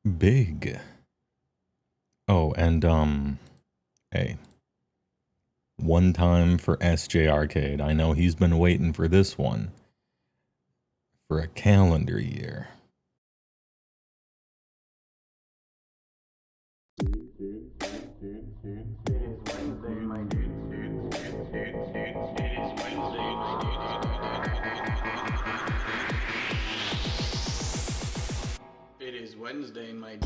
Big. Oh, and hey. One time for SJ Arcade. I know he's been waiting for this one for a calendar year. It is Wednesday, my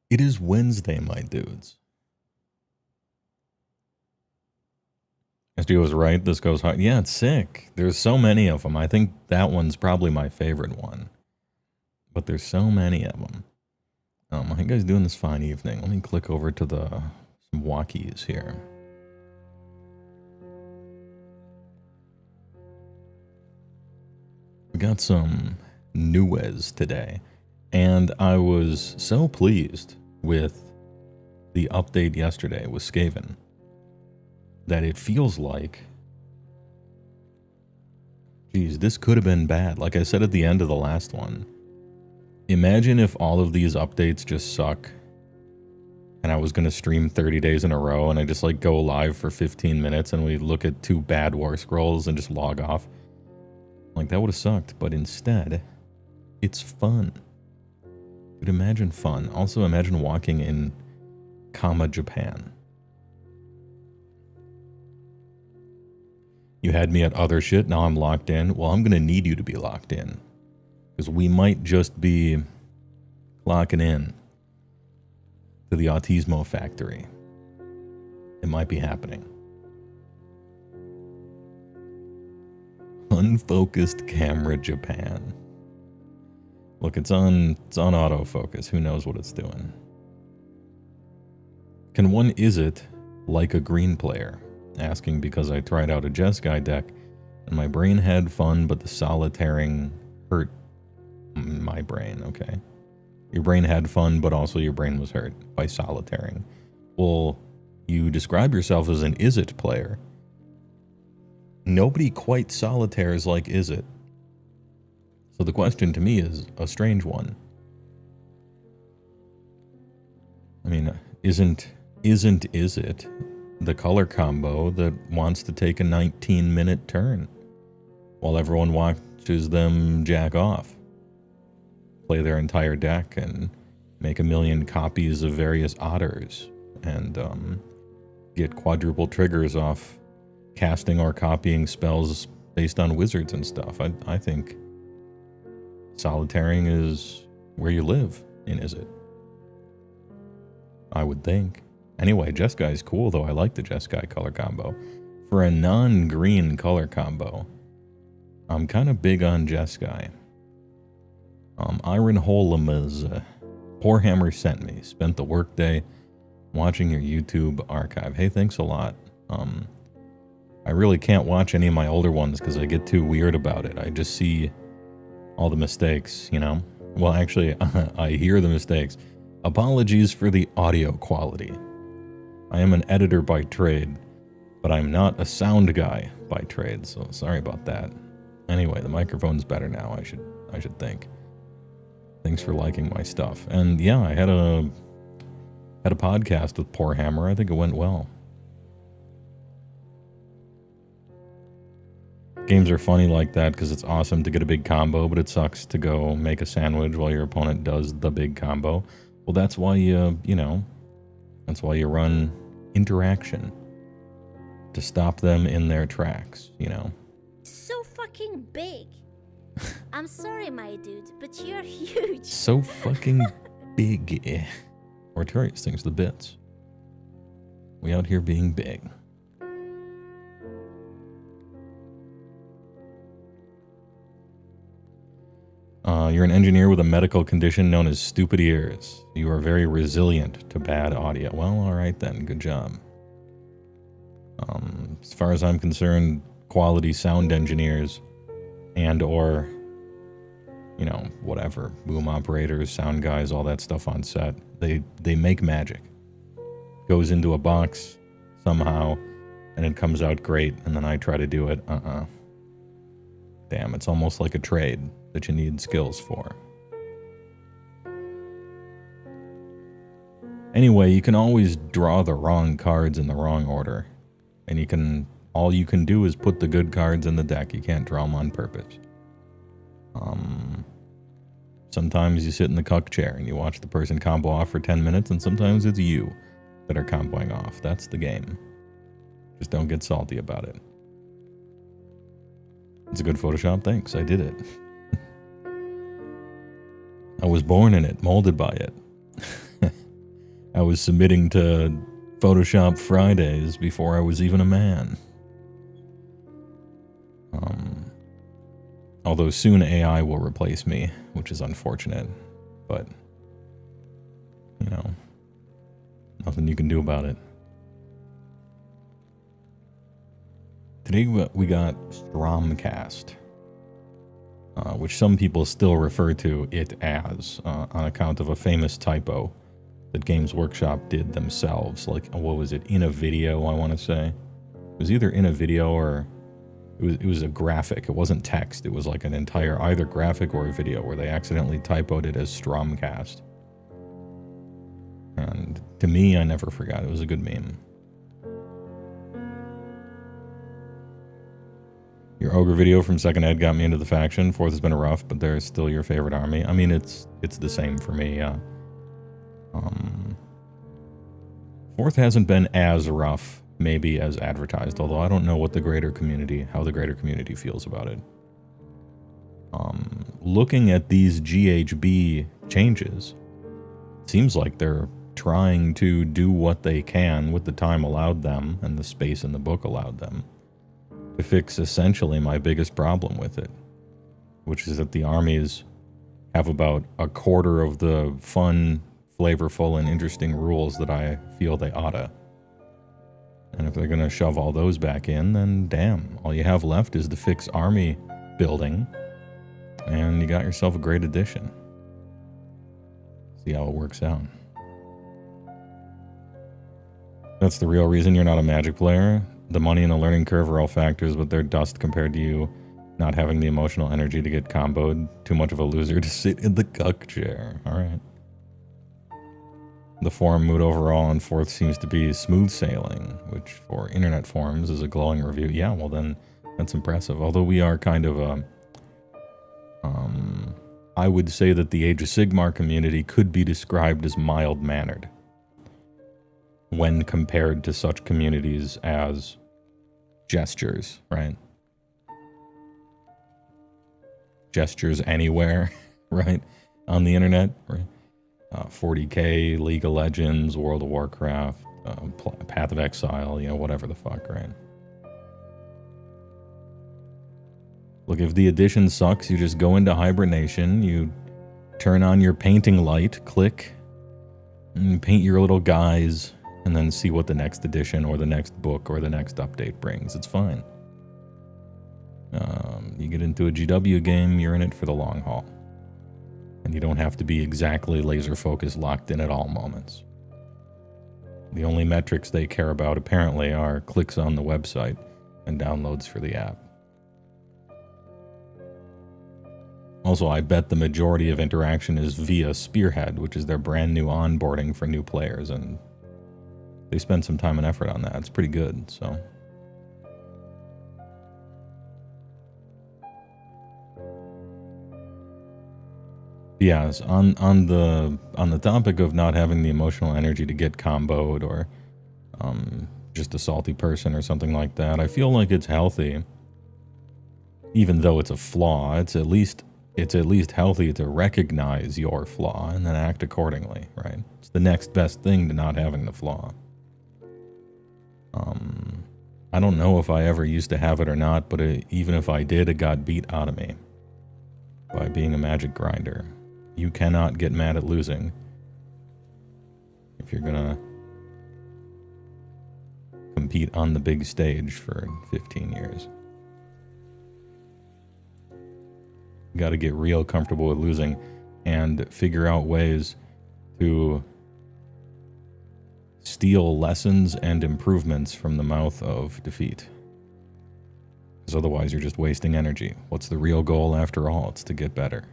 It is Wednesday, my dudes. SJ was right. This goes hard. Yeah, it's sick. There's so many of them. I think that one's probably my favorite one. But there's so many of them. How you guys doing this fine evening? Let me click over to some walkies here. We got some news today, and I was so pleased with the update yesterday with Skaven that it feels like, geez, this could have been bad. Like I said at the end of the last one, imagine if all of these updates just suck and I was going to stream 30 days in a row and I just like go live for 15 minutes and we look at 2 bad war scrolls and just log off. Like that would have sucked, but instead, it's fun. But imagine fun. Also imagine walking in Japan. You had me at other shit, now I'm locked in. Well, I'm going to need you to be locked in. Because we might just be locking in to the Autismo factory. It might be happening. Unfocused camera Japan. Look, it's on autofocus. Who knows what it's doing? Can one is it like a green player? Asking because I tried out a Jeskai deck and my brain had fun, but the solitaring hurt my brain. Okay. Your brain had fun, but also your brain was hurt by solitaring. Well, you describe yourself as an is it player. Nobody quite solitaires like is it. So the question to me is a strange one. I mean, isn't is it the color combo that wants to take a 19-minute turn while everyone watches them jack off, play their entire deck and make a million copies of various otters and get quadruple triggers off casting or copying spells based on wizards and stuff. I think solitaring is where you live in Is It? I would think. Anyway, Jeskai is cool, though. I like the Jeskai color combo. For a non-green color combo, I'm kind of big on Jeskai. Iron Holamas, Poor Hammer sent me. Spent the workday watching your YouTube archive. Hey, thanks a lot. I really can't watch any of my older ones because I get too weird about it. I just see all the mistakes, you know? Well, actually, I hear the mistakes. Apologies for the audio quality. I am an editor by trade, but I'm not a sound guy by trade, so sorry about that. Anyway, the microphone's better now, I should think. Thanks for liking my stuff. And yeah, I had a podcast with Poor Hammer. I think it went well. Games are funny like that because it's awesome to get a big combo, but it sucks to go make a sandwich while your opponent does the big combo. Well, that's why that's why you run interaction. To stop them in their tracks, you know? So fucking big. I'm sorry, my dude, but you're huge. So fucking big. Artorias thinks the bits. We out here being big. You're an engineer with a medical condition known as stupid ears. You are very resilient to bad audio. Well, all right then. Good job. As far as I'm concerned, quality sound engineers and or you know, whatever, boom operators, sound guys, all that stuff on set. They make magic. Goes into a box somehow, and it comes out great, and then I try to do it. Damn, it's almost like a trade that you need skills for. Anyway, you can always draw the wrong cards in the wrong order. And all you can do is put the good cards in the deck. You can't draw them on purpose. Sometimes you sit in the cuck chair and you watch the person combo off for 10 minutes, and sometimes it's you that are comboing off. That's the game. Just don't get salty about it. It's a good Photoshop. Thanks, I did it. I was born in it, molded by it. I was submitting to Photoshop Fridays before I was even a man. Although soon AI will replace me, which is unfortunate, but, you know, nothing you can do about it. Today we got Stormcast, which some people still refer to it as, on account of a famous typo that Games Workshop did themselves. Like, what was it, in a video, I want to say? It was either in a video or it was a graphic. It wasn't text. It was like an entire either graphic or a video where they accidentally typoed it as Stormcast. And to me, I never forgot. It was a good meme. Your ogre video from second ed got me into the faction. Fourth has been rough, but they're still your favorite army. I mean, it's the same for me, yeah. Fourth hasn't been as rough, maybe, as advertised, although I don't know what how the greater community feels about it. Looking at these GHB changes, it seems like they're trying to do what they can with the time allowed them and the space in the book allowed them to fix essentially my biggest problem with it, which is that the armies have about a quarter of the fun, flavorful, and interesting rules that I feel they oughta. And if they're going to shove all those back in, then damn, all you have left is to fix army building, and you got yourself a great addition. See how it works out. That's the real reason you're not a Magic player. The money and the learning curve are all factors, but they're dust compared to you not having the emotional energy to get comboed. Too much of a loser to sit in the cuck chair. Alright. The forum mood overall on fourth seems to be smooth sailing, which for internet forums is a glowing review. Yeah, well then, that's impressive. Although we are kind of I would say that the Age of Sigmar community could be described as mild-mannered when compared to such communities as Gestures, right? Gestures anywhere, right? On the internet, right? 40K, League of Legends, World of Warcraft, Path of Exile, you know, whatever the fuck, right? Look, if the edition sucks, you just go into hibernation, you turn on your painting light, click, and paint your little guys, and then see what the next edition or the next book or the next update brings. It's fine. You get into a GW game, you're in it for the long haul. And you don't have to be exactly laser focused locked in at all moments. The only metrics they care about apparently are clicks on the website and downloads for the app. Also, I bet the majority of interaction is via Spearhead, which is their brand new onboarding for new players, and they spend some time and effort on that. It's pretty good, so. Yes, on the topic of not having the emotional energy to get comboed or just a salty person or something like that, I feel like it's healthy. Even though it's a flaw, it's at least healthy to recognize your flaw and then act accordingly, right? It's the next best thing to not having the flaw. I don't know if I ever used to have it or not, but even if I did, it got beat out of me by being a magic grinder. You cannot get mad at losing if you're gonna compete on the big stage for 15 years. You got to get real comfortable with losing and figure out ways to steal lessons and improvements from the mouth of defeat. Because otherwise you're just wasting energy. What's the real goal after all? It's to get better.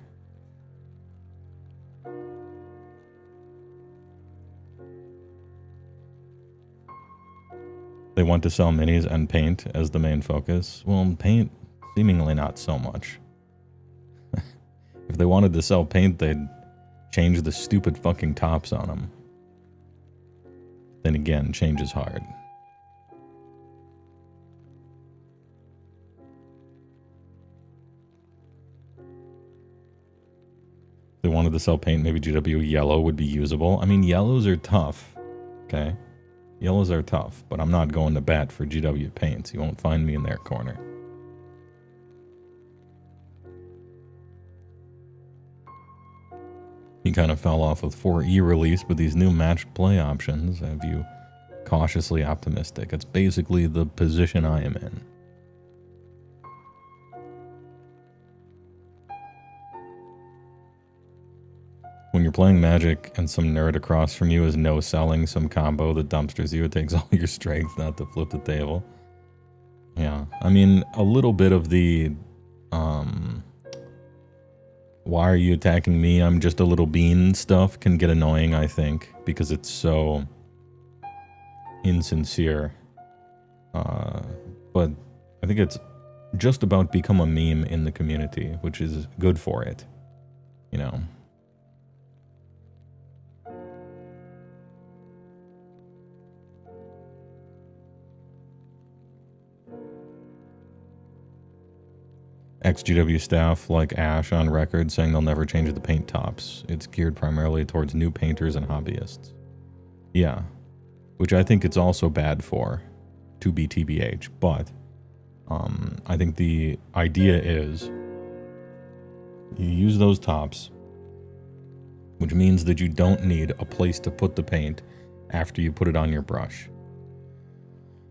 They want to sell minis and paint as the main focus. Well, paint, seemingly not so much. If they wanted to sell paint, they'd change the stupid fucking tops on them. Then again, change is hard. If they wanted to sell paint, maybe GW yellow would be usable. I mean, yellows are tough, okay? Yellows are tough, but I'm not going to bat for GW paints. You won't find me in their corner. He kind of fell off with 4E release, but these new matched play options have you cautiously optimistic. It's basically the position I am in. When you're playing Magic and some nerd across from you is no-selling some combo that dumpsters you, it takes all your strength not to flip the table. Yeah, I mean, a little bit of the, why are you attacking me? I'm just a little bean stuff can get annoying, I think, because it's so insincere. But I think it's just about become a meme in the community, which is good for it, you know. XGW staff like Ash on record saying they'll never change the paint tops. It's geared primarily towards new painters and hobbyists. Yeah, which I think it's also bad for, to be TBH, but I think the idea is you use those tops, which means that you don't need a place to put the paint after you put it on your brush.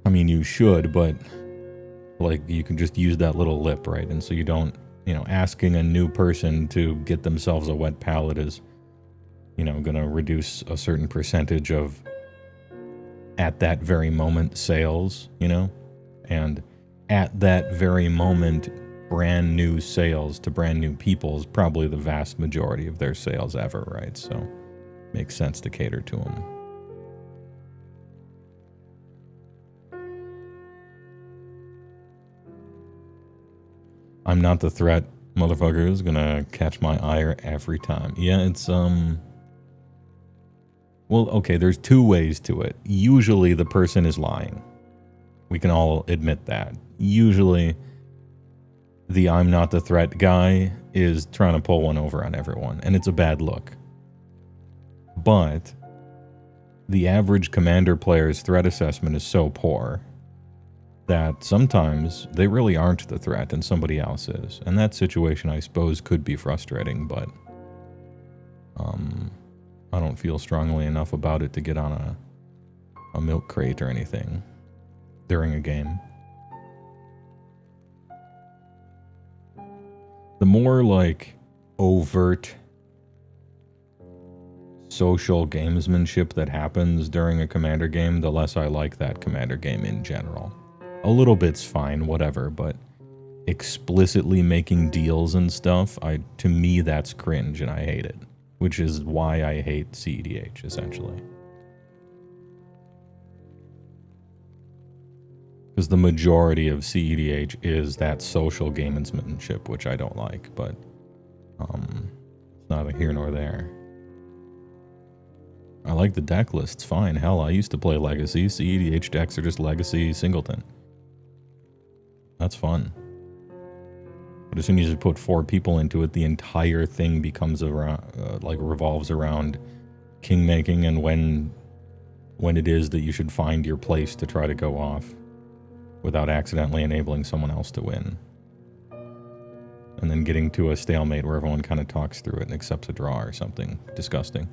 I mean, you should, but like, you can just use that little lip, right? And so you don't, you know, asking a new person to get themselves a wet palette is, you know, going to reduce a certain percentage of, at that very moment, sales, you know? And at that very moment, brand new sales to brand new people is probably the vast majority of their sales ever, right? So, makes sense to cater to them. I'm not the threat, motherfucker, is gonna catch my ire every time. Yeah, it's, well, okay, there's two ways to it. Usually the person is lying. We can all admit that. Usually the I'm not the threat guy is trying to pull one over on everyone, and it's a bad look. But the average commander player's threat assessment is so poor that sometimes they really aren't the threat and somebody else is. And that situation, I suppose, could be frustrating, but I don't feel strongly enough about it to get on a milk crate or anything during a game. The more, like, overt social gamesmanship that happens during a commander game, the less I like that commander game in general. A little bit's fine, whatever, but explicitly making deals and stuff, to me that's cringe and I hate it. Which is why I hate CEDH, essentially. Because the majority of CEDH is that social gamesmanship, which I don't like, but it's neither here nor there. I like the deck lists, fine. Hell, I used to play Legacy. CEDH decks are just Legacy Singleton. That's fun. But as soon as you put 4 people into it, the entire thing becomes around, like, revolves around king making and when it is that you should find your place to try to go off without accidentally enabling someone else to win. And then getting to a stalemate where everyone kind of talks through it and accepts a draw or something disgusting.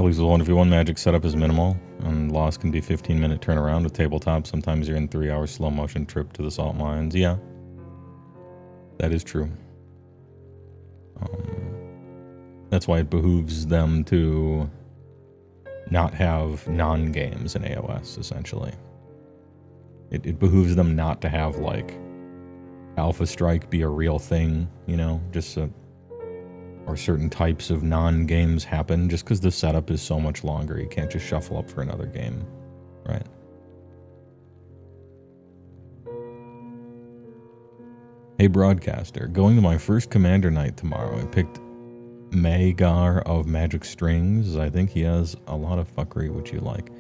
At least with 1v1 Magic setup is minimal, and loss can be 15-minute turnaround with tabletop. Sometimes you're in 3-hour slow motion trip to the salt mines. Yeah, that is true. That's why it behooves them to not have non-games in AoS, essentially. It behooves them not to have, like, Alpha Strike be a real thing, you know, just or certain types of non-games happen just because the setup is so much longer. You can't just shuffle up for another game, right? Hey, broadcaster, going to my first commander night tomorrow. I picked Magar of Magic Strings. I think he has a lot of fuckery which you like.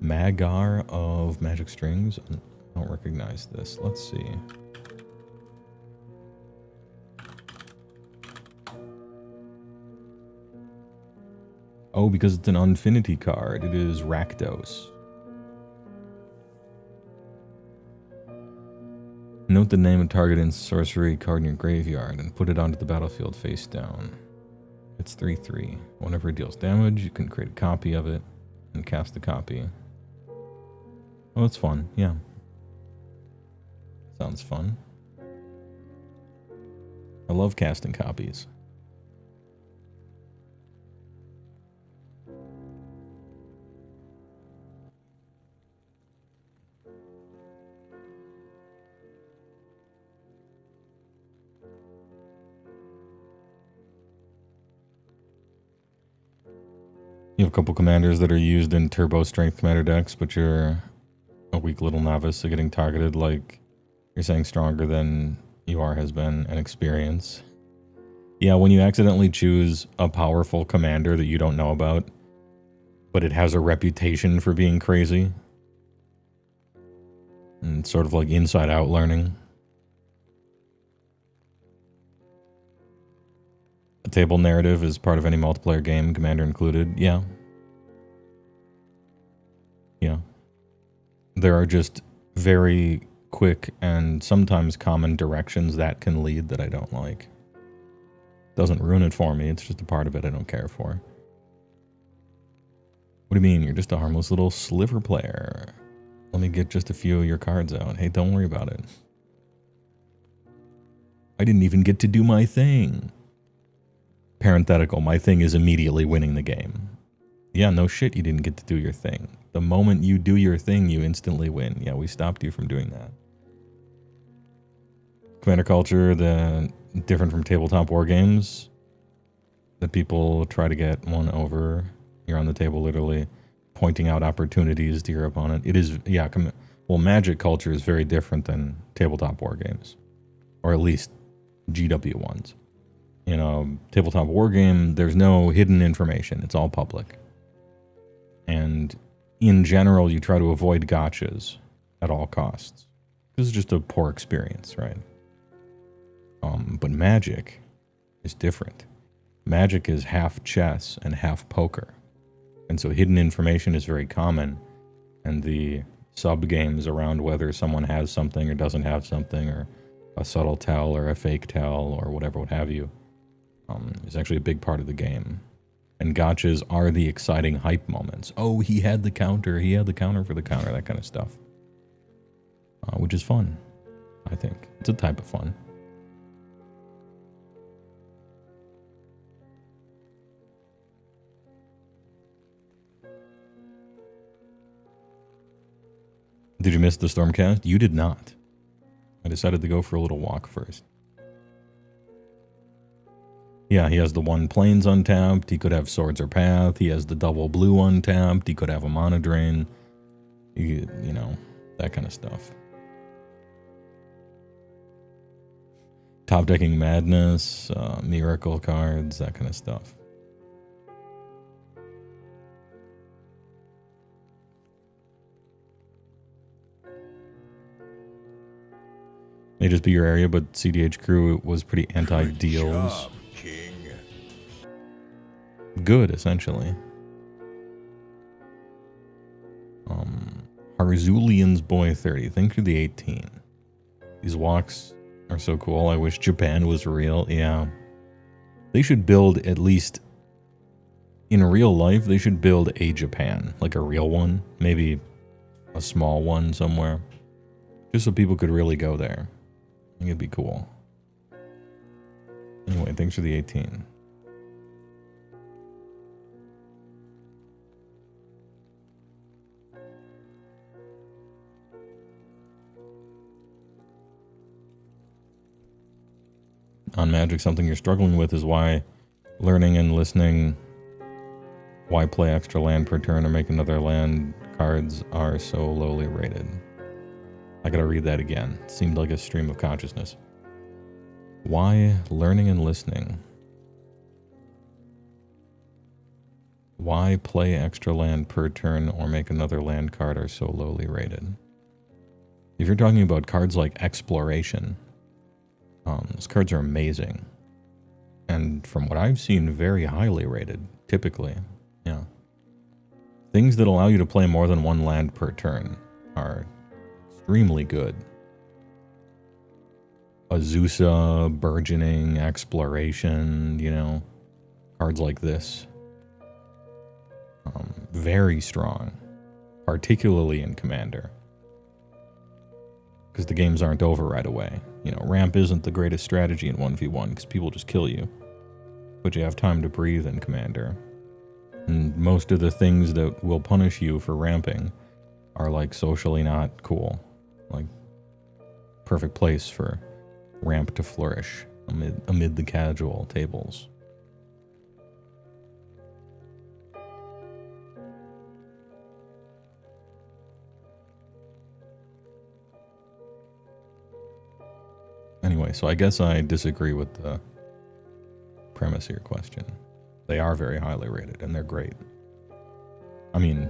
Magar of Magic Strings? I don't recognize this. Let's see. Oh, because it's an Unfinity card. It is Rakdos. Note the name of target and sorcery card in your graveyard and put it onto the battlefield face down. It's 3/3. Whenever it deals damage, you can create a copy of it and cast a copy. Oh, it's fun. Yeah. Sounds fun. I love casting copies. You have a couple commanders that are used in turbo strength commander decks, but you're a weak little novice, so getting targeted like you're saying stronger than UR has been and experience. Yeah, when you accidentally choose a powerful commander that you don't know about, but it has a reputation for being crazy, and sort of like inside out learning. A table narrative is part of any multiplayer game, commander included. Yeah. Yeah. There are just very quick and sometimes common directions that can lead that I don't like. Doesn't ruin it for me, it's just a part of it I don't care for. What do you mean? You're just a harmless little sliver player. Let me get just a few of your cards out. Hey, don't worry about it. I didn't even get to do my thing. Parenthetical, my thing is immediately winning the game. Yeah, no shit, you didn't get to do your thing. The moment you do your thing, you instantly win. Yeah, we stopped you from doing that. Commander culture, different from tabletop war games, that people try to get one over. You're on the table literally pointing out opportunities to your opponent. It is, yeah, well, Magic culture is very different than tabletop war games. Or at least GW ones. You know, tabletop war game, there's no hidden information. It's all public. And in general, you try to avoid gotchas at all costs. This is just a poor experience, right? But Magic is different. Magic is half chess and half poker. And so hidden information is very common. And the sub-games around whether someone has something or doesn't have something, or a subtle tell or a fake tell or whatever, what have you, is actually a big part of the game. And gotchas are the exciting hype moments. Oh, he had the counter for the counter, that kind of stuff. Which is fun, I think. It's a type of fun. Did you miss the Stormcast? You did not. I decided to go for a little walk first. Yeah, he has the one plains untapped. He could have swords or path. He has the double blue untapped. He could have a mana drain. You know, that kind of stuff. Top decking madness, miracle cards, that kind of stuff. May just be your area, but CDH crew was pretty anti-deals. Good, essentially. Harzulian's Boy 30. Think through the 18. These walks are so cool. I wish Japan was real. Yeah. They should build at least in real life, they should build a Japan, like a real one, maybe a small one somewhere, just so people could really go there. I think it'd be cool. Anyway, thanks for the 18. On Magic, something you're struggling with is why learning and listening, why play extra land per turn or make another land cards are so lowly rated. I gotta read that again. It seemed like a stream of consciousness. Why learning and listening? Why play extra land per turn or make another land card are so lowly rated? If you're talking about cards like Exploration, those cards are amazing. And from what I've seen, very highly rated, typically. Yeah. Things that allow you to play more than one land per turn are extremely good. Azusa, Burgeoning, Exploration, you know, cards like this. Very strong, particularly in Commander. Because the games aren't over right away. You know, ramp isn't the greatest strategy in 1v1 because people just kill you. But you have time to breathe in Commander. And most of the things that will punish you for ramping are like socially not cool. Like, perfect place for ramp to flourish amid the casual tables. Anyway, so I guess I disagree with the premise of your question. They are very highly rated, and they're great. I mean,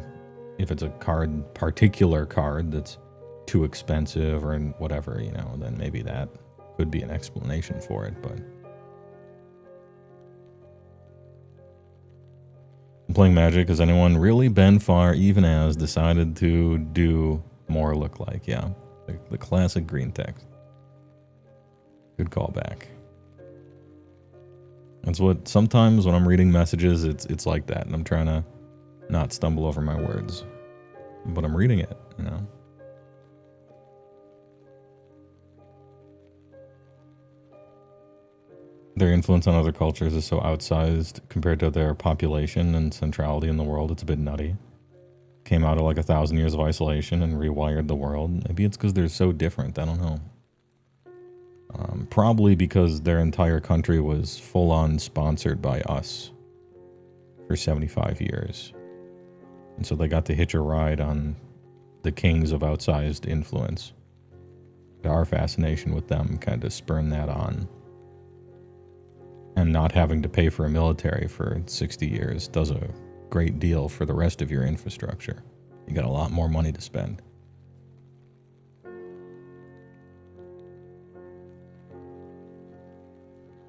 if it's a particular card that's too expensive or whatever, you know, then maybe that could be an explanation for it, but... I'm playing Magic. Has anyone really been far, even as decided to do more look like? Yeah, the classic green text. Good callback. That's what, sometimes when I'm reading messages, it's like that, and I'm trying to not stumble over my words. But I'm reading it, you know? Their influence on other cultures is so outsized compared to their population and centrality in the world, it's a bit nutty. Came out of like 1,000 years of isolation and rewired the world. Maybe it's because they're so different, I don't know. Probably because their entire country was full-on sponsored by us for 75 years. And so they got to hitch a ride on the kings of outsized influence. Our fascination with them kind of spurned that on. And not having to pay for a military for 60 years does a great deal for the rest of your infrastructure. You got a lot more money to spend.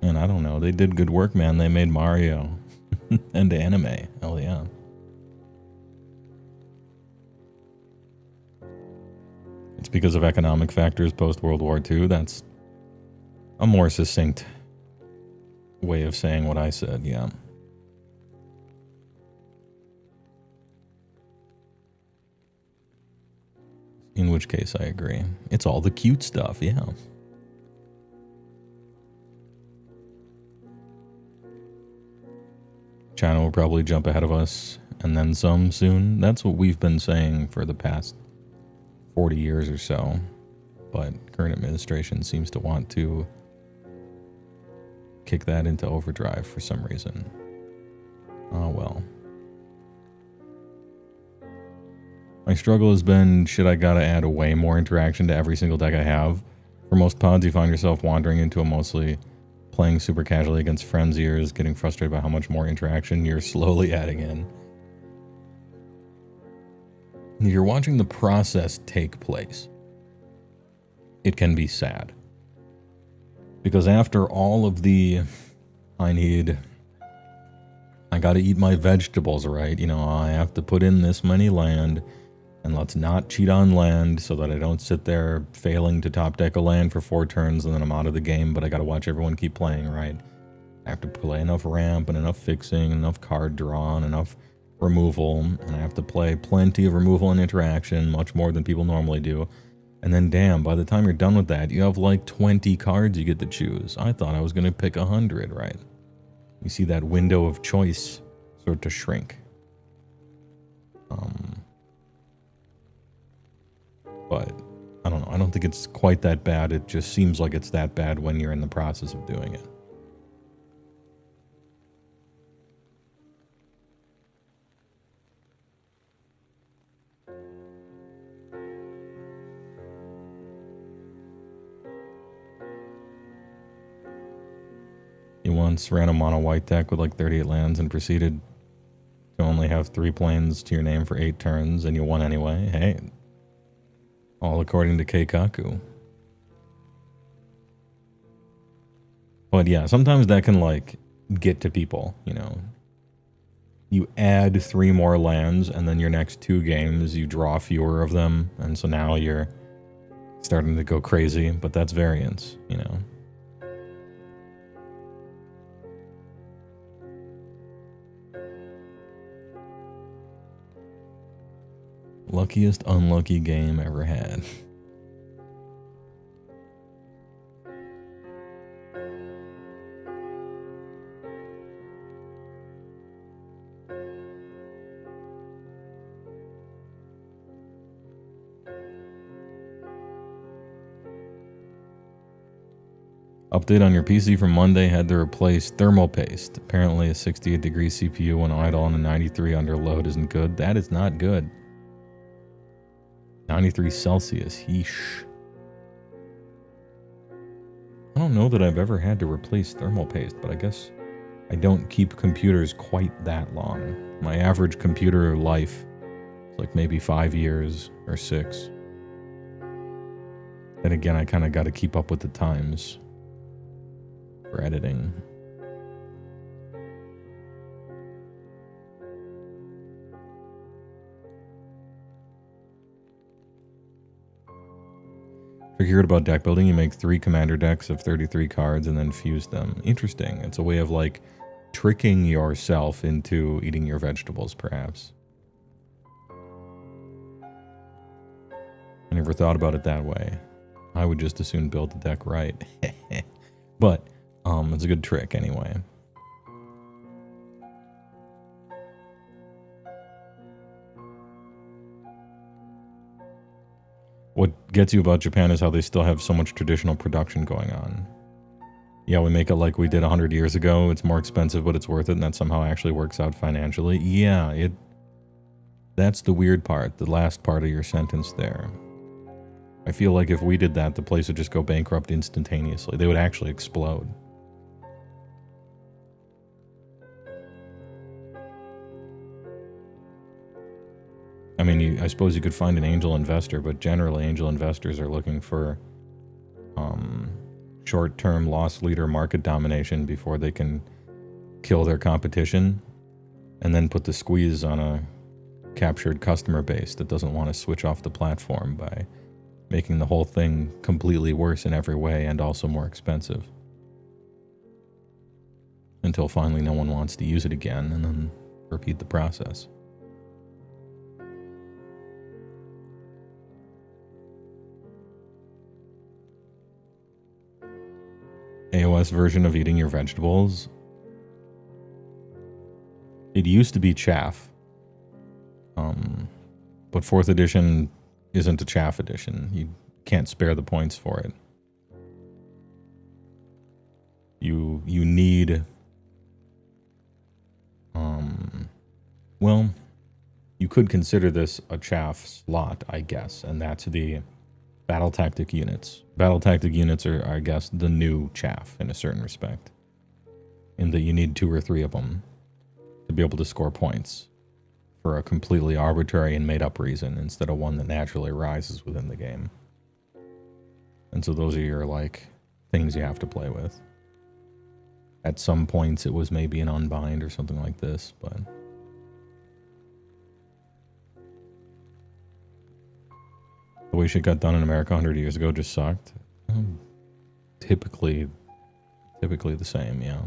And I don't know, they did good work, man. They made Mario into anime. Hell yeah. It's because of economic factors post-World War II. That's a more succinct way of saying what I said, yeah. In which case I agree. It's all the cute stuff, yeah. China will probably jump ahead of us and then some soon. That's what we've been saying for the past 40 years or so. But current administration seems to want to kick that into overdrive for some reason. Oh well. My struggle has been, should I gotta add way more interaction to every single deck I have? For most pods, you find yourself wandering into a mostly playing super casually against friends' ears, getting frustrated by how much more interaction you're slowly adding in. If you're watching the process take place, it can be sad. Because after all of the, I gotta eat my vegetables, right? You know, I have to put in this many land, and let's not cheat on land so that I don't sit there failing to top deck a land for 4 turns and then I'm out of the game, but I gotta watch everyone keep playing, right? I have to play enough ramp and enough fixing, enough card draw, and enough removal, and I have to play plenty of removal and interaction, much more than people normally do. And then damn, by the time you're done with that, you have like 20 cards you get to choose. I thought I was going to pick 100, right? You see that window of choice start to shrink. But I don't know. I don't think it's quite that bad. It just seems like it's that bad when you're in the process of doing it. He once ran a mono white deck with like 38 lands and proceeded to only have 3 planes to your name for 8 turns, and you won anyway. Hey. All according to Keikaku. But yeah, sometimes that can like get to people, you know. You add 3 more lands and then your next 2 games you draw fewer of them, and so now you're starting to go crazy, but that's variance, you know. Luckiest unlucky game ever had. Update on your PC from Monday had to replace thermal paste. Apparently a 68-degree CPU when idle and a 93 under load isn't good. That is not good. 93 Celsius, yeesh. I don't know that I've ever had to replace thermal paste, but I guess I don't keep computers quite that long. My average computer life is like maybe 5 years or 6. And again, I kind of got to keep up with the times for editing. If you're curious about deck building, you make 3 commander decks of 33 cards and then fuse them. Interesting. It's a way of like tricking yourself into eating your vegetables, perhaps. I never thought about it that way. I would just as soon build the deck right. But it's a good trick anyway. What gets you about Japan is how they still have so much traditional production going on. Yeah, we make it like we did 100 years ago. It's more expensive, but it's worth it, and that somehow actually works out financially. Yeah, that's the weird part, the last part of your sentence there. I feel like if we did that, the place would just go bankrupt instantaneously. They would actually explode. I mean, I suppose you could find an angel investor, but generally angel investors are looking for short-term loss leader market domination before they can kill their competition and then put the squeeze on a captured customer base that doesn't want to switch off the platform by making the whole thing completely worse in every way and also more expensive. Until finally no one wants to use it again, and then repeat the process. AoS version of eating your vegetables. It used to be chaff. But 4th edition isn't a chaff edition. You can't spare the points for it. You need... well, you could consider this a chaff slot, I guess, and that's the battle tactic units. Battle tactic units are, I guess, the new chaff in a certain respect. In that you need 2 or 3 of them to be able to score points for a completely arbitrary and made-up reason instead of one that naturally arises within the game. And so those are your, like, things you have to play with. At some points it was maybe an unbind or something like this, but... the way shit got done in America 100 years ago just sucked. Typically the same, yeah.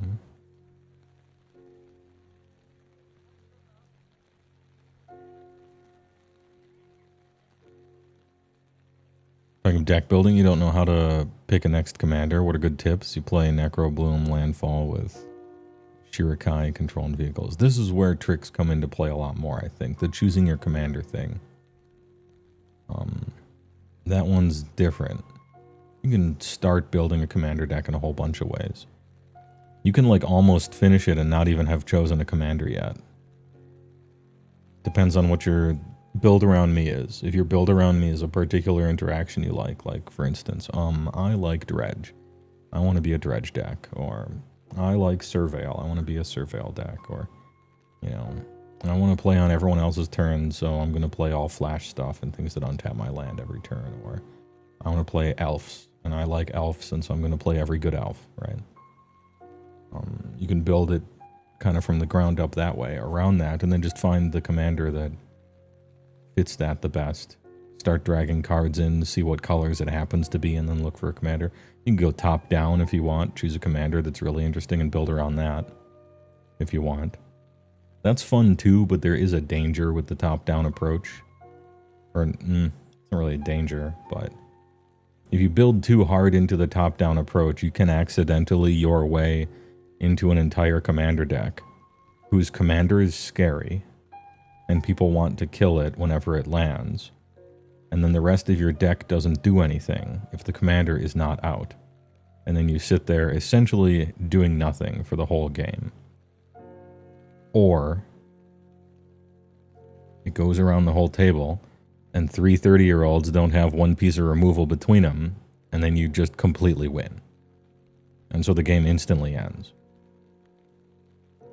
Talking of deck building, you don't know how to pick a next commander. What are good tips? You play Necro Bloom Landfall with Shirikai control and vehicles. This is where tricks come into play a lot more, I think. The choosing your commander thing. That one's different. You can start building a commander deck in a whole bunch of ways. You can like almost finish it and not even have chosen a commander yet. Depends on what your build around me is. If your build around me is a particular interaction you like for instance, I like Dredge. I want to be a Dredge deck, or I like Surveil. I want to be a Surveil deck, or, you know, I want to play on everyone else's turn, so I'm going to play all flash stuff and things that untap my land every turn, or I want to play elves, and I like elves, and so I'm going to play every good elf, right? You can build it kind of from the ground up that way, around that, and then just find the commander that fits that the best. Start dragging cards in to see what colors it happens to be, and then look for a commander. You can go top down if you want, choose a commander that's really interesting and build around that if you want. That's fun too, but there is a danger with the top-down approach. Or, it's not really a danger, but if you build too hard into the top-down approach, you can accidentally your way into an entire commander deck whose commander is scary, and people want to kill it whenever it lands. And then the rest of your deck doesn't do anything if the commander is not out. And then you sit there essentially doing nothing for the whole game. Or it goes around the whole table and 3 30-year-olds don't have one piece of removal between them, and then you just completely win. And so the game instantly ends.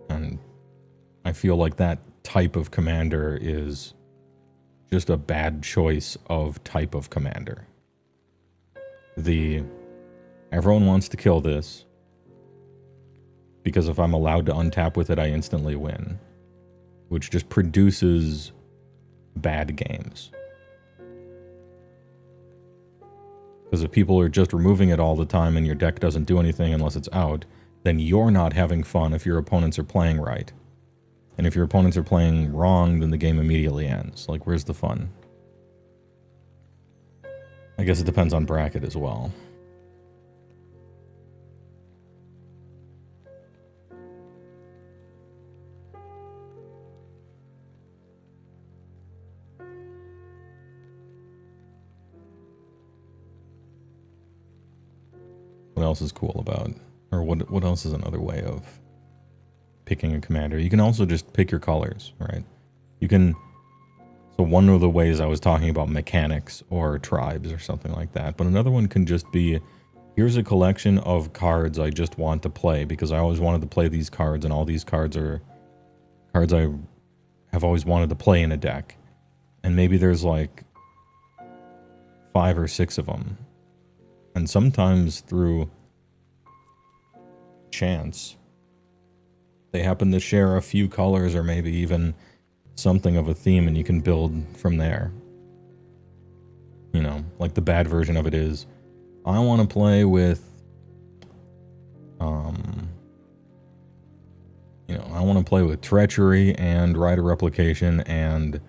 And I feel like that type of commander is just a bad choice of type of commander. Everyone wants to kill this, because if I'm allowed to untap with it, I instantly win, which just produces bad games. Because if people are just removing it all the time and your deck doesn't do anything unless it's out, then you're not having fun if your opponents are playing right. And if your opponents are playing wrong, then the game immediately ends. Like, where's the fun? I guess it depends on bracket as well. What else is cool about, or what else is another way of picking a commander? You can also just pick your colors, right? You can, so one of the ways I was talking about mechanics or tribes or something like that, but another one can just be, here's a collection of cards I just want to play because I always wanted to play these cards, and all these cards are cards I have always wanted to play in a deck. And maybe there's like 5 or 6 of them. And sometimes through chance, they happen to share a few colors or maybe even something of a theme, and you can build from there. You know, like the bad version of it is, I want to play with, you know, I want to play with treachery and rider replication and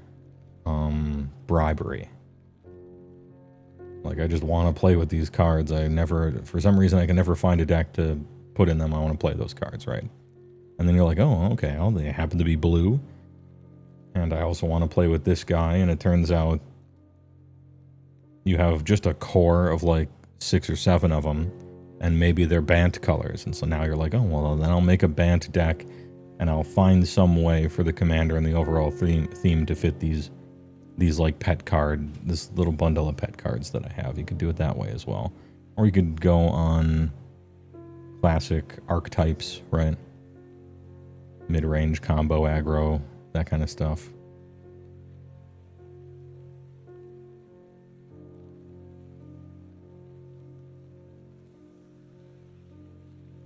bribery. Like, I just want to play with these cards. I never, for some reason, I can never find a deck to put in them. I want to play those cards, right? And then you're like, oh, okay, well, they happen to be blue. And I also want to play with this guy. And it turns out you have just a core of like 6 or 7 of them. And maybe they're Bant colors. And so now you're like, oh, well, then I'll make a Bant deck. And I'll find some way for the commander and the overall theme to fit these like pet card, this little bundle of pet cards that I have. You could do it that way as well. Or you could go on classic archetypes, right? Mid-range combo, aggro, that kind of stuff.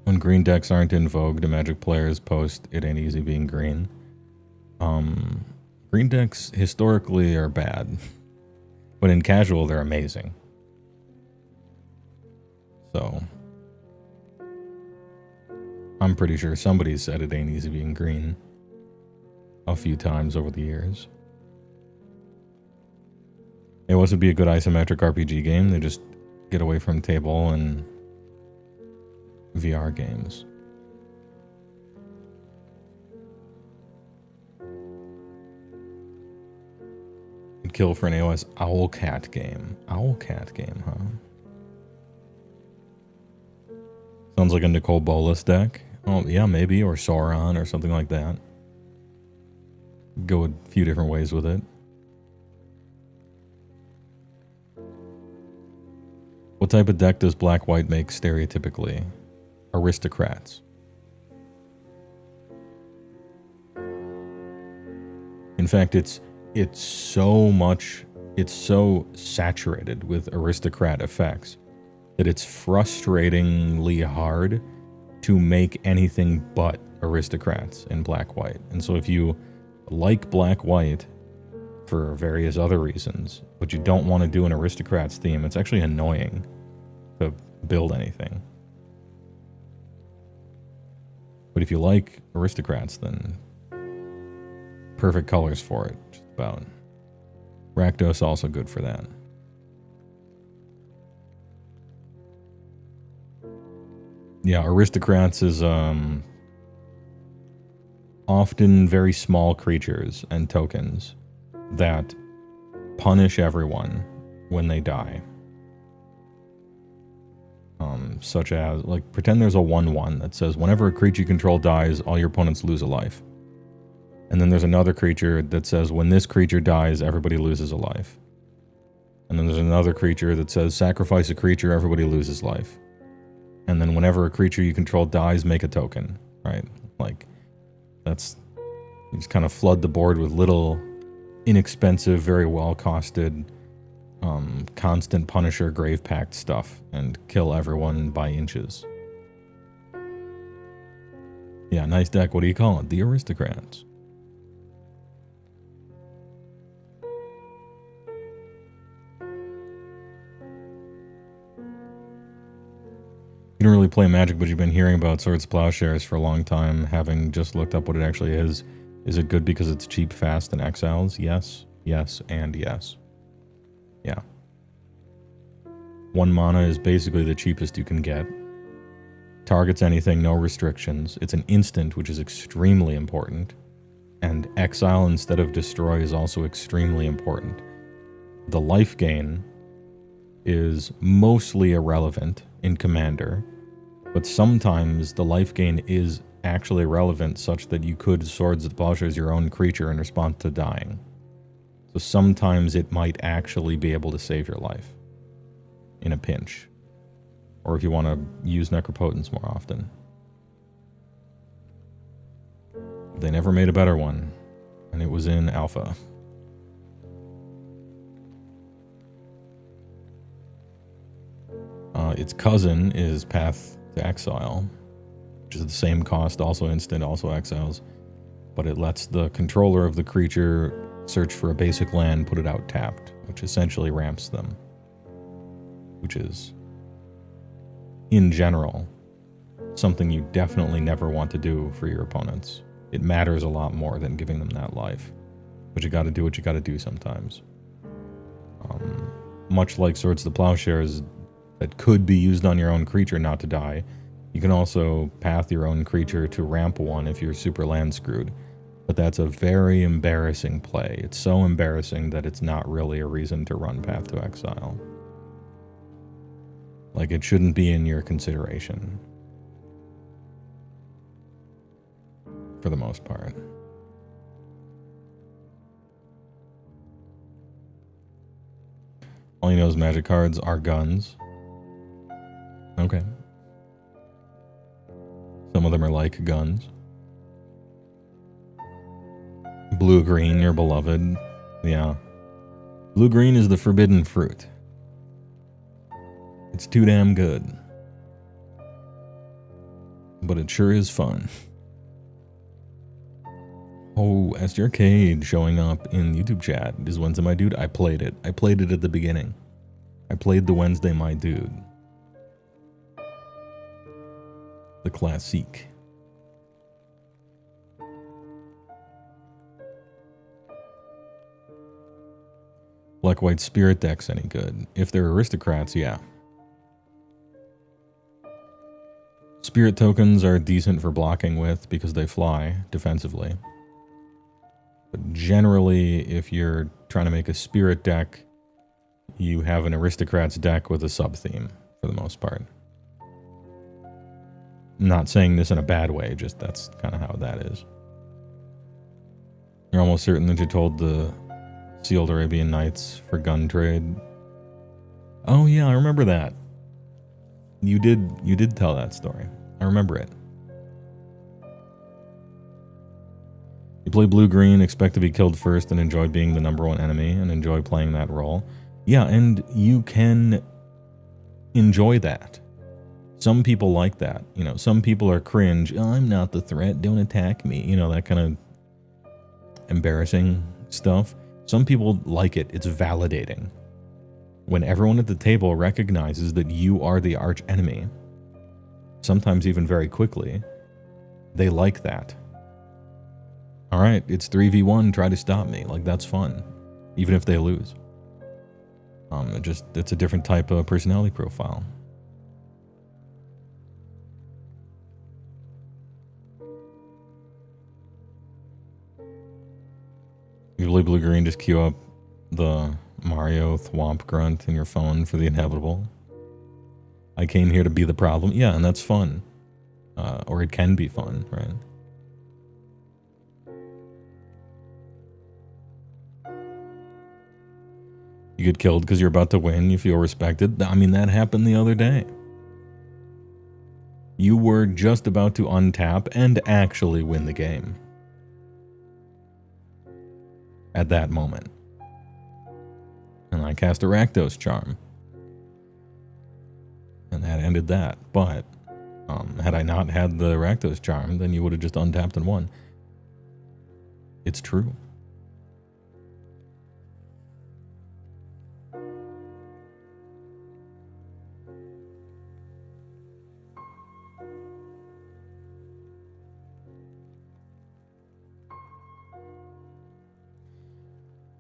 When green decks aren't in vogue, do Magic players post "It ain't easy being green"? Green decks historically are bad, but in casual they're amazing. So I'm pretty sure somebody said it ain't easy being green. a few times over the years. AoS would be a good isometric RPG game. They just get away from table and VR games. You'd kill for an AoS Owlcat game. Owlcat game, huh? Sounds like a Nicole Bolas deck. Oh, yeah, maybe. Or Sauron or something like that. Go a few different ways with it. What type of deck does black-white make stereotypically? Aristocrats. In fact, it's so saturated with aristocrat effects that it's frustratingly hard to make anything but aristocrats in black-white. And so if you like black-white for various other reasons, but you don't want to do an aristocrats theme, it's actually annoying to build anything. But if you like aristocrats, then perfect colors for it, just about. Rakdos also good for that. Yeah, aristocrats is often very small creatures and tokens that punish everyone when they die. Such as, like, pretend there's a 1/1 that says whenever a creature you control dies, all your opponents lose a life. And then there's another creature that says when this creature dies, everybody loses a life. And then there's another creature that says sacrifice a creature, everybody loses life. And then whenever a creature you control dies, make a token, right? Like, that's, you just kind of flood the board with little inexpensive, very well-costed, constant Punisher Grave Pact stuff and kill everyone by inches. Yeah, nice deck. What do you call it? The Aristocrats. You don't really play Magic, but you've been hearing about Swords to Plowshares for a long time, having just looked up what it actually is. Is it good because it's cheap, fast, and exiles? Yes, yes, and yes. Yeah. 1 mana is basically the cheapest you can get. Targets anything, no restrictions. It's an instant, which is extremely important. And exile instead of destroy is also extremely important. The life gain is mostly irrelevant in Commander, but sometimes the life gain is actually relevant such that you could Swords to Plowshares your own creature in response to dying. So sometimes it might actually be able to save your life in a pinch, or if you want to use Necropotence more often. They never made a better one, and it was in Alpha. Its cousin is Path to Exile, which is the same cost, also instant, also exiles, but it lets the controller of the creature search for a basic land, put it out tapped, which essentially ramps them, which is, in general, something you definitely never want to do for your opponents. It matters a lot more than giving them that life, but you gotta do what you gotta do sometimes. Much like Swords to Plowshares that could be used on your own creature not to die, you can also path your own creature to ramp one if you're super land screwed. But that's a very embarrassing play. It's so embarrassing that it's not really a reason to run Path to Exile. Like, it shouldn't be in your consideration. For the most part. All you know is Magic cards are guns. Okay. Some of them are like guns. Blue-green, your beloved. Yeah. Blue-green is the forbidden fruit. It's too damn good. But it sure is fun. Oh, SG Arcade showing up in YouTube chat. Is Wednesday My Dude? I played it. I played it at the beginning. I played the Wednesday My Dude. The classique. black white spirit decks any good. If they're aristocrats, yeah. Spirit tokens are decent for blocking with because they fly defensively. But generally, if you're trying to make a spirit deck, you have an aristocrats deck with a sub-theme for the most part. I'm not saying this in a bad way, just that's kind of how that is. You're almost certain that you told the Sealed Arabian Nights for gun trade. Oh yeah, I remember that. You did tell that story. I remember it. You play blue-green, expect to be killed first, and enjoy being the #1 enemy, and enjoy playing that role. Yeah, and you can enjoy that. Some people like that. You know, some people are cringe. Oh, I'm not the threat. Don't attack me. You know, that kind of embarrassing stuff. Some people like it. It's validating. When everyone at the table recognizes that you are the arch enemy, sometimes even very quickly, they like that. All right, it's 3v1, try to stop me. Like, that's fun, even if they lose. It's a different type of personality profile. You play blue-green, just queue up the Mario thwomp grunt in your phone for the inevitable. I came here to be the problem. Yeah, and that's fun. Or it can be fun, right? You get killed because you're about to win. You feel respected. I mean, that happened the other day. You were just about to untap and actually win the game. At that moment. And I cast a Rakdos Charm. And that ended that. But had I not had the Rakdos Charm, then you would have just untapped and won. It's true.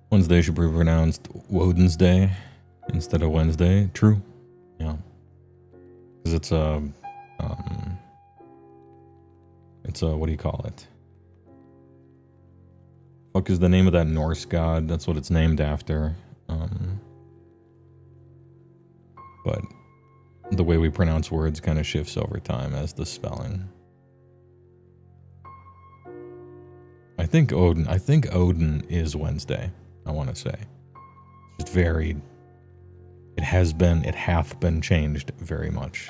Wednesday should be pronounced Woden's Day instead of Wednesday. True. Yeah. Because it's a, what do you call it? Fuck is the name of that Norse god? That's what it's named after. But the way we pronounce words kind of shifts over time as the spelling. I think Odin is Wednesday. I want to say. It's just varied. It hath been changed very much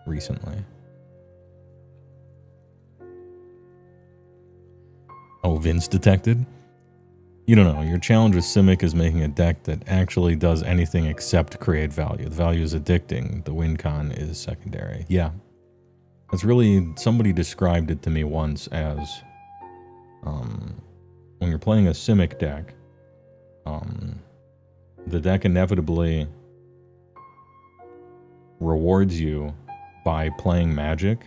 recently. Oh, Vince detected? You don't know. Your challenge with Simic is making a deck that actually does anything except create value. The value is addicting. The win con is secondary. Yeah. That's really, somebody described it to me once as, when you're playing a Simic deck, the deck inevitably rewards you by playing Magic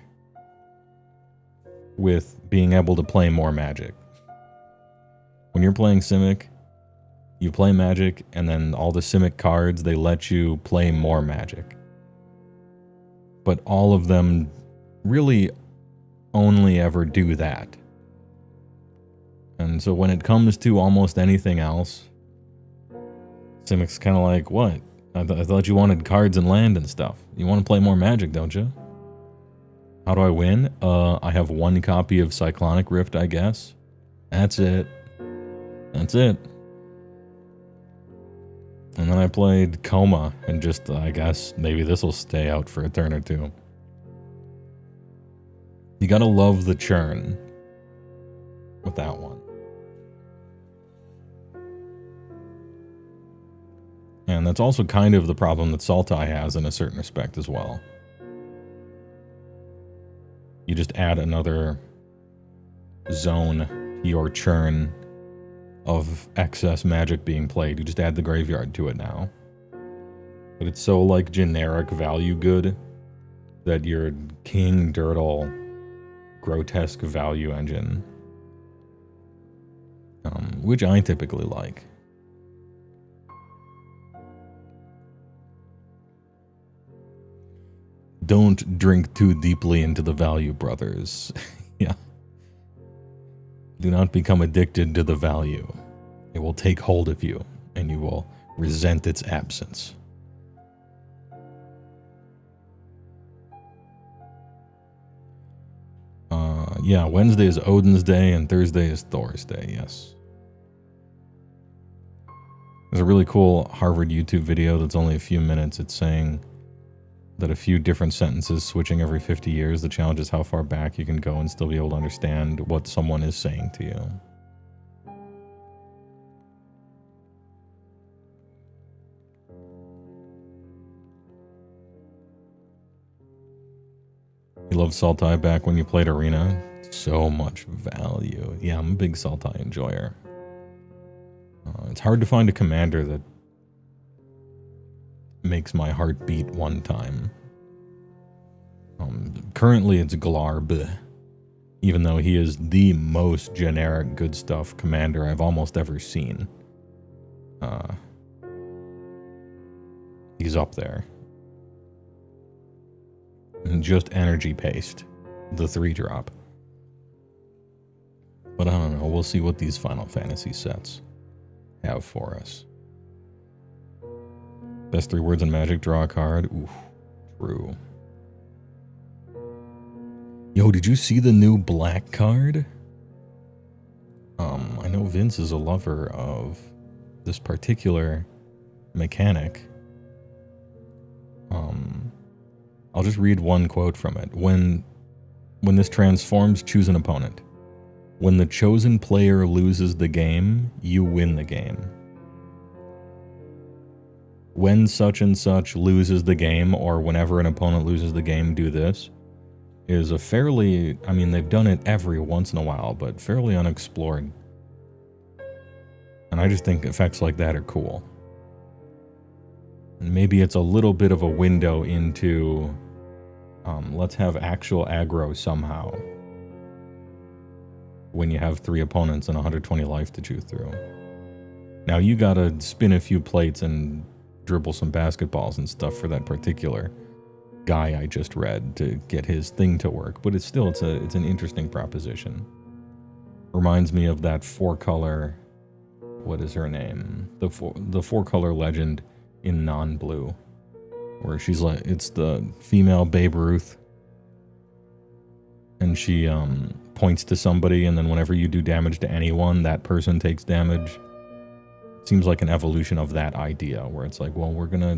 with being able to play more Magic. When you're playing Simic, you play Magic, and then all the Simic cards, they let you play more Magic. But all of them really only ever do that. And so when it comes to almost anything else, Simic's kind of like, what? I thought you wanted cards and land and stuff. You want to play more Magic, don't you? How do I win? I have one copy of Cyclonic Rift, I guess. That's it. That's it. And then I played Coma, and just, I guess, maybe this will stay out for a turn or two. You gotta love the churn with that one. And that's also kind of the problem that Sultai has in a certain respect as well. You just add another zone to your churn of excess Magic being played. You just add the graveyard to it now. But it's so like generic value good that your King Dirtle grotesque value engine, which I typically like. Don't drink too deeply into the value, brothers. Yeah. Do not become addicted to the value. It will take hold of you, and you will resent its absence. Yeah, Wednesday is Odin's Day, and Thursday is Thor's Day, yes. There's a really cool Harvard YouTube video that's only a few minutes. It's saying that a few different sentences switching every 50 years, the challenge is how far back you can go and still be able to understand what someone is saying to you. You loved Sultai back when you played Arena? So much value. Yeah, I'm a big Sultai enjoyer. It's hard to find a commander that makes my heart beat one time. Currently it's Glarb, even though he is the most generic good stuff commander I've almost ever seen. He's up there. And just energy paste, the 3-drop. But I don't know, we'll see what these Final Fantasy sets have for us. Best 3 words in Magic, draw a card. Oof, true. Yo, did you see the new black card? I know Vince is a lover of this particular mechanic. I'll just read one quote from it. When this transforms, choose an opponent. When the chosen player loses the game, you win the game. When such and such loses the game, or whenever an opponent loses the game, do this, is a fairly, I mean, they've done it every once in a while, but fairly unexplored. And I just think effects like that are cool. And maybe it's a little bit of a window into, let's have actual aggro somehow. When you have 3 opponents and 120 life to chew through. Now you gotta spin a few plates and dribble some basketballs and stuff for that particular guy I just read to get his thing to work, but it's an interesting proposition. Reminds me of that 4-color, what is her name? The 4-color legend in non-blue, where she's like, it's the female Babe Ruth, and she points to somebody, and then whenever you do damage to anyone, that person takes damage. Seems like an evolution of that idea, where it's like, well, we're gonna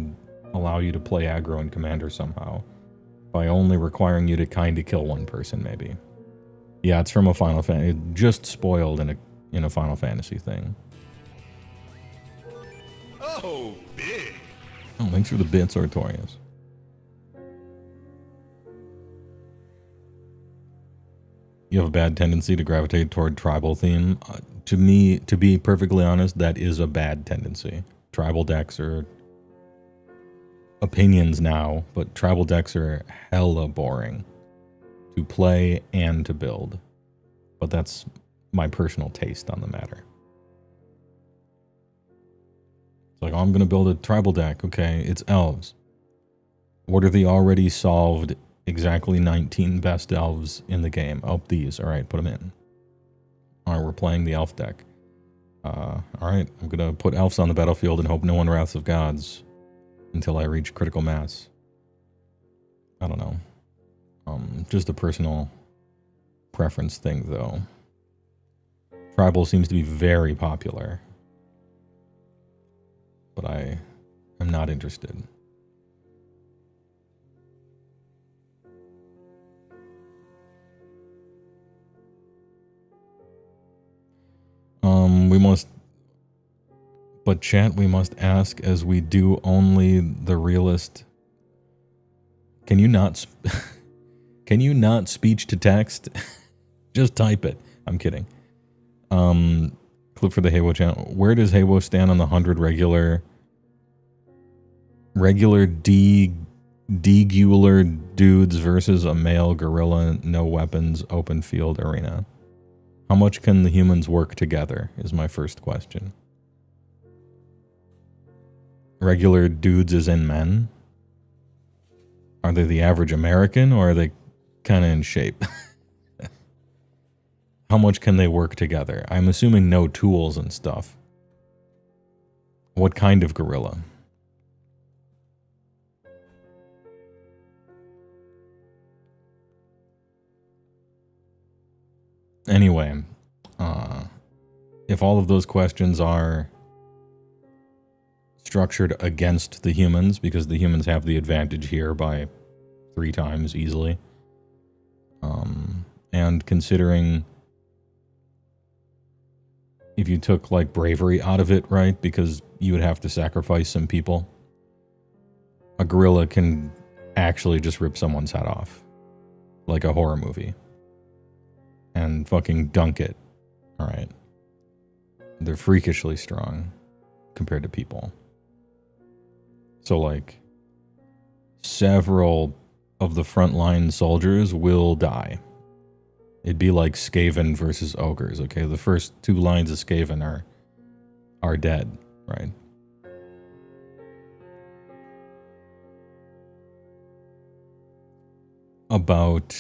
allow you to play aggro and commander somehow by only requiring you to kind of kill one person, maybe. Yeah, it's from a Final Fantasy. It just spoiled in a Final Fantasy thing. Oh, big. Oh, thanks for the bits, Artorias. You have a bad tendency to gravitate toward tribal theme. To me, to be perfectly honest, that is a bad tendency. Tribal decks are opinions now, but tribal decks are hella boring to play and to build. But that's my personal taste on the matter. It's like, oh, I'm going to build a tribal deck. Okay, it's elves. What are the already solved exactly 19 best elves in the game? Oh, these. All right, put them in. All right, we're playing the elf deck. All right, I'm going to put elves on the battlefield and hope no one Wraths of Gods until I reach critical mass. I don't know. Just a personal preference thing, though. Tribal seems to be very popular, but I am not interested. But chat, we must ask, as we do only the realist. Can you not speech to text? Just type it. I'm kidding. Clip for the HeyWoah channel. Where does HeyWoah stand on the 100 regular degular dudes versus a male gorilla, no weapons, open field arena? How much can the humans work together is my first question. Regular dudes as in men? Are they the average American, or are they kind of in shape? How much can they work together? I'm assuming no tools and stuff. What kind of gorilla? Anyway, if all of those questions are structured against the humans, because the humans have the advantage here by 3 times easily, and considering if you took like bravery out of it, right, because you would have to sacrifice some people, a gorilla can actually just rip someone's head off like a horror movie and fucking dunk it. All right, they're freakishly strong compared to people. So like several of the frontline soldiers will die. It'd be like Skaven versus ogres, okay? The first 2 lines of Skaven are dead, right? About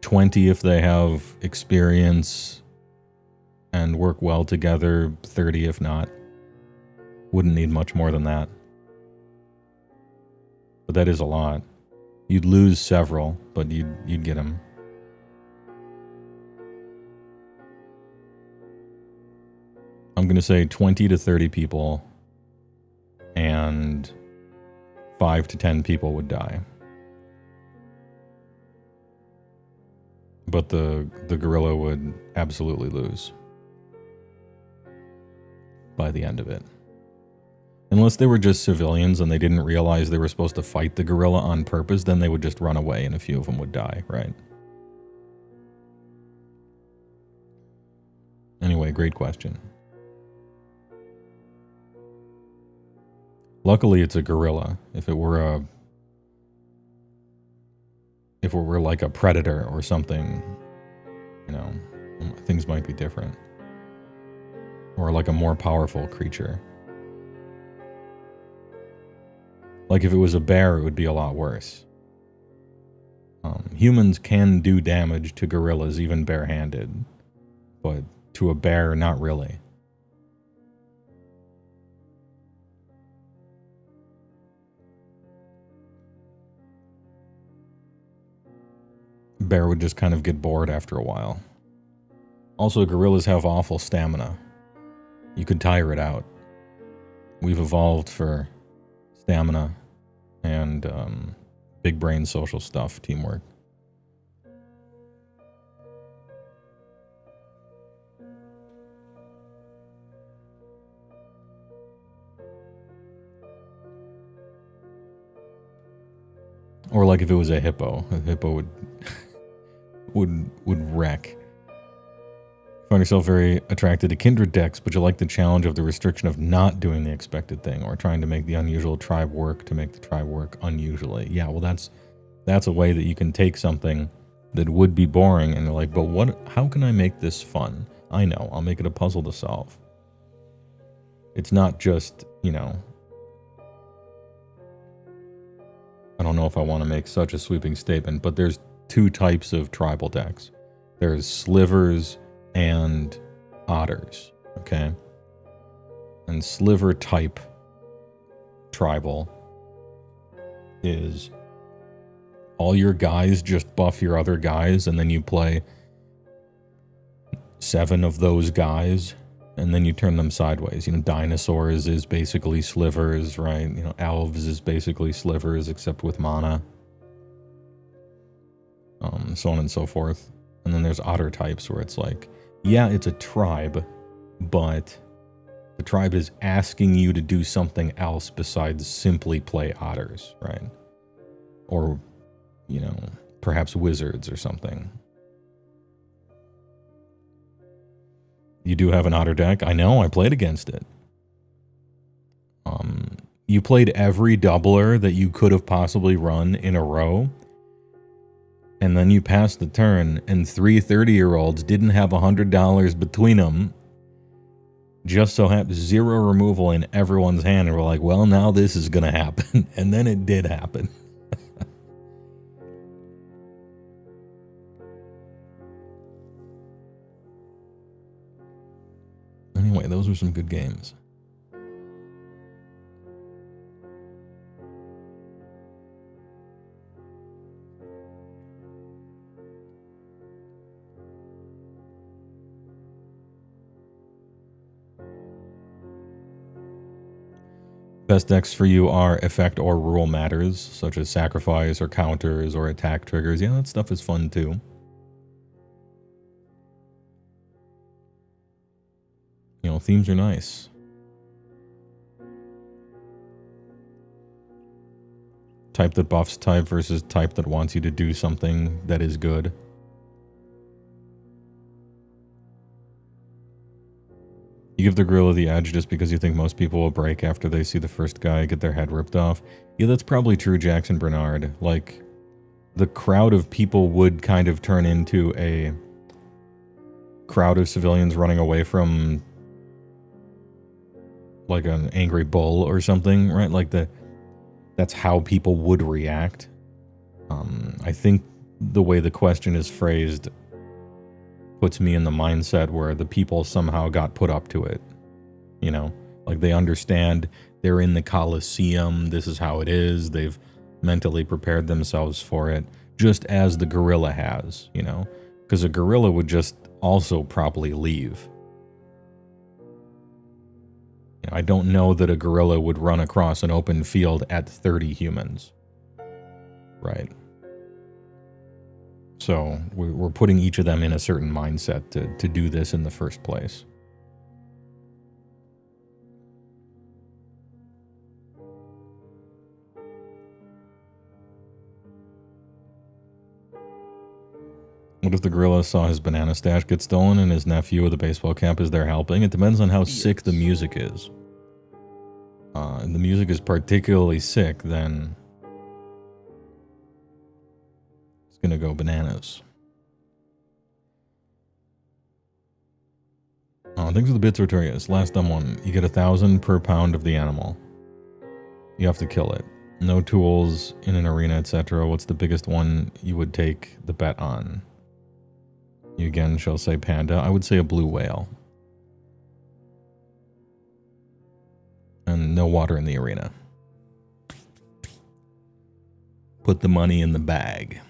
20 if they have experience and work well together, 30 if not. Wouldn't need much more than that. But that is a lot. You'd lose several, but you'd get them. I'm going to say 20 to 30 people, and 5 to 10 people would die. But the gorilla would absolutely lose by the end of it. Unless they were just civilians and they didn't realize they were supposed to fight the gorilla on purpose, then they would just run away and a few of them would die, right? Anyway, great question. Luckily, it's a gorilla. If it were like a predator or something, you know, things might be different. Or like a more powerful creature. Like if it was a bear, it would be a lot worse. Humans can do damage to gorillas, even barehanded. But to a bear, not really. Bear would just kind of get bored after a while. Also, gorillas have awful stamina. You could tire it out. We've evolved for stamina and big brain social stuff, teamwork. Or like if it was a hippo would wreck. Find yourself very attracted to kindred decks, but you like the challenge of the restriction of not doing the expected thing, or trying to make the unusual tribe work to make the tribe work unusually. Yeah, well, that's a way that you can take something that would be boring and you're like, but how can I make this fun? I know, I'll make it a puzzle to solve. It's not just, you know, I don't know if I want to make such a sweeping statement, but there's 2 types of tribal decks. There's slivers and otters, okay? And sliver type tribal is all your guys just buff your other guys, and then you play 7 of those guys, and then you turn them sideways. You know, dinosaurs is basically slivers, right? You know, elves is basically slivers, except with mana. So on and so forth. And then there's otter types where it's like, yeah, it's a tribe, but the tribe is asking you to do something else besides simply play otters, right? Or, you know, perhaps wizards or something. You do have an otter deck. I know, I played against it. You played every doubler that you could have possibly run in a row, and then you passed the turn, and 3 30-year-olds didn't have $100 between them, just so happened, 0 removal in everyone's hand, and we're like, well, now this is gonna happen. And then it did happen. Anyway, those were some good games. Best decks for you are effect or rule matters, such as sacrifice or counters or attack triggers. Yeah, that stuff is fun too. You know, themes are nice. Type that buffs type versus type that wants you to do something that is good. You give the gorilla the edge just because you think most people will break after they see the first guy get their head ripped off. Yeah, that's probably true, Jackson Bernard. Like, the crowd of people would kind of turn into a crowd of civilians running away from, like, an angry bull or something, right? Like, that's how people would react. I think the way the question is phrased puts me in the mindset where the people somehow got put up to it. You know, like they understand they're in the Colosseum. This is how it is. They've mentally prepared themselves for it, just as the gorilla has, you know, because a gorilla would just also probably leave. You know, I don't know that a gorilla would run across an open field at 30 humans. Right. So we're putting each of them in a certain mindset to do this in the first place. What if the gorilla saw his banana stash get stolen and his nephew with a baseball cap is there helping? It depends on how sick the music is. If the music is particularly sick, then it's gonna go bananas. Thanks for the bits, Artorias. Last dumb one. You get 1,000 per pound of the animal. You have to kill it. No tools in an arena, etc. What's the biggest one you would take the bet on? You again shall say panda. I would say a blue whale. And no water in the arena. Put the money in the bag.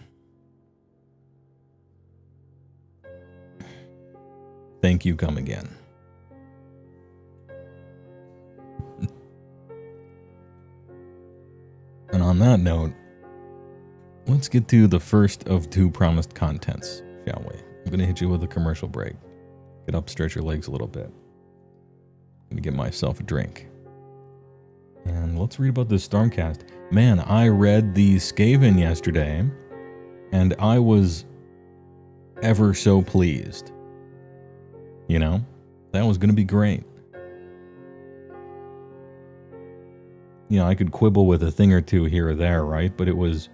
Thank you, come again. And on that note, let's get to the first of 2 promised contents, shall we? I'm going to hit you with a commercial break. Get up, stretch your legs a little bit. I'm going to get myself a drink. And let's read about this Stormcast. Man, I read the Skaven yesterday, and I was ever so pleased. You know? That was going to be great. You know, I could quibble with a thing or two here or there, right? But it was...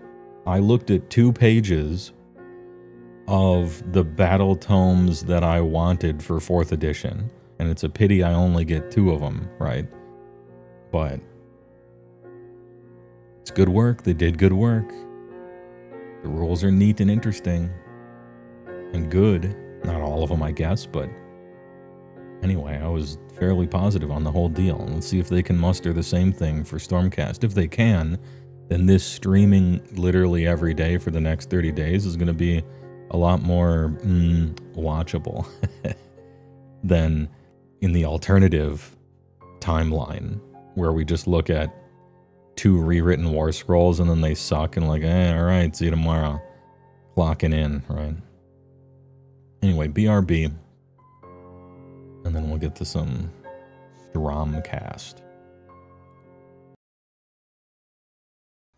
I looked at 2 pages of the battle tomes that I wanted for 4th edition. And it's a pity I only get 2 of them, right? But it's good work. They did good work. The rules are neat and interesting. And good. Not all of them, I guess, but anyway, I was fairly positive on the whole deal. Let's see if they can muster the same thing for Stormcast. If they can, then this streaming literally every day for the next 30 days is going to be a lot more watchable than in the alternative timeline where we just look at 2 rewritten war scrolls and then they suck and like, all right, see you tomorrow. Clocking in, right? Anyway, BRB. And then we'll get to some Stormcast.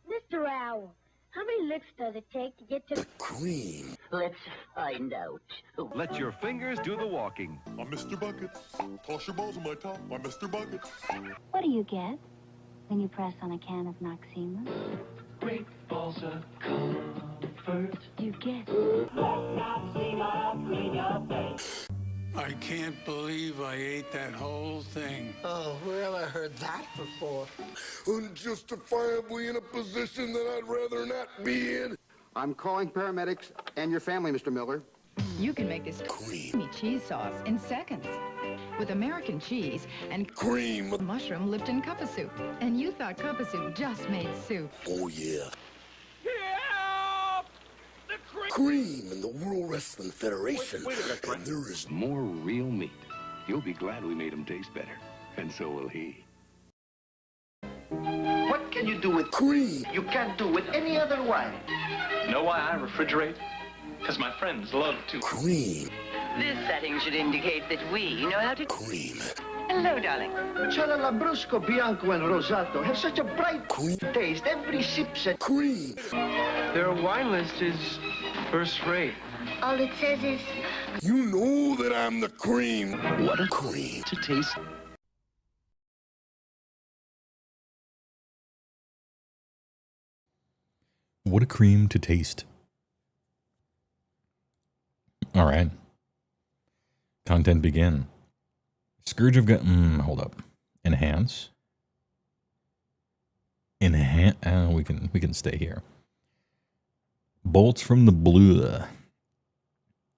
Mr. Owl, how many licks does it take to get to the Queen. Let's find out. Let your fingers do the walking. I'm Mr. Buckets. Toss your balls on my top. I'm Mr. Buckets. What do you get when you press on a can of Noxema? Great balls of comfort. You get I I can't believe I ate that whole thing. Oh, well, I heard that before. Unjustifiably in a position that I'd rather not be in. I'm calling paramedics and your family, Mr. Miller. You can make this creamy cheese sauce in seconds with American cheese and Cream. mushroom Lipton cup of soup. And you thought cup of soup just made soup. Oh, yeah. Cream in the World Wrestling Federation. Wait a minute, friend. And there is More real meat. You'll be glad we made him taste better. And so will he. What can you do with cream. you can't do with any other wine? Know why I refrigerate? Because my friends love to. Cream. This setting should indicate that we know how to... Cream. Hello, darling. C'era Lambrusco, Bianco, and Rosato have such a bright Cream. taste. Every sip said Cream. Their wine list is first rate. All it says is, You know that I'm the cream. What a cream. To taste. What a cream to taste. All right. Content begin. Scourge of God. Hold up. Enhance. We can stay here. Bolts from the blue.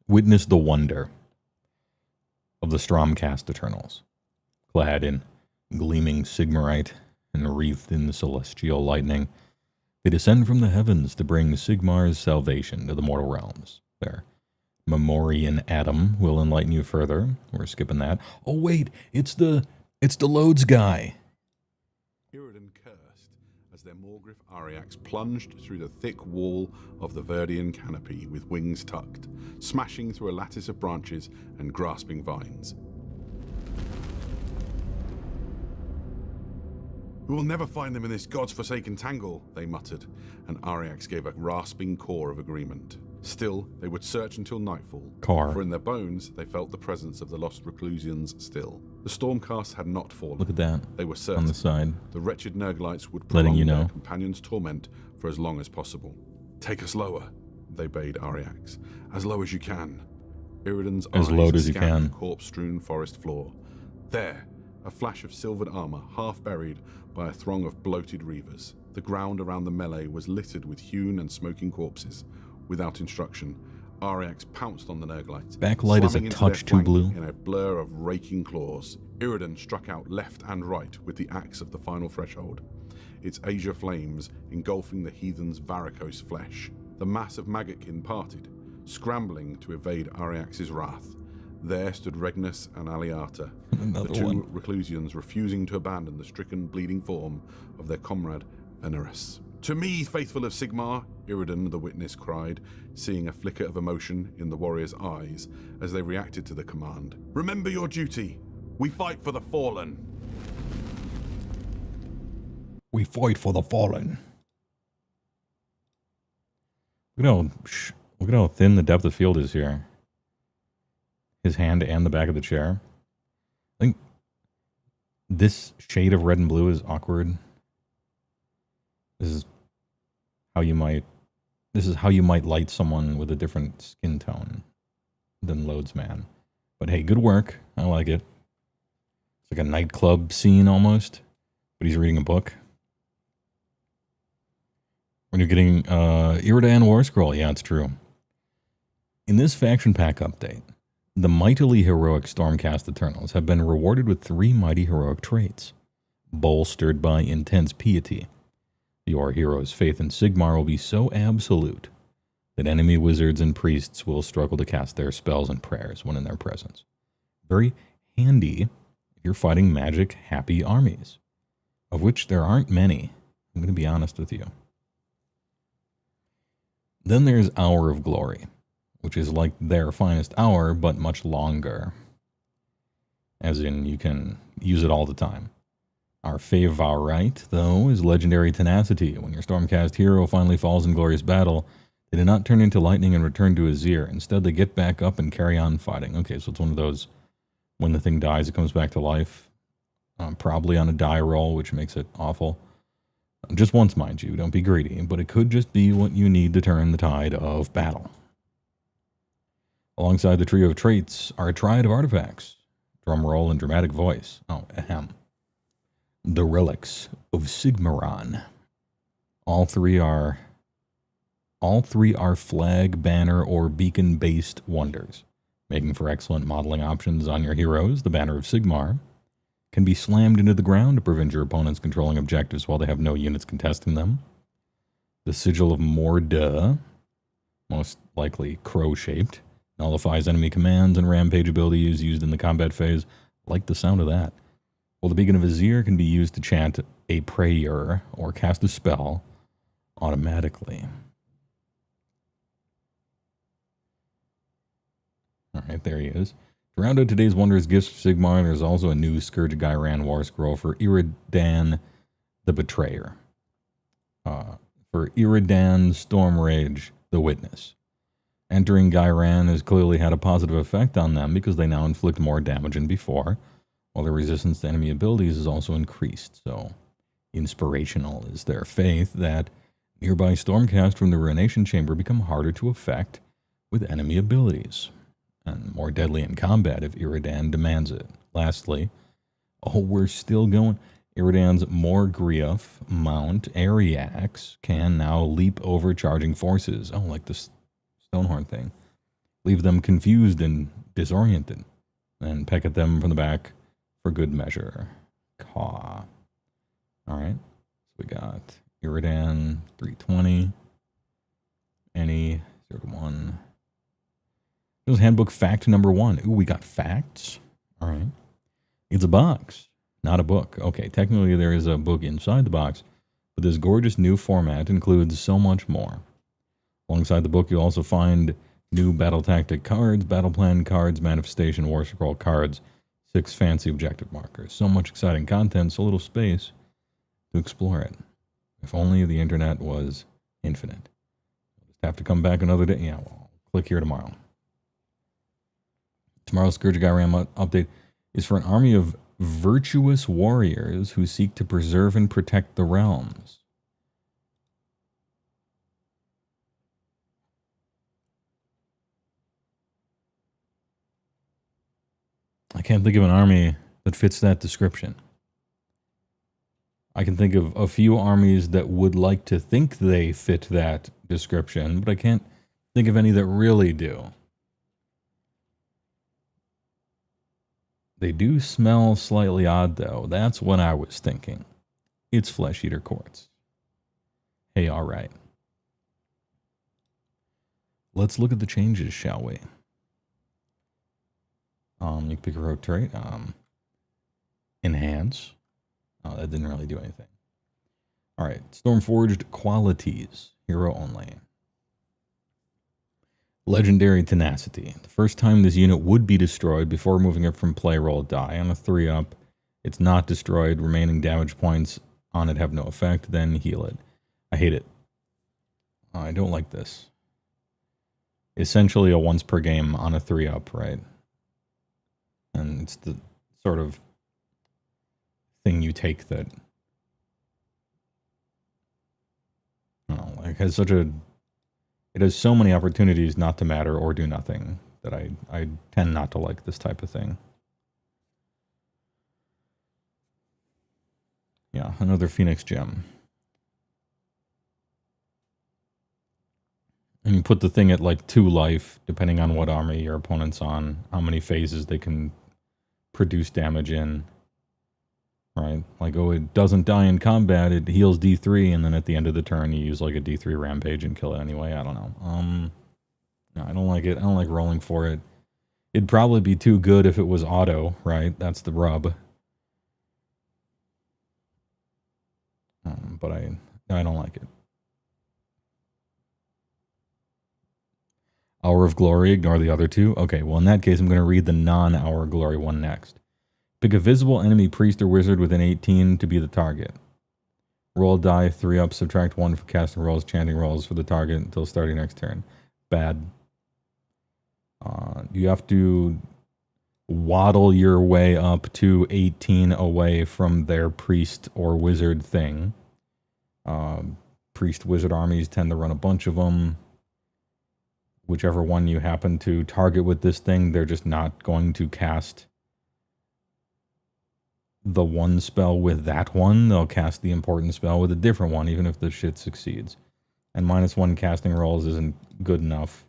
Witness the wonder of the Stormcast Eternals, clad in gleaming Sigmarite and wreathed in celestial lightning. They descend from the heavens to bring Sigmar's salvation to the mortal realms. Their Memorian Adam will enlighten you further. We're skipping that. Oh wait, it's the Loads guy. Iridan cursed as their Morgriff Ariax plunged through the thick wall of the Verdian canopy with wings tucked, smashing through a lattice of branches and grasping vines. We will never find them in this god's-forsaken tangle, they muttered, and Ariax gave a rasping caw of agreement. Still, they would search until nightfall, for in their bones they felt the presence of the lost Reclusians still. The Stormcast had not fallen. Look at that. They were certain. On the side. The wretched Nurglites would Letting prolong you know. their companions' torment for as long as possible. Take us lower, they bade Ariax. As low as you can. Iridan's As eyes low as you scanned can. the corpse-strewn forest floor. There, a flash of silvered armor, half buried by a throng of bloated reavers. The ground around the melee was littered with hewn and smoking corpses. Without instruction, Ariax pounced on the Nurglites. Backlight is a slamming into touch their too flank blue. in a blur of raking claws. Iridan struck out left and right with the axe of the final threshold, its azure flames engulfing the heathen's varicose flesh. The mass of Maggotkin parted, scrambling to evade Ariax's wrath. There stood Regnus and Aliata, the two Reclusians refusing to abandon the stricken, bleeding form of their comrade Venerus. To me, faithful of Sigmar, Iridan the witness cried, seeing a flicker of emotion in the warriors' eyes as they reacted to the command. Remember your duty. We fight for the fallen. We fight for the fallen. Look at how thin the depth of field is here. His hand and the back of the chair. I think this shade of red and blue is awkward. This is how you might light someone with a different skin tone than Loads Man. But hey, good work. I like it. It's like a nightclub scene almost, but he's reading a book. When you're getting Iridan War Scroll, yeah, it's true. In this faction pack update, the mightily heroic Stormcast Eternals have been rewarded with 3 mighty heroic traits, bolstered by intense piety. Your hero's faith in Sigmar will be so absolute that enemy wizards and priests will struggle to cast their spells and prayers when in their presence. Very handy if you're fighting magic-happy armies, of which there aren't many. I'm going to be honest with you. Then there's Hour of Glory, which is like their finest hour, but much longer. As in, you can use it all the time. Our favorite, though, is Legendary Tenacity. When your Stormcast hero finally falls in glorious battle, they do not turn into lightning and return to Azir. Instead, they get back up and carry on fighting. Okay, so it's one of those, when the thing dies, it comes back to life. Probably on a die roll, which makes it awful. Just once, mind you, don't be greedy, but it could just be what you need to turn the tide of battle. Alongside the trio of traits are a triad of artifacts. Drum roll and dramatic voice. Oh, ahem. The relics of Sigmaron. All three are flag, banner, or beacon-based wonders, making for excellent modeling options on your heroes. The Banner of Sigmar can be slammed into the ground to prevent your opponents controlling objectives while they have no units contesting them. The Sigil of Morda, most likely crow-shaped, nullifies enemy commands and rampage abilities used in the combat phase. Like the sound of that. Well, the Beacon of Azir can be used to chant a prayer or cast a spell automatically. Alright, there he is. To round out today's Wondrous Gifts for Sigmar, there's also a new Scourge of Ghyran War Scroll for Iridan the Betrayer. For Iridan Stormrage the Witness. Entering Ghyran has clearly had a positive effect on them because they now inflict more damage than before, while their resistance to enemy abilities is also increased. So, inspirational is their faith that nearby Stormcast from the Ruination Chamber become harder to affect with enemy abilities, and more deadly in combat if Iridan demands it. Lastly, we're still going. Iridan's Morgrief mount, Ariax, can now leap over charging forces. Oh, like the Stonehorn thing. Leave them confused and disoriented, and peck at them from the back for good measure. Caw. Alright, so we got Iridan 320, any 0 to 1. This is handbook fact number 1. Ooh, we got facts. Alright. It's a box, not a book. Okay, technically there is a book inside the box, but this gorgeous new format includes so much more. Alongside the book, you'll also find new battle tactic cards, battle plan cards, manifestation, war scroll cards, 6 fancy objective markers. So much exciting content, so little space to explore it. If only the internet was infinite. Just have to come back another day. Yeah, well, click here tomorrow. Tomorrow's Scourge of Ghyran update is for an army of virtuous warriors who seek to preserve and protect the realms. I can't think of an army that fits that description. I can think of a few armies that would like to think they fit that description, but I can't think of any that really do. They do smell slightly odd, though. That's what I was thinking. It's Flesh Eater Quartz. Hey, all right. Let's look at the changes, shall we? You can pick a rogue trait. Enhance. Oh, that didn't really do anything. All right. Stormforged qualities. Hero only. Legendary Tenacity. The first time this unit would be destroyed before moving it from play, roll a die. On a 3-up, it's not destroyed. Remaining damage points on it have no effect. Then heal it. I hate it. I don't like this. Essentially a once per game on a 3-up, right? And it's the sort of thing you take that, I don't know, like has such a, it has so many opportunities not to matter or do nothing that I tend not to like this type of thing. Yeah, another Phoenix Gem. And you put the thing at like 2 life, depending on what army your opponent's on, how many phases they can produce damage in. Right? Like, oh, it doesn't die in combat, it heals D3, and then at the end of the turn you use like a D3 rampage and kill it anyway. I don't know. No, I don't like it. I don't like rolling for it. It'd probably be too good if it was auto, right? That's the rub. But I don't like it. Hour of Glory, ignore the other 2. Okay, well in that case I'm going to read the non-Hour of Glory one next. Pick a visible enemy priest or wizard within 18 to be the target. Roll a die, 3-up, subtract 1 for casting rolls, chanting rolls for the target until starting next turn. Bad. You have to waddle your way up to 18 away from their priest or wizard thing. Priest wizard armies tend to run a bunch of them. whichever one you happen to target with this thing, they're just not going to cast the one spell with that one. They'll cast the important spell with a different one, even if the shit succeeds. And -1 casting rolls isn't good enough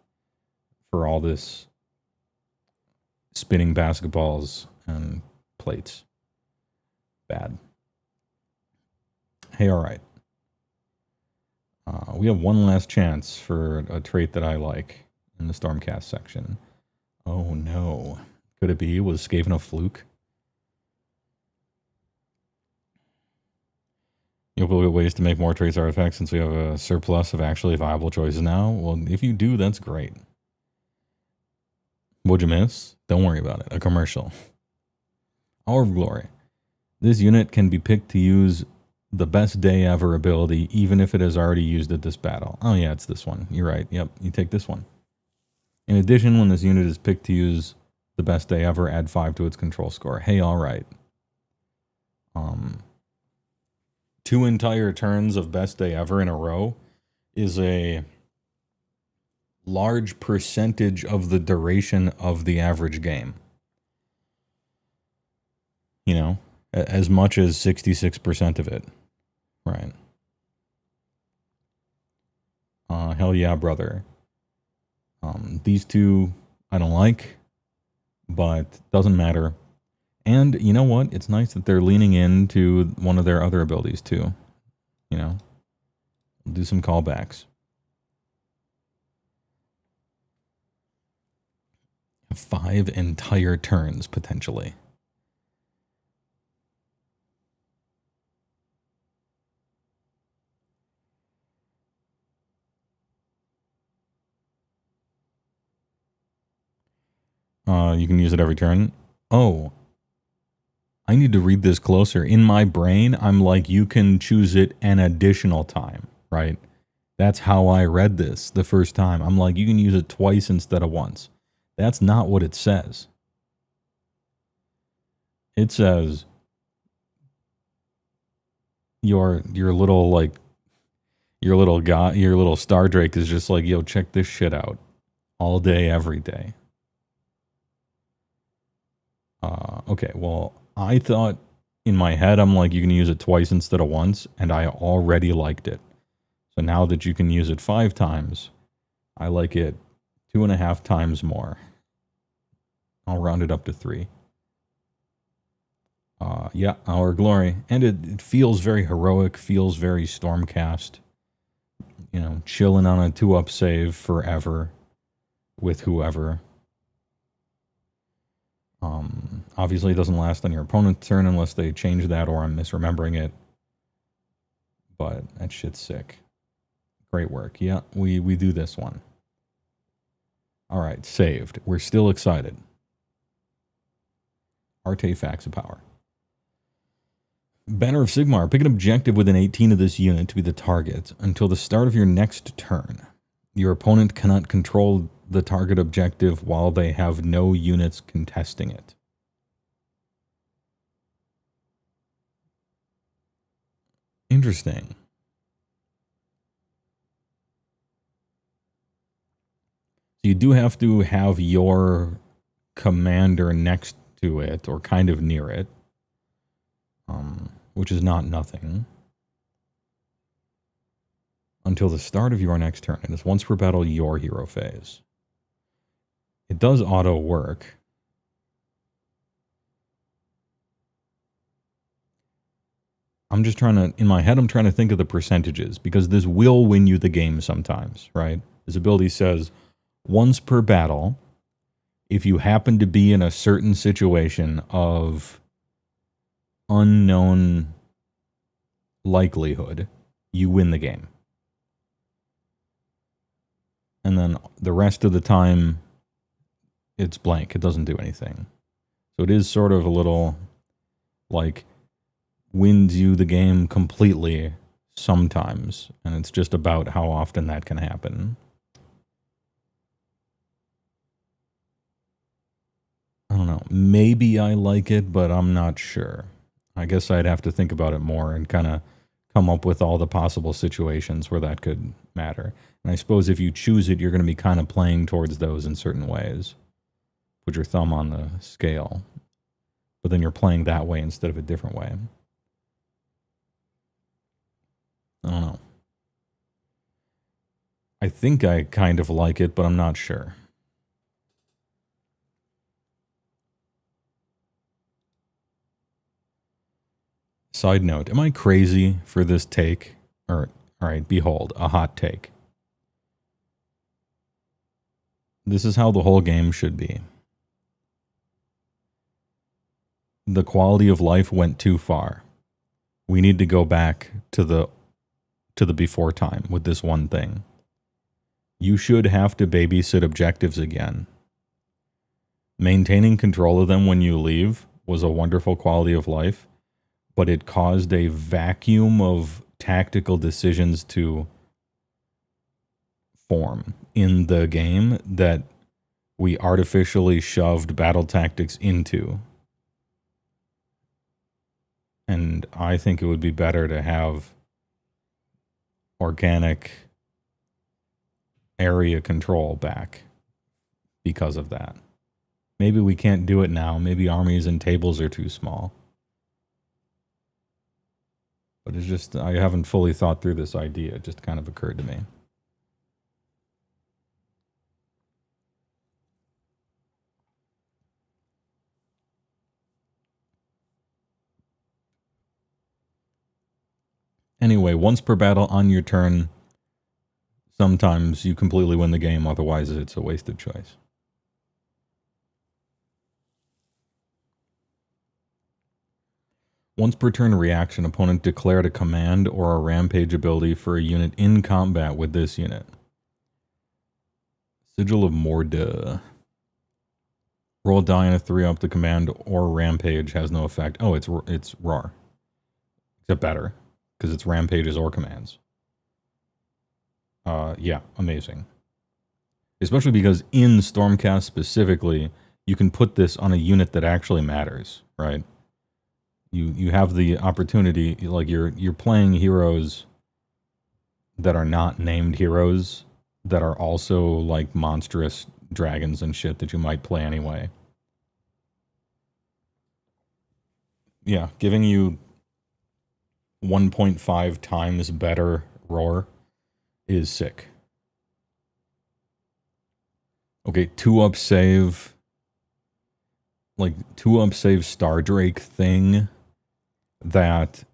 for all this spinning basketballs and plates. Bad. Hey, alright. We have one last chance for a trait that I like in the Stormcast section. Oh no. Could it be? Was Skaven a fluke? You'll look at ways to make more traits artifacts since we have a surplus of actually viable choices now. Well, if you do, that's great. What'd you miss? Don't worry about it. A commercial. Hour of Glory. This unit can be picked to use the best day ever ability, even if it has already used it this battle. Oh yeah, it's this one. You're right. Yep, you take this one. In addition, when this unit is picked to use the best day ever, add 5 to its control score. Hey, alright. 2 entire turns of best day ever in a row is a large percentage of the duration of the average game. You know, as much as 66% of it. Right. Hell yeah, brother. These two I don't like, but doesn't matter. And you know what? It's nice that they're leaning into one of their other abilities too. You know, do some callbacks. 5 entire turns potentially. You can use it every turn. Oh, I need to read this closer. In my brain, I'm like, you can choose it an additional time, right? That's how I read this the first time. I'm like, you can use it twice instead of once. That's not what it says. It says your little like your little guy, your little Star Drake is just like, yo, check this shit out all day, every day. Okay, well, I thought in my head, I'm like, you can use it twice instead of once, and I already liked it. So now that you can use it 5 times, I like it 2.5 times more. I'll round it up to 3. Yeah, Our Glory. And it feels very heroic, feels very Stormcast. You know, chilling on a 2-up save forever with whoever. Obviously, it doesn't last on your opponent's turn unless they change that or I'm misremembering it. But that shit's sick. Great work. Yeah, we do this one. Alright, saved. We're still excited. Artifacts of Power. Banner of Sigmar. Pick an objective within 18 of this unit to be the target until the start of your next turn. Your opponent cannot control the target objective while they have no units contesting it. Interesting. So you do have to have your commander next to it or kind of near it, which is not nothing. Until the start of your next turn. It is once per battle your hero phase. It does auto work. I'm just trying to, in my head, I'm trying to think of the percentages because this will win you the game sometimes, right? This ability says once per battle, if you happen to be in a certain situation of unknown likelihood, you win the game. And then the rest of the time, it's blank. It doesn't do anything. So it is sort of a little like wins you the game completely sometimes. And it's just about how often that can happen. I don't know. Maybe I like it, but I'm not sure. I guess I'd have to think about it more and kind of come up with all the possible situations where that could matter. And I suppose if you choose it, you're going to be kind of playing towards those in certain ways. Put your thumb on the scale. But then you're playing that way instead of a different way. I don't know. I think I kind of like it, but I'm not sure. Side note, am I crazy for this take? Or, alright, behold, a hot take. This is how the whole game should be. The quality of life went too far. We need to go back to the before time with this one thing. You should have to babysit objectives again. Maintaining control of them when you leave was a wonderful quality of life, but it caused a vacuum of tactical decisions to form in the game that we artificially shoved battle tactics into. And I think it would be better to have organic area control back because of that. Maybe we can't do it now. Maybe armies and tables are too small. But it's just, I haven't fully thought through this idea. It just kind of occurred to me. Anyway, once per battle on your turn, sometimes you completely win the game, otherwise it's a wasted choice. Once per turn reaction, opponent declared a command or a rampage ability for a unit in combat with this unit. Sigil of Morda. Roll a die and a 3-up. The command or rampage has no effect. Oh, it's RAR. Except better, because it's rampages or commands. Yeah, amazing. Especially because in Stormcast specifically, you can put this on a unit that actually matters, right? You have the opportunity, like you're playing heroes that are not named heroes, that are also like monstrous dragons and shit that you might play anyway. Yeah, giving you 1.5 times better roar is sick. Okay, 2-up save. Like, 2-up save Stardrake thing that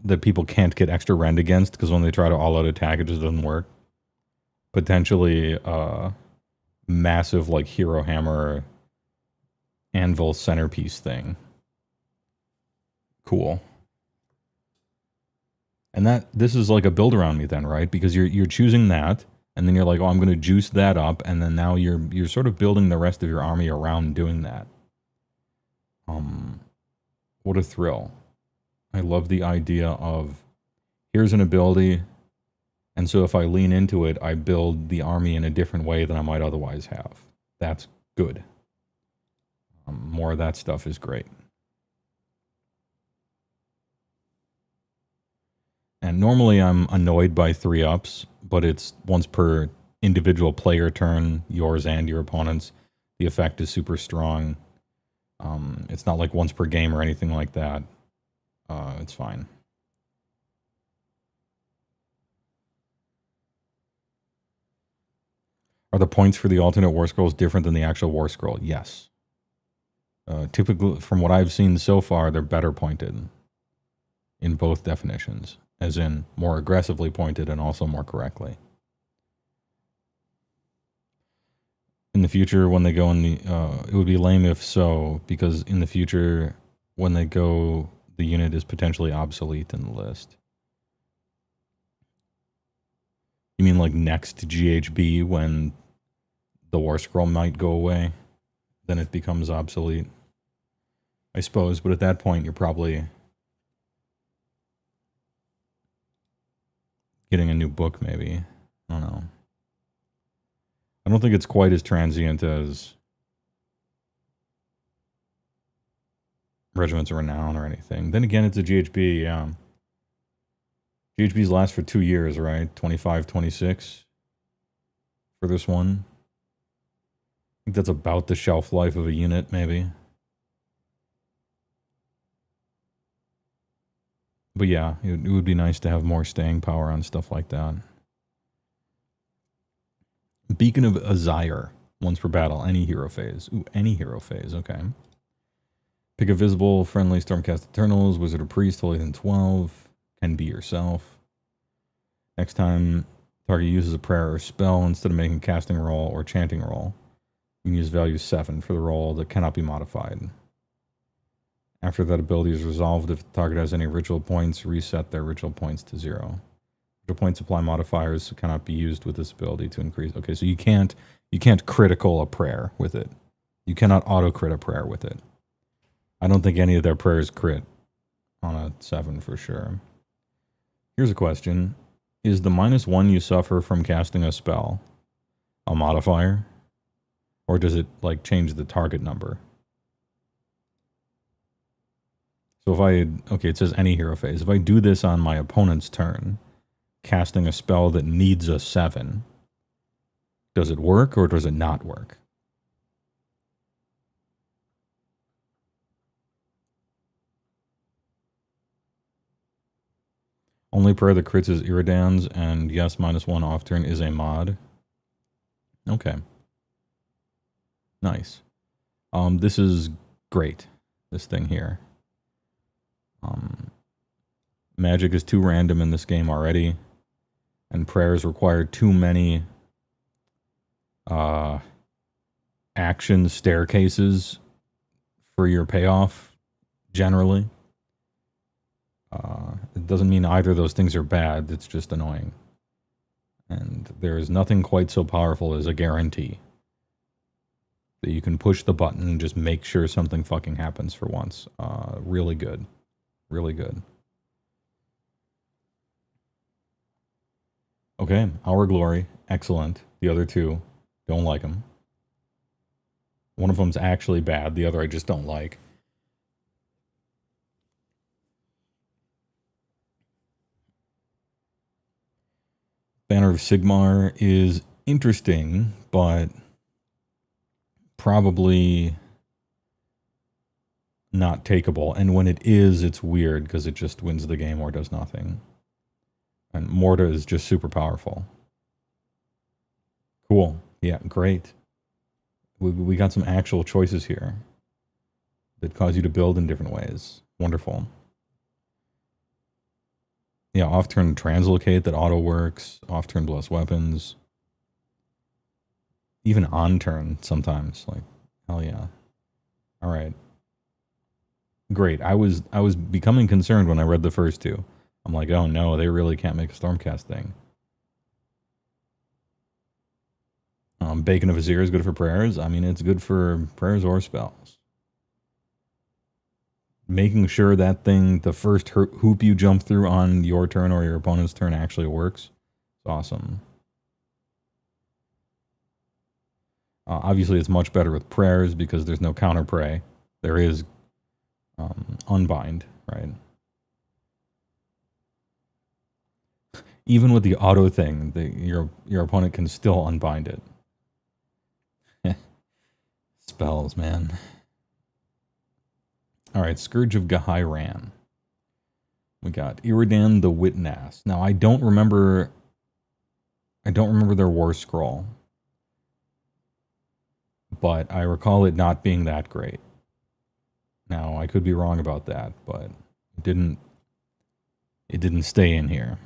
that people can't get extra rend against because when they try to all-out attack, it just doesn't work. Potentially, massive, like, hero hammer anvil centerpiece thing. Cool. And this is like a build around me then, right? Because you're choosing that, and then you're like, oh, I'm going to juice that up, and then now you're sort of building the rest of your army around doing that. What a thrill. I love the idea of, here's an ability, and so if I lean into it, I build the army in a different way than I might otherwise have. That's good. More of that stuff is great. And normally I'm annoyed by 3-ups, but it's once per individual player turn, yours and your opponent's. The effect is super strong. It's not like once per game or anything like that. It's fine. Are the points for the alternate war scrolls different than the actual war scroll? Yes. Typically, from what I've seen so far, they're better pointed in both definitions. As in, more aggressively pointed and also more correctly. In the future, when they go in the... it would be lame if so, because in the future, when they go, the unit is potentially obsolete in the list. You mean like next GHB, when the war scroll might go away? Then it becomes obsolete. I suppose, but at that point, you're probably getting a new book, maybe. I don't know. I don't think it's quite as transient as Regiments of Renown or anything. Then again, it's a GHB, yeah. GHBs last for 2 years, right? 25, 26 for this one. I think that's about the shelf life of a unit, maybe. But yeah, it would be nice to have more staying power on stuff like that. Beacon of Azire. Once per battle, any hero phase. Ooh, any hero phase, okay. Pick a visible, friendly Stormcast Eternals, Wizard or Priest, Holy than 12. Can be yourself. Next time target uses a prayer or spell, instead of making casting roll or chanting roll, you can use value 7 for the roll that cannot be modified. After that ability is resolved, if the target has any ritual points, reset their ritual points to 0. Ritual points apply modifiers that cannot be used with this ability to increase. Okay, so you can't critical a prayer with it. You cannot auto-crit a prayer with it. I don't think any of their prayers crit on a 7 for sure. Here's a question. Is the -1 you suffer from casting a spell a modifier? Or does it, like, change the target number? So if okay, it says any hero phase. If I do this on my opponent's turn, casting a spell that needs a 7, does it work or does it not work? Only prayer that crits is Iridan's, and yes, -1 off turn is a mod. Okay. Nice. This is great, this thing here. Magic is too random in this game already, and prayers require too many action staircases for your payoff, generally. It doesn't mean either of those things are bad, it's just annoying. And there is nothing quite so powerful as a guarantee that you can push the button and just make sure something fucking happens for once. Really good. Really good. Okay, Our Glory, excellent. The other two, don't like them. One of them's actually bad, the other I just don't like. Banner of Sigmar is interesting, but probably not takeable. And when it is, it's weird because it just wins the game or does nothing. And Morta is just super powerful. Cool. Yeah, great. We got some actual choices here that cause you to build in different ways. Wonderful. Yeah, off-turn Translocate that auto-works. Off-turn Bless Weapons. Even on-turn sometimes. Like, hell yeah. Alright. Great. I was becoming concerned when I read the first two. I'm like, oh no, they really can't make a Stormcast thing. Bacon of Azir is good for prayers. I mean, it's good for prayers or spells. Making sure that thing, the first hoop you jump through on your turn or your opponent's turn actually works. It's awesome. Obviously, it's much better with prayers because there's no counter pray. There is unbind, right? Even with the auto thing, your opponent can still unbind it. Spells, man. Alright, Scourge of Gahairan. We got Iridan the Witnass. Now, I don't remember their war scroll. But I recall it not being that great. Now, I could be wrong about that, but it didn't stay in here.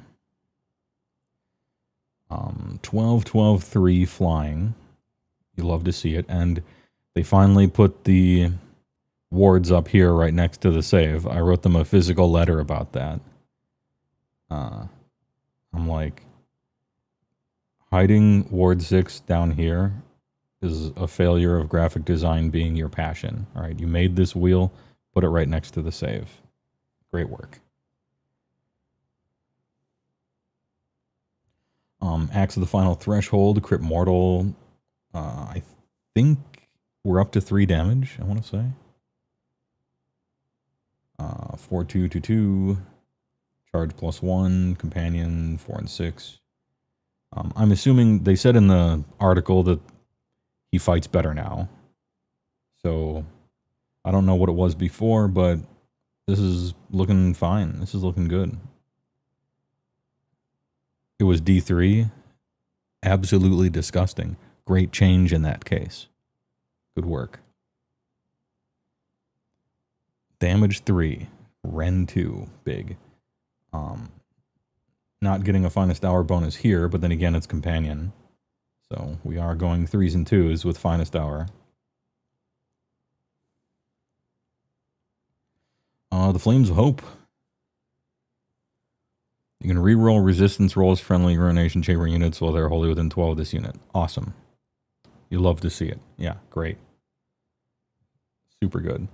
12-12-3 flying. You love to see it. And they finally put the wards up here right next to the save. I wrote them a physical letter about that. I'm like, hiding Ward 6 down here is a failure of graphic design being your passion. All right, you made this wheel, put it right next to the save. Great work. Axe of the Final Threshold, Crit Mortal. I think we're up to 3 damage, I want to say. 4-2-2-2. Charge +1. Companion 4 and 6. I'm assuming they said in the article that he fights better now. So I don't know what it was before, but this is looking fine. This is looking good. It was D3. Absolutely disgusting. Great change in that case. Good work. Damage 3. Ren 2. Big. Not getting a finest hour bonus here, but then again, it's companion. So we are going 3s and 2s with finest hour. The Flames of Hope. You can reroll resistance rolls friendly Ruination Chamber units while they're wholly within 12 of this unit. Awesome. You love to see it. Yeah, great. Super good.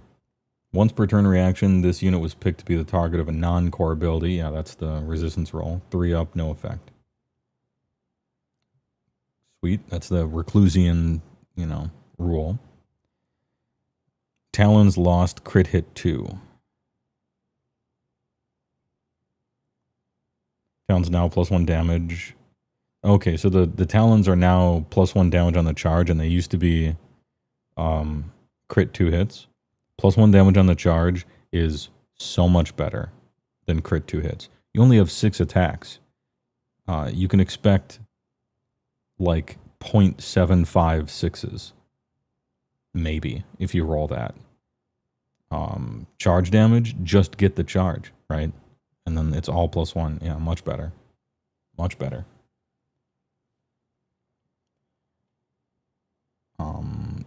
Once per turn reaction, this unit was picked to be the target of a non-core ability. Yeah, that's the resistance roll. 3 up, no effect. Sweet. That's the Reclusian, rule. Talons lost crit hit 2. Talons now +1 damage. Okay, so the Talons are now +1 damage on the charge, and they used to be crit 2 hits. +1 damage on the charge is so much better than crit 2 hits. You only have 6 attacks. You can expect like 0.756s. Maybe, if you roll that. Charge damage, just get the charge, right? And then it's all +1. Yeah, much better. Much better.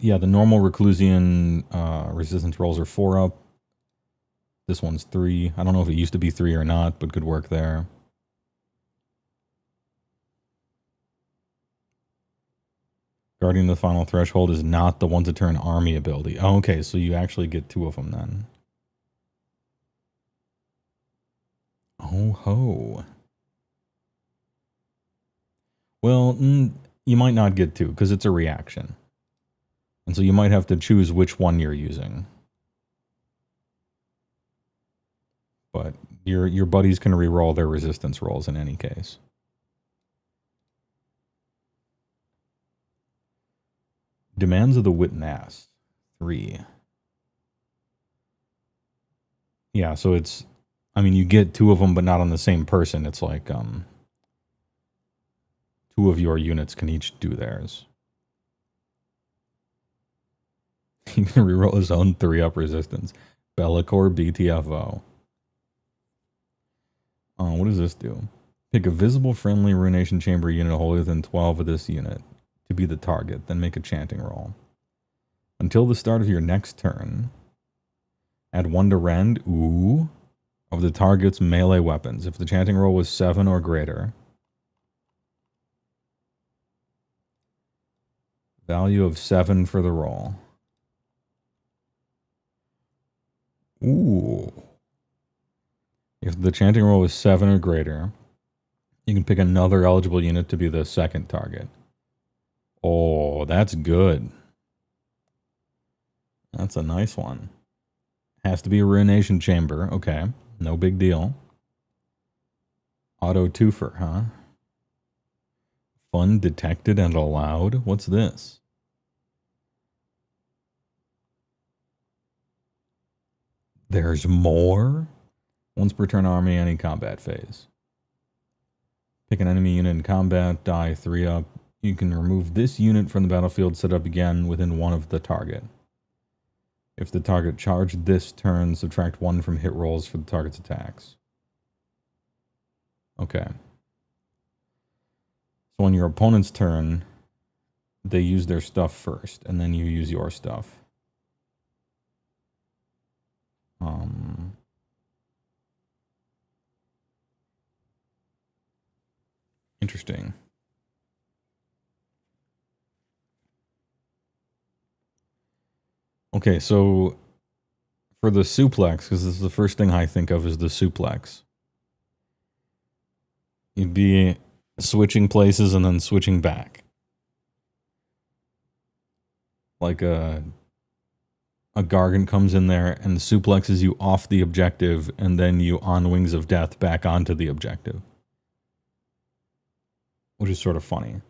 Yeah, the normal Reclusian resistance rolls are 4 up. This one's 3. I don't know if it used to be 3 or not, but good work there. Guardian of the Final Threshold is not the once-a-turn army ability. Oh, okay, so you actually get 2 of them then. Oh ho. Well, you might not get 2 because it's a reaction. And so you might have to choose which one you're using. But your buddies can reroll their resistance rolls in any case. Demands of the Witness. 3. Yeah, so it's... I mean, you get 2 of them, but not on the same person. It's like 2 of your units can each do theirs. He can reroll his own 3-up resistance. Bellicor BTFO. What does this do? Pick a visible friendly Ruination Chamber unit wholly within 12 of this unit to be the target, then make a chanting roll. Until the start of your next turn, add 1 to rend, of the target's melee weapons. If the chanting roll was 7 or greater, value of 7 for the roll. Ooh. If the chanting roll is 7 or greater, you can pick another eligible unit to be the second target. Oh, that's good. That's a nice one. Has to be a Ruination Chamber. Okay, no big deal. Auto twofer, huh? Fun detected and allowed? What's this? There's more? Once per turn army, any combat phase. Pick an enemy unit in combat, die 3 up. You can remove this unit from the battlefield, set up again within 1 of the target. If the target charged this turn, subtract 1 from hit rolls for the target's attacks. Okay. So on your opponent's turn, they use their stuff first, and then you use your stuff. Interesting. Okay, so for the suplex, because this is the first thing I think of is the suplex. You'd be switching places and then switching back. Like a a Gargant comes in there and suplexes you off the objective, and then you on Wings of Death back onto the objective. Which is sort of funny.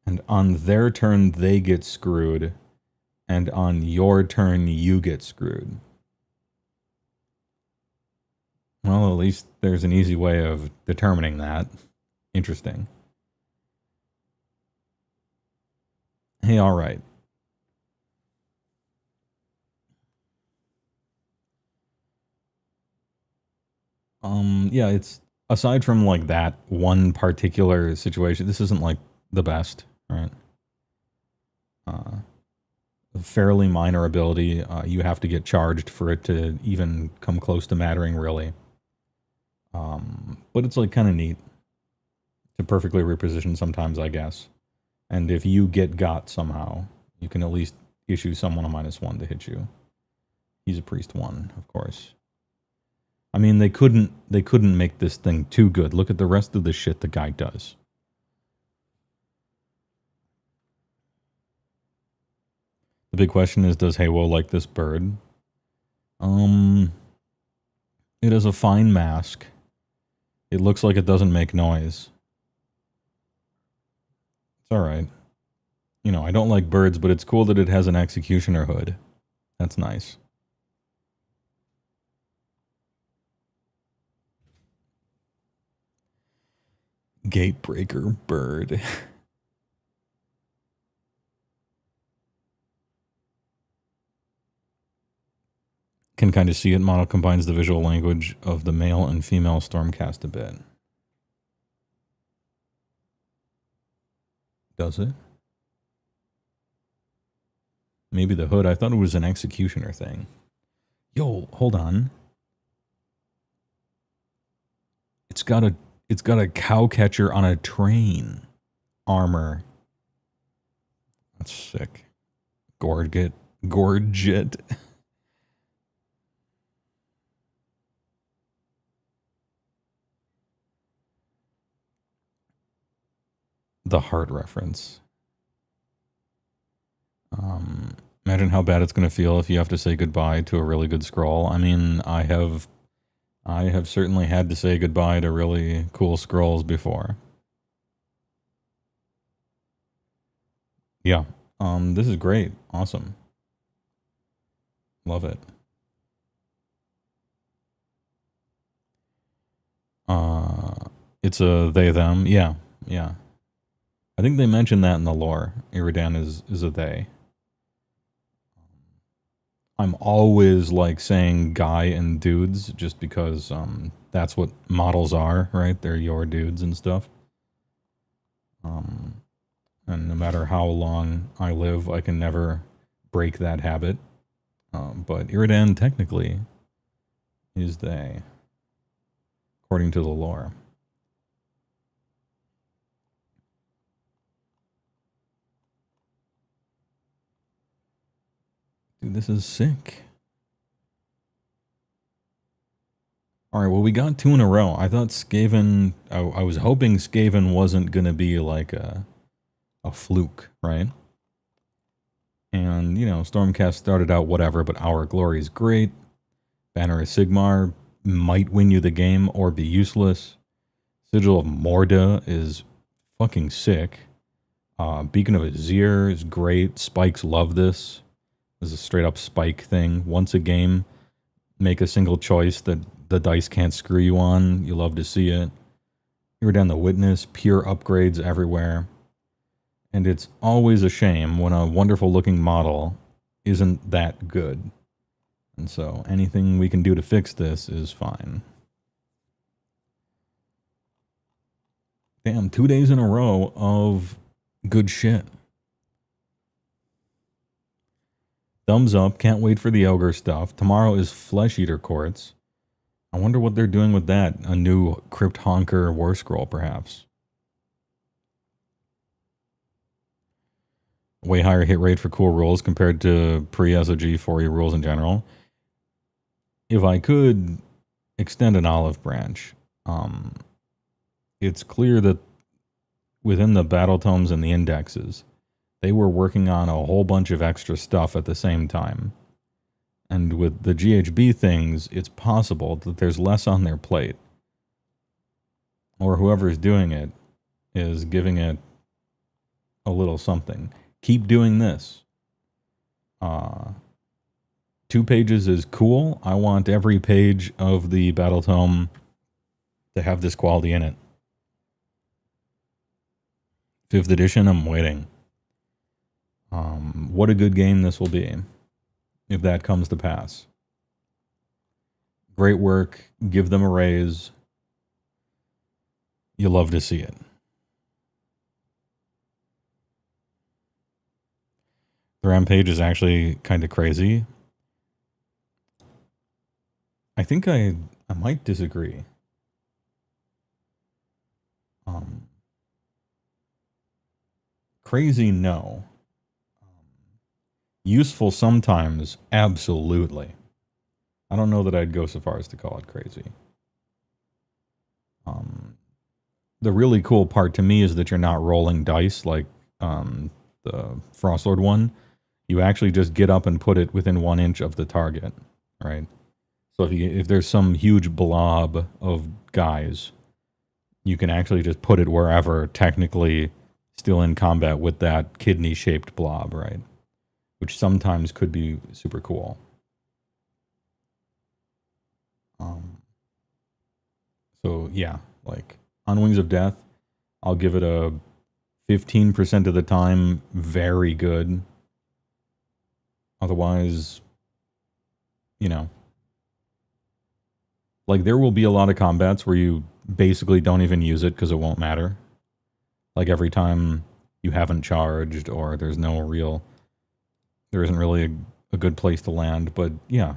And on their turn, they get screwed. And on your turn, you get screwed. Well, at least there's an easy way of determining that. Interesting. Hey, all right. Yeah, it's aside from like that one particular situation, this isn't like the best, right? Fairly minor ability. You have to get charged for it to even come close to mattering, really. But it's like kind of neat to perfectly reposition sometimes, I guess. And if you get got somehow, you can at least issue someone a -1 to hit you. He's a priest 1, of course. I mean, they couldn't make this thing too good. Look at the rest of the shit the guy does. The big question is, does HeyWoah like this bird? It is a fine mask. It looks like it doesn't make noise. It's alright. You know, I don't like birds, but it's cool that it has an executioner hood. That's nice. Gatebreaker bird. Can kind of see it. Model combines the visual language of the male and female Stormcast a bit. Does it? Maybe the hood. I thought it was an executioner thing. Yo, hold on. It's got a cow catcher on a train. Armor. That's sick. Gorget. The heart reference. Imagine how bad it's going to feel if you have to say goodbye to a really good scroll. I mean, I have certainly had to say goodbye to really cool scrolls before. Yeah. This is great. Awesome. Love it. It's a they, them. Yeah. Yeah. I think they mentioned that in the lore. Iridan is a they. I'm always like saying guy and dudes just because that's what models are, right? They're your dudes and stuff. And no matter how long I live, I can never break that habit. But Iridan technically is they, according to the lore. Dude, this is sick. Alright, well, we got 2 in a row. I thought Skaven... I was hoping Skaven wasn't going to be like a fluke, right? And, you know, Stormcast started out whatever, but Our Glory is great. Banner of Sigmar might win you the game or be useless. Sigil of Morda is fucking sick. Beacon of Azir is great. Spikes love this. This is a straight up spike thing. Once a game, make a single choice that the dice can't screw you on. You love to see it. You're down the Witness, pure upgrades everywhere. And it's always a shame when a wonderful looking model isn't that good. And so anything we can do to fix this is fine. Damn, 2 days in a row of good shit. Thumbs up. Can't wait for the Ogre stuff. Tomorrow is Flesh Eater Courts. I wonder what they're doing with that. A new Crypt Honker War Scroll, perhaps. Way higher hit rate for cool rules compared to pre-SOG 4E rules in general. If I could extend an olive branch, it's clear that within the battle tomes and the indexes, They were working on a whole bunch of extra stuff at the same time. And with the GHB things, it's possible that there's less on their plate. Or whoever is doing it is giving it a little something. Keep doing this. 2 pages is cool. I want every page of the Battle Tome to have this quality in it. 5th edition, I'm waiting. What a good game this will be, if that comes to pass. Great work. Give them a raise. You'll love to see it. The Rampage is actually kind of crazy. I think I might disagree. Crazy, no. Useful sometimes, absolutely. I don't know that I'd go so far as to call it crazy. The really cool part to me is that you're not rolling dice like the Frostlord one. You actually just get up and put it within 1 inch of the target, right? So if there's some huge blob of guys, you can actually just put it wherever, technically still in combat with that kidney-shaped blob, right? Which sometimes could be super cool. So yeah, like on Wings of Death, I'll give it a 15% of the time very good. Otherwise, you know, like there will be a lot of combats where you basically don't even use it because it won't matter. Like every time you haven't charged or there isn't really a good place to land. But yeah,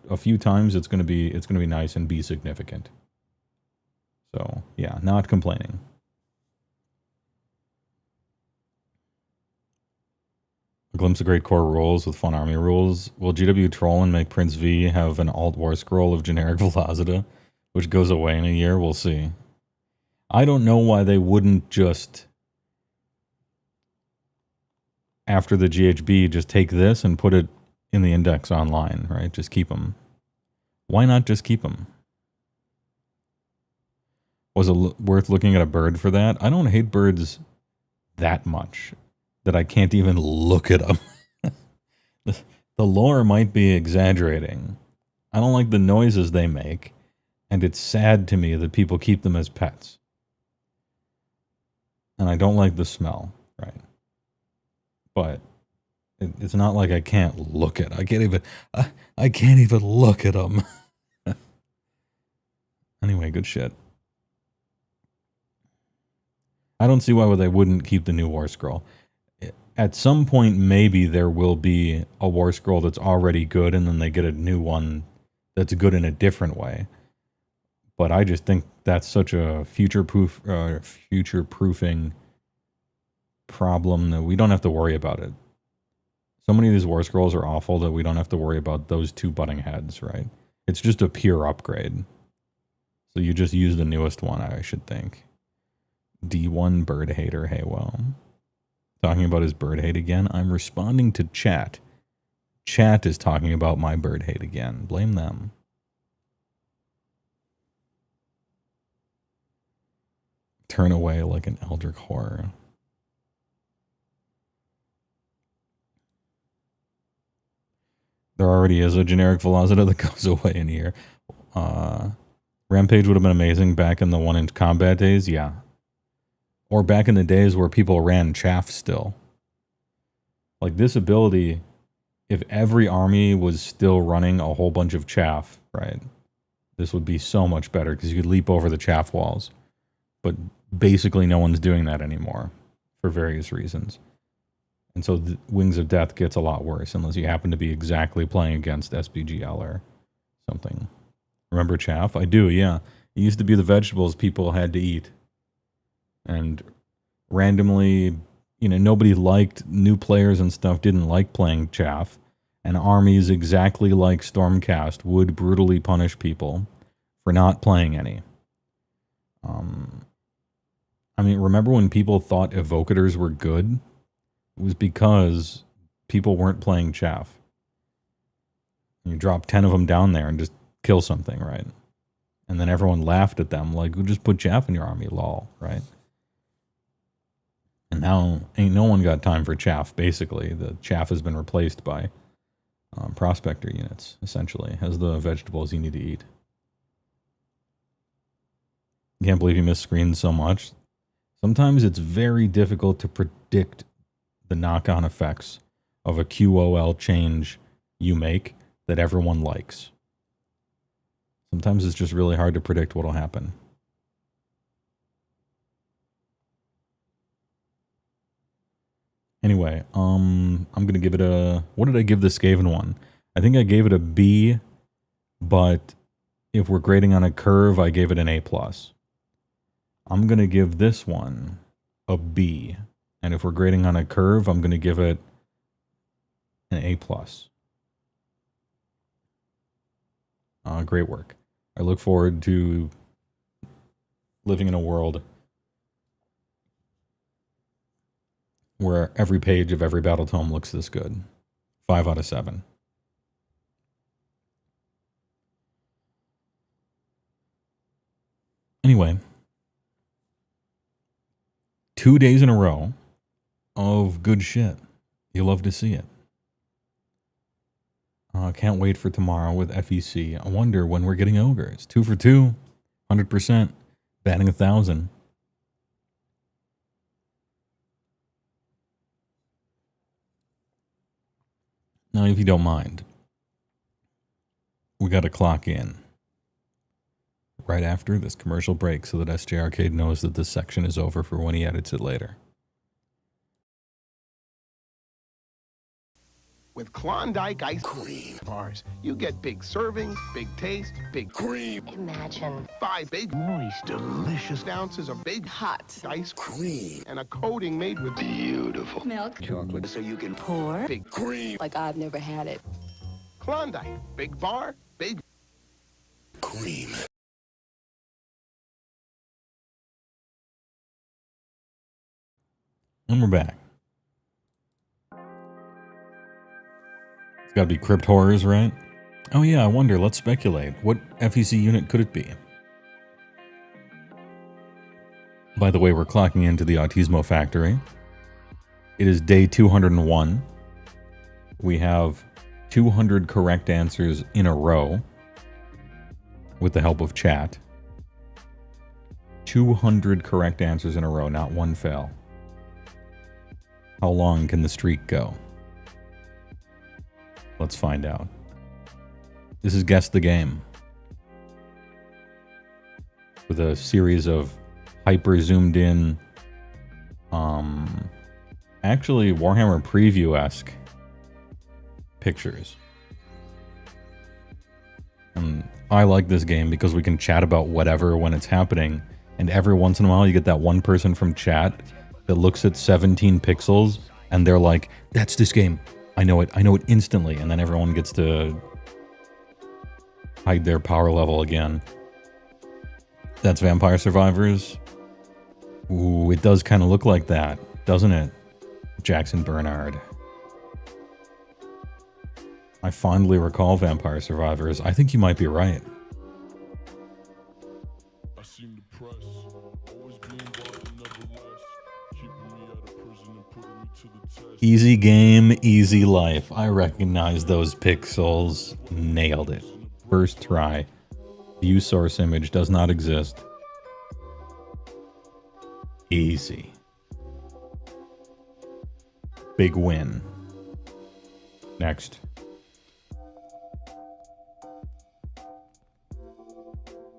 a few times it's gonna be nice and be significant. So yeah, not complaining. A glimpse of great core rules with fun army rules. Will GW troll and make Prince V have an alt war scroll of generic Velocita, which goes away in a year? We'll see. I don't know why they wouldn't just, after the GHB, just take this and put it in the index online, right? Just keep them. Why not just keep them? Was it worth looking at a bird for that? I don't hate birds that much that I can't even look at them. The lore might be exaggerating. I don't like the noises they make, and it's sad to me that people keep them as pets. And I don't like the smell, right? But it's not like I can't look at. I can't even look at them. Anyway, good shit. I don't see why they wouldn't keep the new War Scroll. At some point, maybe there will be a War Scroll that's already good, and then they get a new one that's good in a different way. But I just think that's such a future-proofing problem that we don't have to worry about it. So many of these War Scrolls are awful that we don't have to worry about those two butting heads, right? It's just a pure upgrade. So you just use the newest one, I should think. D1 bird hater, HeyWoah. Talking about his bird hate again. I'm responding to chat. Chat is talking about my bird hate again. Blame them. Turn away like an Eldritch horror. There already is a generic Velocita that goes away in here. Rampage would have been amazing back in the 1-inch combat days, yeah. Or back in the days where people ran chaff still. Like this ability, if every army was still running a whole bunch of chaff, right? This would be so much better because you could leap over the chaff walls. But basically no one's doing that anymore for various reasons. And so the Wings of Death gets a lot worse unless you happen to be exactly playing against SPGL or something. Remember chaff? I do, yeah. It used to be the vegetables people had to eat. And randomly, nobody liked, new players and stuff didn't like playing chaff. And armies exactly like Stormcast would brutally punish people for not playing any. Remember when people thought evocators were good? was because people weren't playing chaff. You drop 10 of them down there and just kill something, right? And then everyone laughed at them like, "We'll just put chaff in your army, lol," right? And now ain't no one got time for chaff, basically. The chaff has been replaced by prospector units, essentially, as the vegetables you need to eat. Can't believe you missed screens so much. Sometimes it's very difficult to predict the knock-on effects of a QOL change you make that everyone likes. Sometimes it's just really hard to predict what'll happen. Anyway, I'm going to give it a... What did I give the Skaven one? I think I gave it a B, but if we're grading on a curve, I gave it an A+. I'm going to give this one a B, and if we're grading on a curve, I'm going to give it an A+. Great work. I look forward to living in a world where every page of every battle tome looks this good. 5 out of 7. Anyway, 2 days in a row of good shit. You love to see it. Can't wait for tomorrow with FEC. I wonder when we're getting ogres. 2 for 2, 100%, batting 1,000. Now, if you don't mind, we got to clock in right after this commercial break so that SJ Arcade knows that this section is over for when he edits it later. With Klondike ice cream bars, you get big servings, big taste, big cream. Imagine 5 big, moist, delicious ounces of big, hot ice cream. And a coating made with beautiful milk, chocolate, so you can pour big cream. like I've never had it. Klondike, big bar, big Cream. And we're back. It's got to be Crypt Horrors, right? Oh yeah, I wonder, let's speculate. What FEC unit could it be? By the way, we're clocking into the Autismo Factory. It is day 201. We have 200 correct answers in a row with the help of chat. 200 correct answers in a row, not one fail. How long can the streak go? Let's find out. This is Guess the Game, with a series of hyper zoomed in, actually Warhammer preview-esque pictures. I like this game because we can chat about whatever when it's happening, and every once in a while you get that one person from chat that looks at 17 pixels and they're like, "That's this game. I know it instantly," and then everyone gets to hide their power level again. That's Vampire Survivors. Ooh, it does kind of look like that, doesn't it? Jackson Bernard. I fondly recall Vampire Survivors. I think you might be right. I seem depressed, always being bothered, nevertheless, keeping me out of prison and putting me to the test. Easy game, easy life. I recognize those pixels. Nailed it. First try. View source image does not exist. Easy. Big win. Next.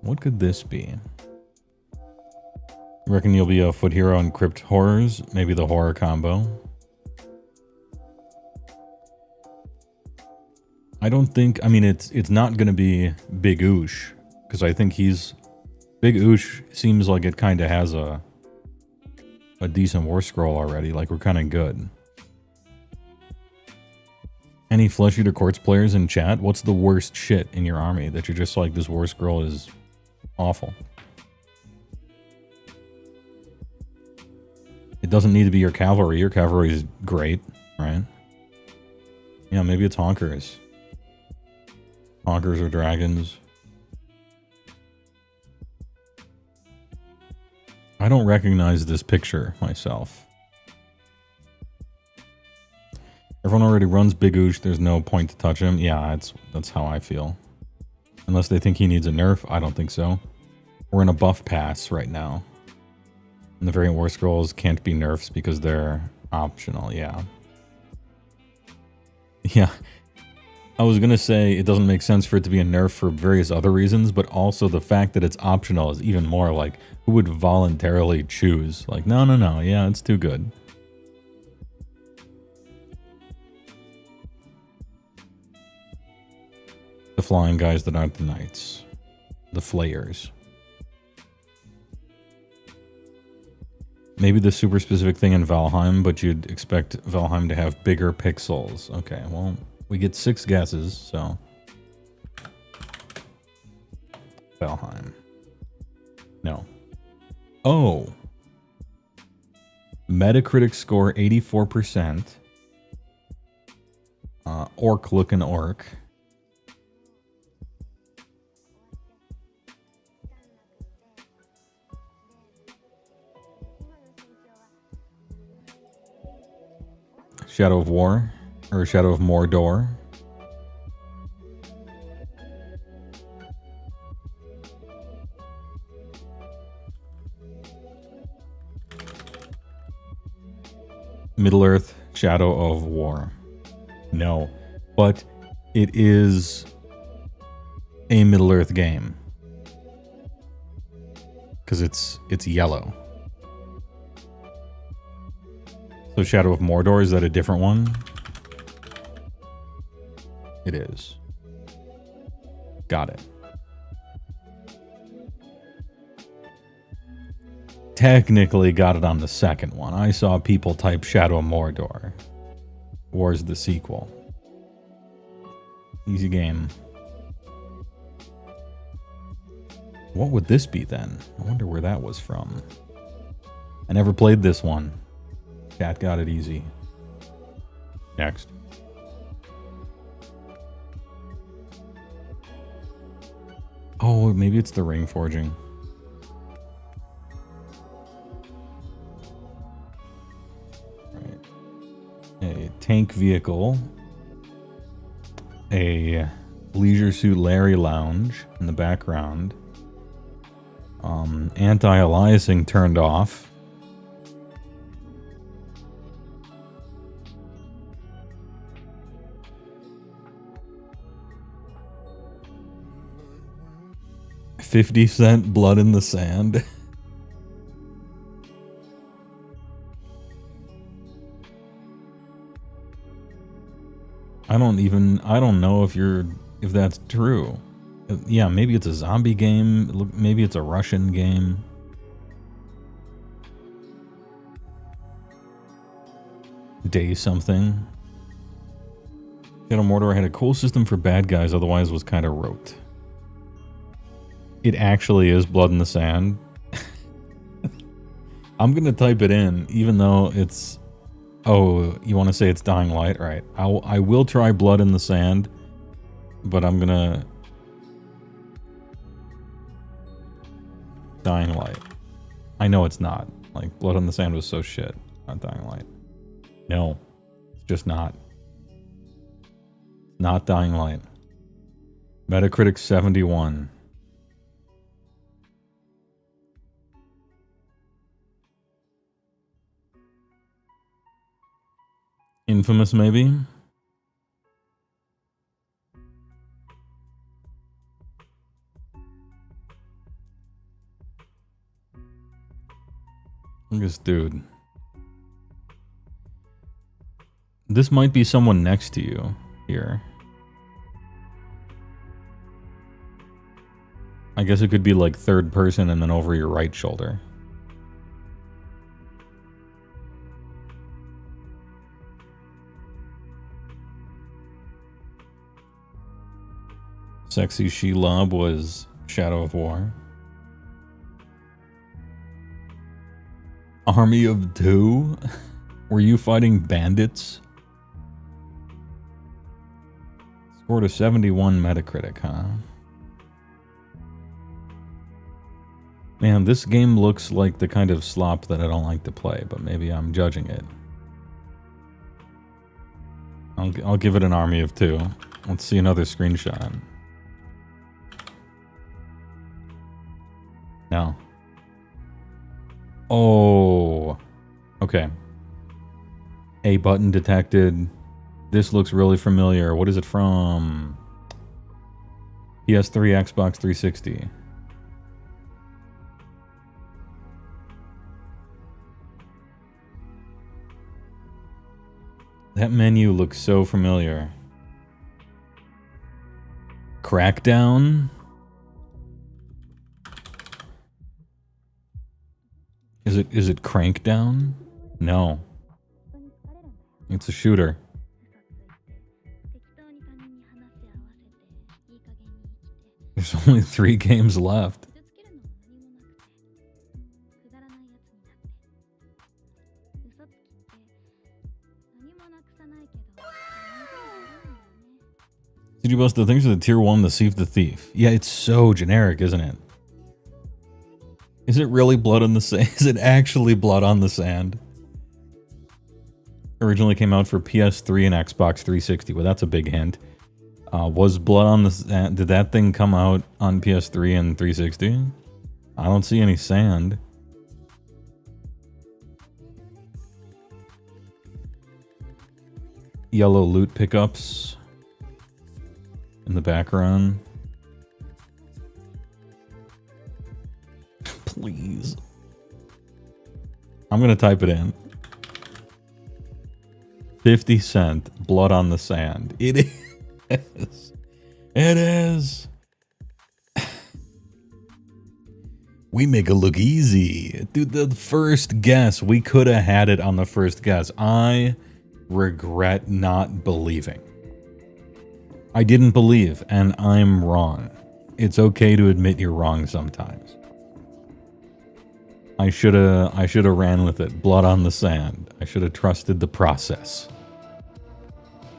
What could this be? You reckon you'll be a foot hero in Crypt Horrors? Maybe the horror combo? I don't think, I mean, it's not going to be Big Oosh, because I think Big Oosh seems like it kind of has a decent war scroll already, like we're kind of good. Any Flesh Eater Courts players in chat? What's the worst shit in your army that you're just like, this war scroll is awful? It doesn't need to be your cavalry. Your cavalry is great, right? Yeah, maybe it's honkers. Honkers or dragons. I don't recognize this picture myself. Everyone already runs Big Oosh. There's no point to touch him. Yeah, that's how I feel. Unless they think he needs a nerf. I don't think so. We're in a buff pass right now. And the variant war scrolls can't be nerfs because they're optional. Yeah. Yeah. I was going to say it doesn't make sense for it to be a nerf for various other reasons, but also the fact that it's optional is even more like, who would voluntarily choose? Like, no, no, no. Yeah, it's too good. The flying guys that aren't the knights. The flayers. Maybe the super specific thing in Valheim, but you'd expect Valheim to have bigger pixels. Okay, well, we get 6 guesses, so. Valheim. No. Oh. Metacritic score 84%. Orc looking orc. Shadow of War, or Shadow of Mordor. Middle-earth, Shadow of War. No, but it is a Middle-earth game. Because it's yellow. So Shadow of Mordor, is that a different one? It is. Got it. Technically got it on the second one. I saw people type Shadow of Mordor. War's the sequel. Easy game. What would this be then? I wonder where that was from. I never played this one. Chat got it easy. Next. Oh, maybe it's the ring forging. Right. A tank vehicle. A Leisure Suit Larry lounge in the background. Anti-aliasing turned off. $0.50 blood in the sand. I don't know if that's true. Yeah, maybe it's a zombie game. Maybe it's a Russian game. Day something. Shadow Mordor had a cool system for bad guys, otherwise was kind of rote. It actually is blood in the sand. I'm gonna type it in, even though it's... Oh, you want to say it's Dying Light? Right. I will try blood in the sand, but I'm gonna... Dying Light. I know it's not. Like, Blood in the Sand was so shit. Not Dying Light. No. It's just not. Not Dying Light. Metacritic 71. Infamous, maybe? Look at this dude. This might be someone next to you here. I guess it could be like third person and then over your right shoulder. Sexy Shelob was Shadow of War. Army of two? Were you fighting bandits? Scored a 71 Metacritic, huh? Man, this game looks like the kind of slop that I don't like to play, but maybe I'm judging it. I'll give it an army of two. Let's see another screenshot. No. Oh. Okay. A button detected. This looks really familiar. What is it from? PS3, Xbox 360. That menu looks so familiar. Crackdown? Is it Crankdown? No. It's a shooter. There's only 3 games left. Did you bust the things of the tier 1 to Thief the Thief? Yeah, it's so generic, isn't it? Is it really blood on the sand? Is it actually blood on the sand? Originally came out for PS3 and Xbox 360. Well, that's a big hint. Was blood on the sand? Did that thing come out on PS3 and 360? I don't see any sand. Yellow loot pickups in the background. Please. I'm gonna type it in. 50 cent blood on the sand. It is. It is. We make it look easy. Dude, the first guess. We could have had it on the first guess. I regret not believing. I didn't believe, and I'm wrong. It's okay to admit you're wrong sometimes. I should have ran with it. Blood on the sand. I should have trusted the process.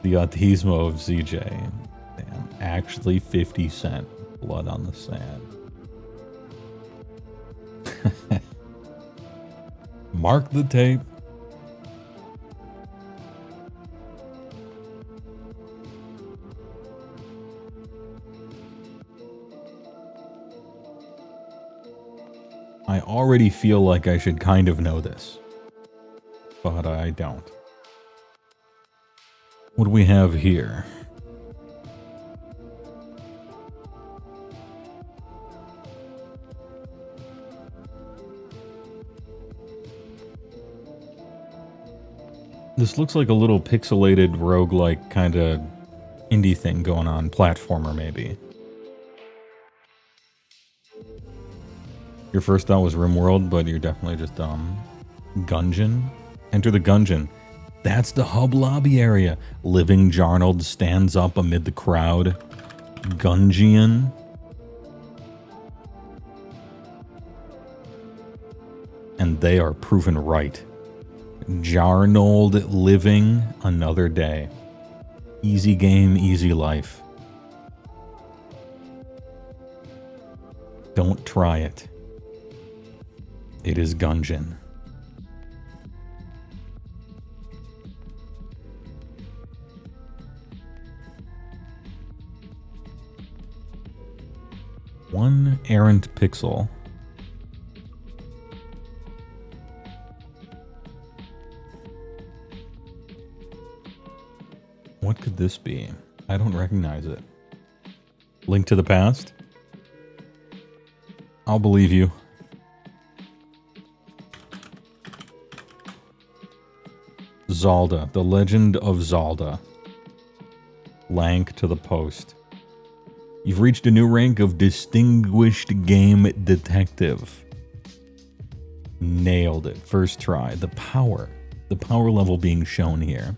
The autismo of ZJ. Damn, actually 50 cent. Blood on the sand. Mark the tape. I already feel like I should kind of know this, but I don't. What do we have here? This looks like a little pixelated roguelike kind of indie thing going on, platformer maybe. Your first thought was RimWorld, but you're definitely just Gungeon. Enter the Gungeon. That's the hub lobby area. Living Jarnold stands up amid the crowd. Gungeon. And they are proven right. Jarnold living another day. Easy game, easy life. Don't try it. It is Gungeon. One errant pixel. What could this be? I don't recognize it. Link to the Past? I'll believe you. Zalda, The Legend of Zalda. Lank to the post. You've reached a new rank of Distinguished Game Detective. Nailed it. First try. The power level being shown here.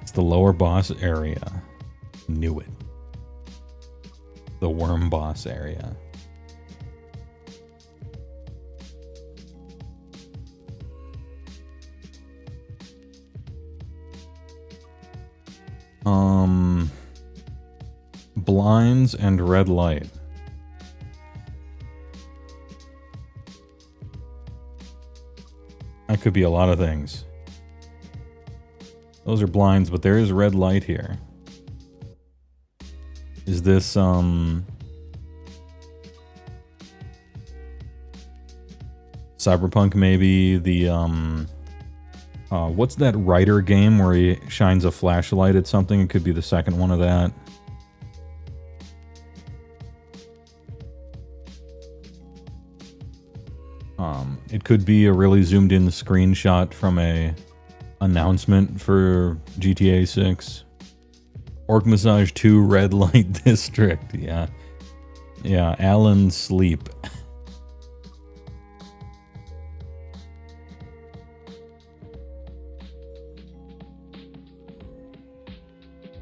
It's the lower boss area. Knew it. The worm boss area. Blinds and red light. That could be a lot of things. Those are blinds, but there is red light here. Is this, Cyberpunk maybe? The, what's that writer game where he shines a flashlight at something? It could be the second one of that. It could be a really zoomed in screenshot from a announcement for GTA 6. Orc Massage 2 Red Light District. Yeah. Yeah, Alan Sleep.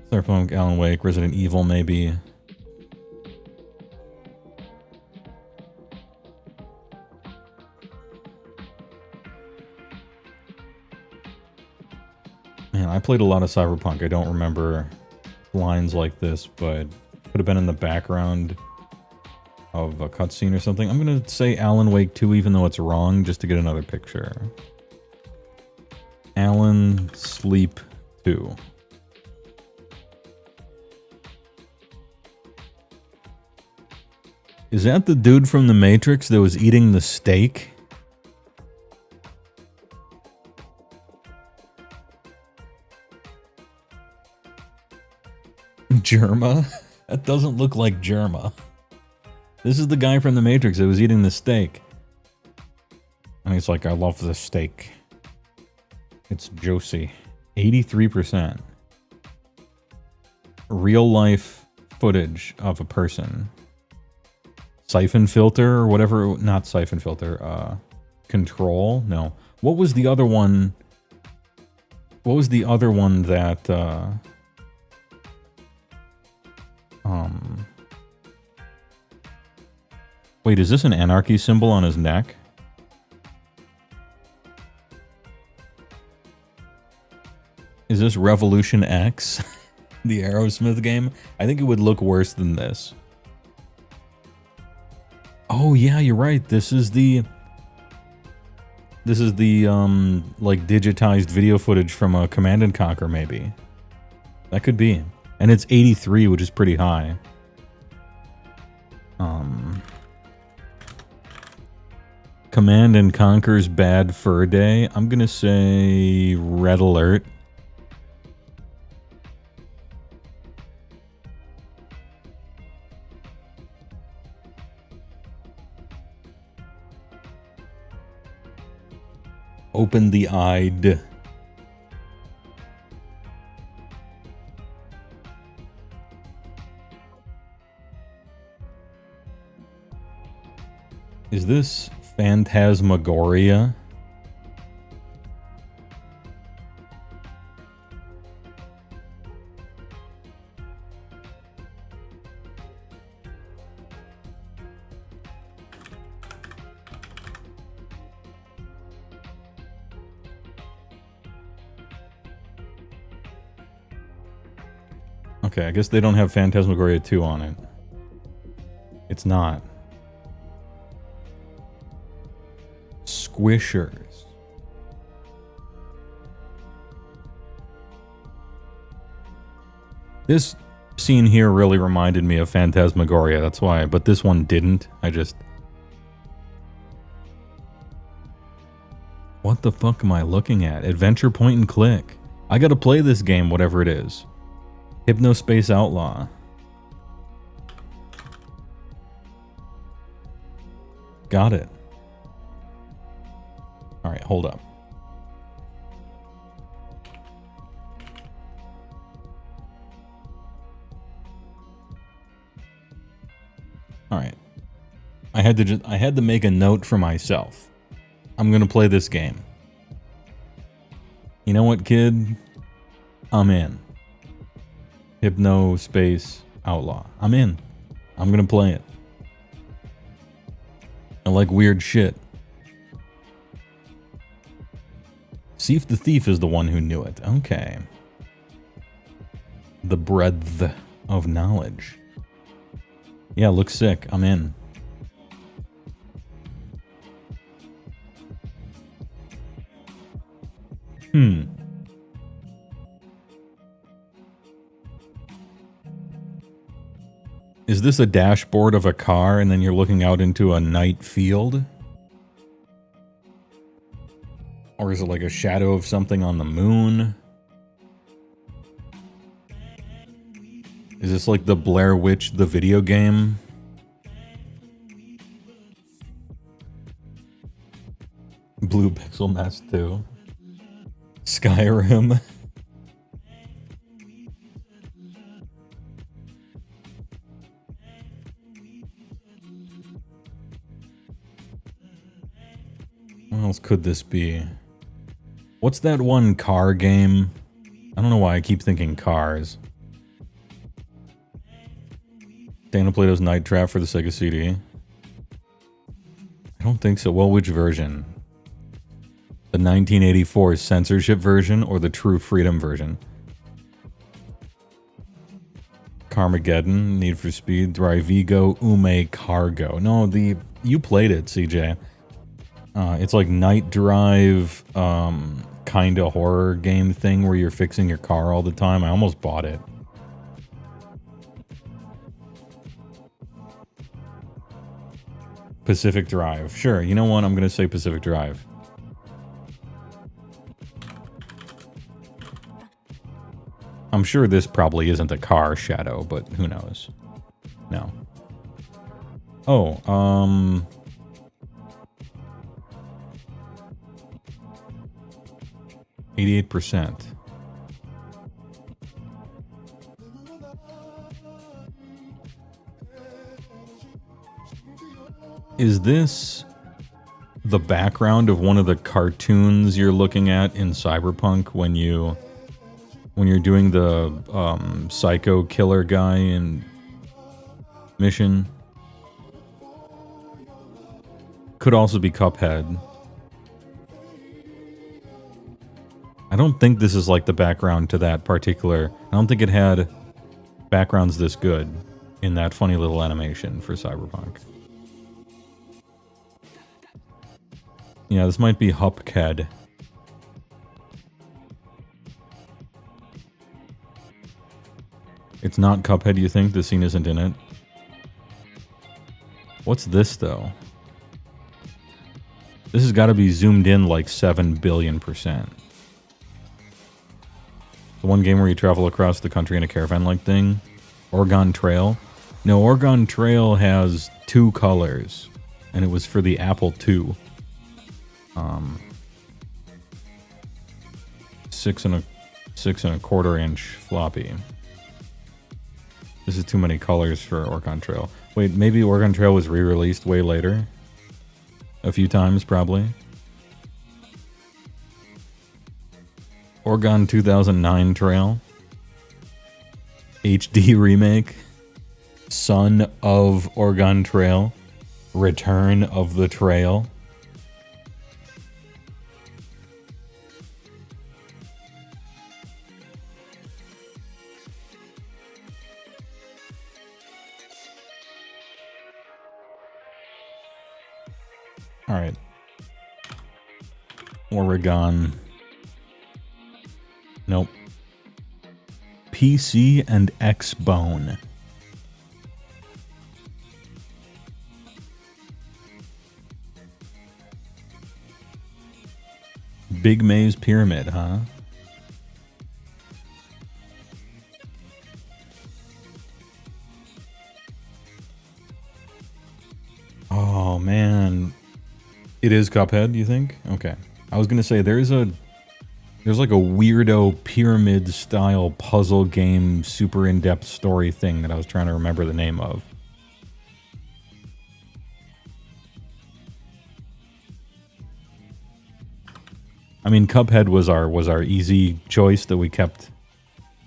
Cyberpunk, Alan Wake, Resident Evil maybe. Man, I played a lot of Cyberpunk. I don't remember lines like this, but could have been in the background of a cutscene or something. I'm gonna say Alan Wake 2, even though it's wrong, just to get another picture. Alan Sleep 2. Is that the dude from The Matrix that was eating the steak? Germa? That doesn't look like Germa. This is the guy from The Matrix that was eating the steak. And he's like, I love this steak. It's juicy. 83%. Real life footage of a person. Siphon filter or whatever. Not siphon filter. Control? No. What was the other one? What was the other one that... Wait, is this an anarchy symbol on his neck? Is this Revolution X? The Aerosmith game? I think it would look worse than this. Oh yeah, you're right. This is the like digitized video footage from a Command and Conquer maybe. That could be. And it's 83, which is pretty high. Command and Conquer's Bad Fur Day. I'm gonna say Red Alert. Open the eyed. Is this Phantasmagoria? Okay, I guess they don't have Phantasmagoria 2 on it. It's not. Squishers. This scene here really reminded me of Phantasmagoria, that's why, but this one didn't. I just... What the fuck am I looking at? Adventure point and click. I gotta play this game, whatever it is. Hypnospace Outlaw. Got it. Alright, hold up. Alright. I had to make a note for myself. I'm gonna play this game. You know what, kid? I'm in. Hypnospace Outlaw. I'm in. I'm gonna play it. I like weird shit. Thief the Thief is the one who knew it. Okay. the breadth of knowledge. Yeah, looks sick. I'm in. Is this a dashboard of a car and then you're looking out into a night field? Or is it like a shadow of something on the moon? Is this like the Blair Witch, the video game? Blue Pixel Mess 2. Skyrim. What else could this be? What's that one car game? I don't know why I keep thinking cars. Dana Plato's Night Trap for the Sega CD. I don't think so. Well, which version? The 1984 censorship version or the True Freedom version? Carmageddon, Need for Speed, Drive Ego, Ume Cargo. No, you played it, CJ. It's like Night Drive, kind of horror game thing where you're fixing your car all the time. I almost bought it. Pacific Drive. Sure, you know what? I'm going to say Pacific Drive. I'm sure this probably isn't a car shadow, but who knows? No. Oh, 88%. Is this the background of one of the cartoons you're looking at in Cyberpunk when you're doing the psycho killer guy in mission? Could also be Cuphead. I don't think this is like the background to that particular... I don't think it had backgrounds this good in that funny little animation for Cyberpunk. Yeah, this might be Hupked. It's not Cuphead, you think? The scene isn't in it? What's this, though? This has got to be zoomed in like 7 billion%. The one game where you travel across the country in a caravan-like thing? Oregon Trail? No, Oregon Trail has 2 colors. And it was for the Apple II. 6.25 inch floppy. This is too many colors for Oregon Trail. Wait, maybe Oregon Trail was re-released way later? A few times, probably. Oregon 2009 Trail. HD remake. Son of Oregon Trail. Return of the Trail. Alright. Oregon. Nope. PC and X-Bone. Big Maze Pyramid, huh? Oh, man. It is Cuphead, you think? Okay. I was gonna say, there's like a weirdo pyramid-style puzzle game, super in-depth story thing that I was trying to remember the name of. I mean, Cuphead was our easy choice that we kept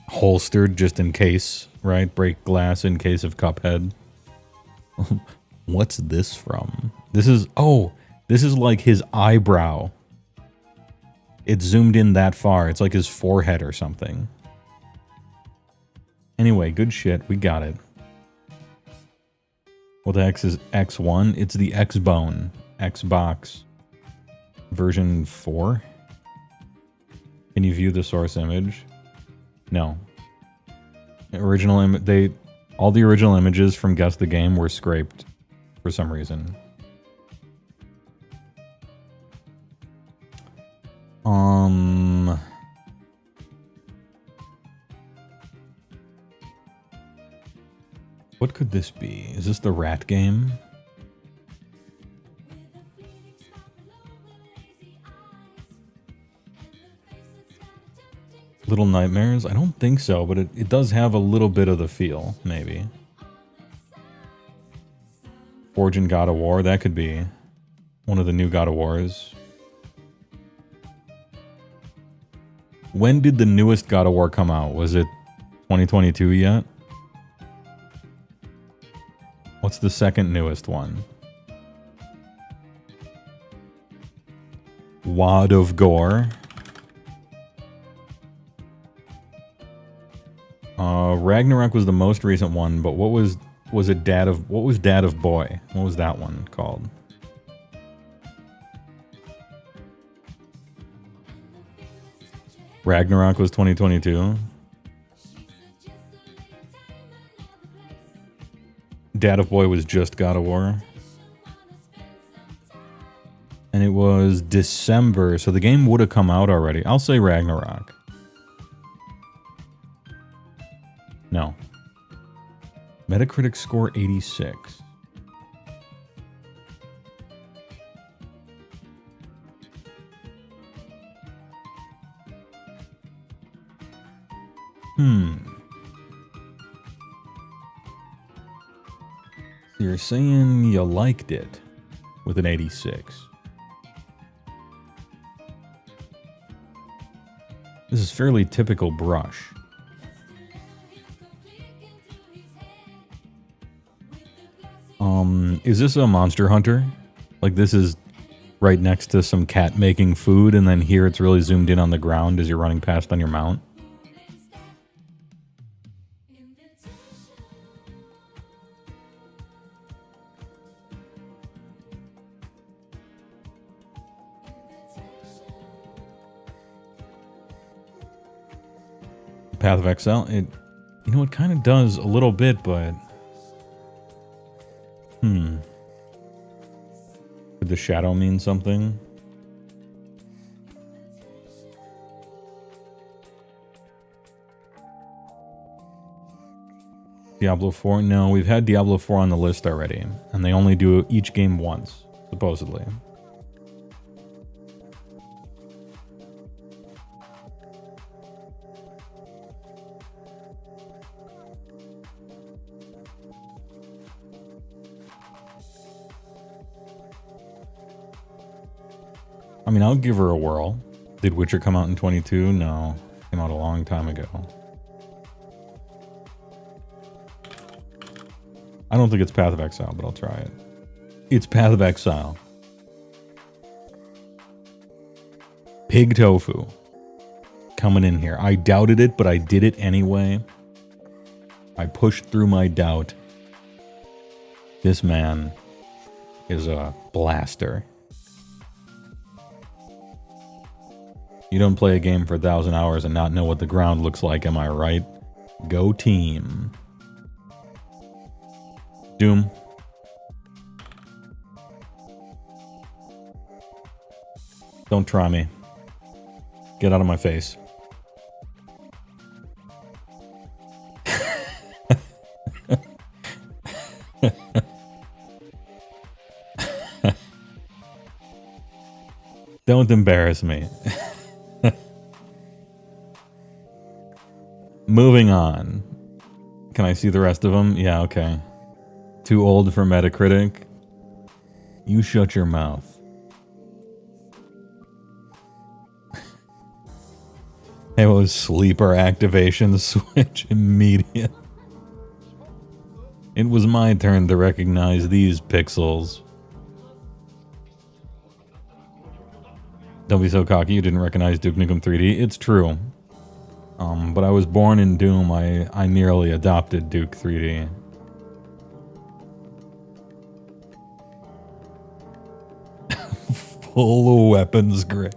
holstered just in case, right? Break glass in case of Cuphead. What's this from? This is like his eyebrow. It's zoomed in that far. It's like his forehead or something. Anyway, good shit. We got it. What the X is X1? It's the X-Bone. Xbox version 4. Can you view the source image? No. All the original images from Guess the Game were scraped for some reason. What could this be? Is this the rat game? Little Nightmares? I don't think so, but it does have a little bit of the feel, maybe. Forge and God of War, that could be one of the new God of Wars. When did the newest God of War come out? Was it 2022 yet? What's the second newest one? Wad of Gore. Ragnarok was the most recent one, but what was Dad of Boy? What was that one called? Ragnarok was 2022. Dad of Boy was just God of War. And it was December, so the game would have come out already. I'll say Ragnarok. No. Metacritic score 86. So you're saying you liked it with an 86. This is fairly typical Brush. Is this a Monster Hunter? Like this is right next to some cat making food, and then here it's really zoomed in on the ground as you're running past on your mount? Path of Exile, it kind of does a little bit, but could the shadow mean something? Diablo 4? No, we've had Diablo 4 on the list already, and they only do each game once, supposedly. I mean, I'll give her a whirl. Did Witcher come out in 22? No. Came out a long time ago. I don't think it's Path of Exile, but I'll try it. It's Path of Exile. Pig Tofu. Coming in here. I doubted it, but I did it anyway. I pushed through my doubt. This man is a blaster. You don't play a game for 1,000 hours and not know what the ground looks like, am I right? Go team. Doom. Don't try me. Get out of my face. Don't embarrass me. Moving on. Can I see the rest of them? Yeah, okay. Too old for Metacritic? You shut your mouth. HeyWoah's sleeper activation switch immediate. It was my turn to recognize these pixels. Don't be so cocky you didn't recognize Duke Nukem 3D. It's true. But I was born in Doom. I nearly adopted Duke 3D. Full weapons grade.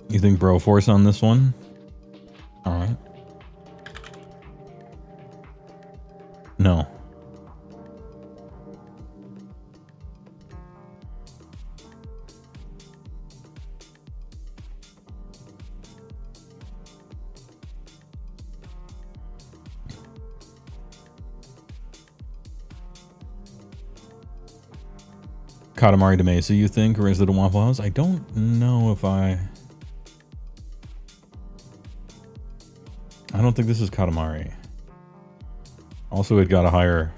You think Broforce on this one? Alright. No. Katamari Damacy, you think, or is it a Waffle House? I don't know if I don't think this is Katamari. Also, it got a higher...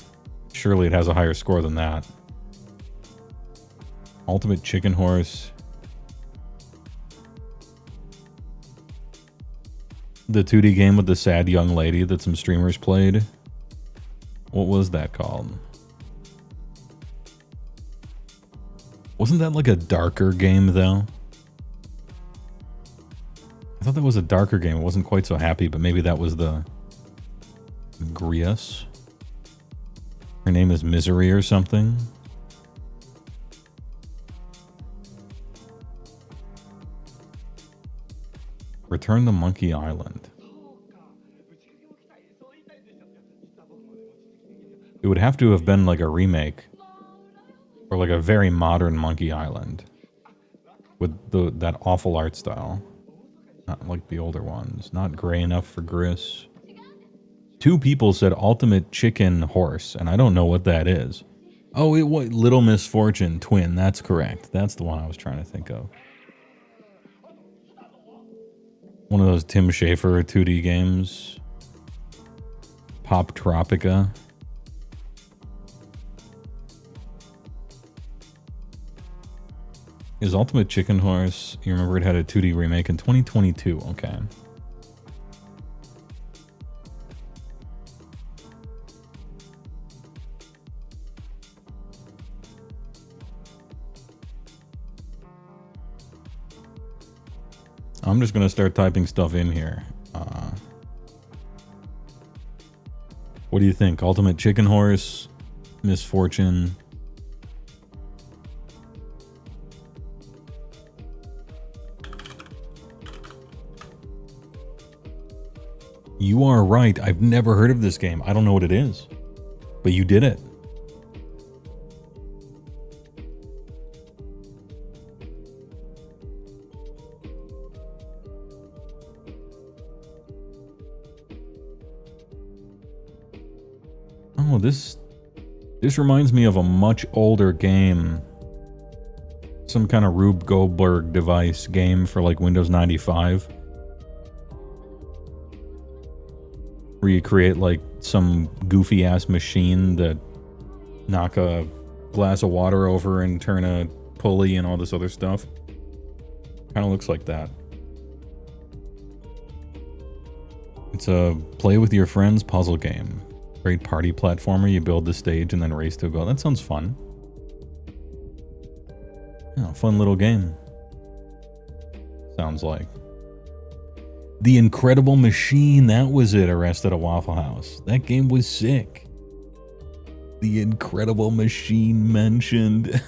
Surely it has a higher score than that. Ultimate Chicken Horse. The 2D game with the sad young lady that some streamers played. What was that called? Wasn't that like a darker game, though? I thought that was a darker game. It wasn't quite so happy, but maybe that was the... Grius? Her name is Misery or something? Return to Monkey Island. It would have to have been like a remake. Or like a very modern Monkey Island. With that awful art style. Not like the older ones. Not gray enough for Gris. 2 people said Ultimate Chicken Horse, and I don't know what that is. Oh, it was Little Misfortune Twin. That's correct. That's the one I was trying to think of. One of those Tim Schafer 2D games. Pop Tropica. Is Ultimate Chicken Horse... You remember it had a 2D remake in 2022. Okay. I'm just going to start typing stuff in here. What do you think? Ultimate Chicken Horse? Misfortune? You are right. I've never heard of this game. I don't know what it is. But you did it. Oh, this reminds me of a much older game. Some kind of Rube Goldberg device game for like Windows 95. Where you create like some goofy ass machine that knock a glass of water over and turn a pulley and all this other stuff. Kind of looks like that. It's a play with your friends puzzle game. Great party platformer. You build the stage and then race to a goal. That sounds fun. Yeah, fun little game. Sounds like. The Incredible Machine, that was it, Arrested at Waffle House. That game was sick. The Incredible Machine mentioned.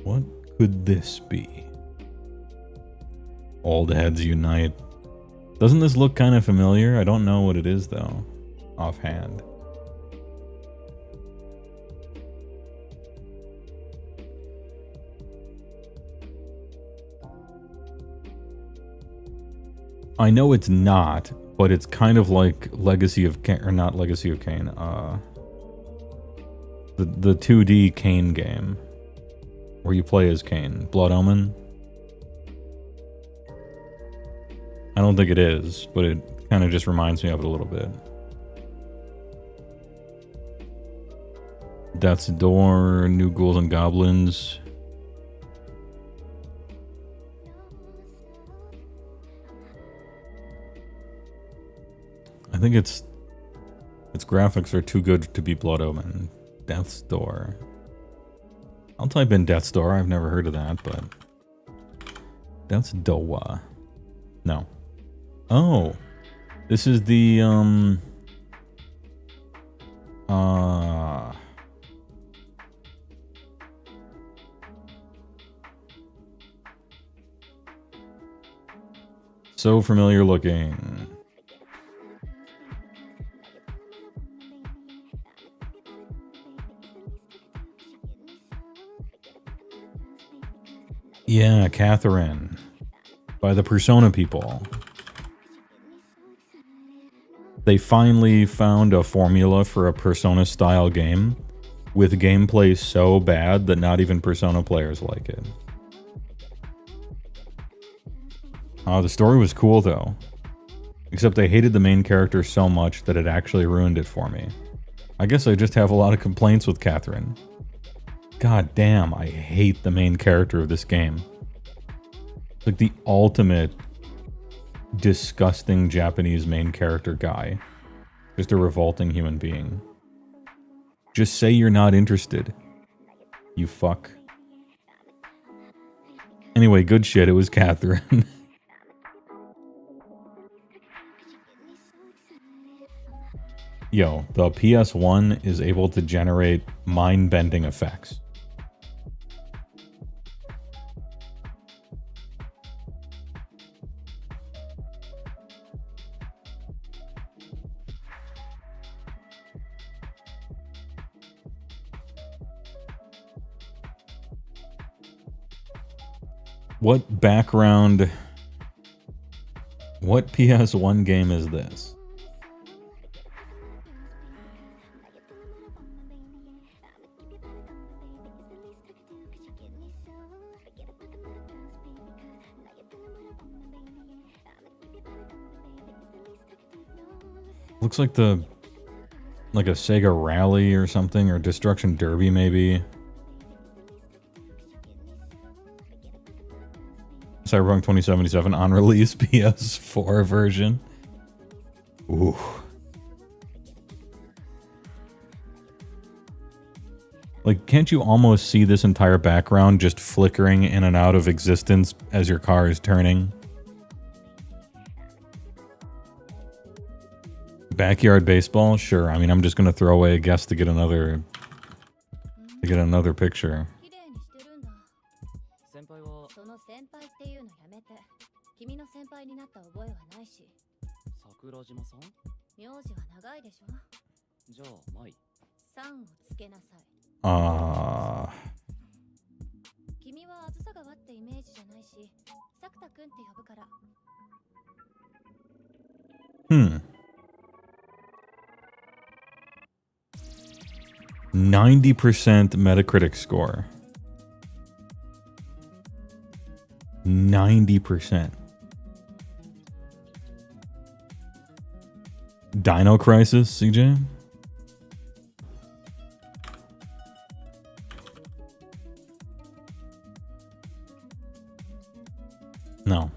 What could this be? Old Heads Unite. Doesn't this look kind of familiar? I don't know what it is, though, offhand. I know it's not, but it's kind of like Legacy of Kain, or not Legacy of Kain, the 2D Kain game, where you play as Kain. Blood Omen? I don't think it is, but it kind of just reminds me of it a little bit. Death's Door, New Ghouls and Goblins. I think its graphics are too good to be Blood Omen. Death's Door. I'll type in Death's Door. I've never heard of that, but Death's Door. No. Oh, this is the so familiar looking. Yeah, Catherine. By the Persona people. They finally found a formula for a Persona-style game with gameplay so bad that not even Persona players like it. The story was cool, though. Except I hated the main character so much that it actually ruined it for me. I guess I just have a lot of complaints with Catherine. God damn, I hate the main character of this game. It's like the ultimate disgusting Japanese main character guy. Just a revolting human being. Just say you're not interested. You fuck. Anyway, good shit, it was Catherine. Yo, the PS1 is able to generate mind-bending effects. What background... What PS1 game is this? Looks like a Sega Rally or something, or Destruction Derby maybe. Cyberpunk 2077 on release PS4 version. Ooh. Like, can't you almost see this entire background just flickering in and out of existence as your car is turning? Backyard baseball? Sure. I mean, I'm just gonna throw away a guess to get another picture. Hmm. 90% Metacritic score. 90%. Dino Crisis, CJ? No.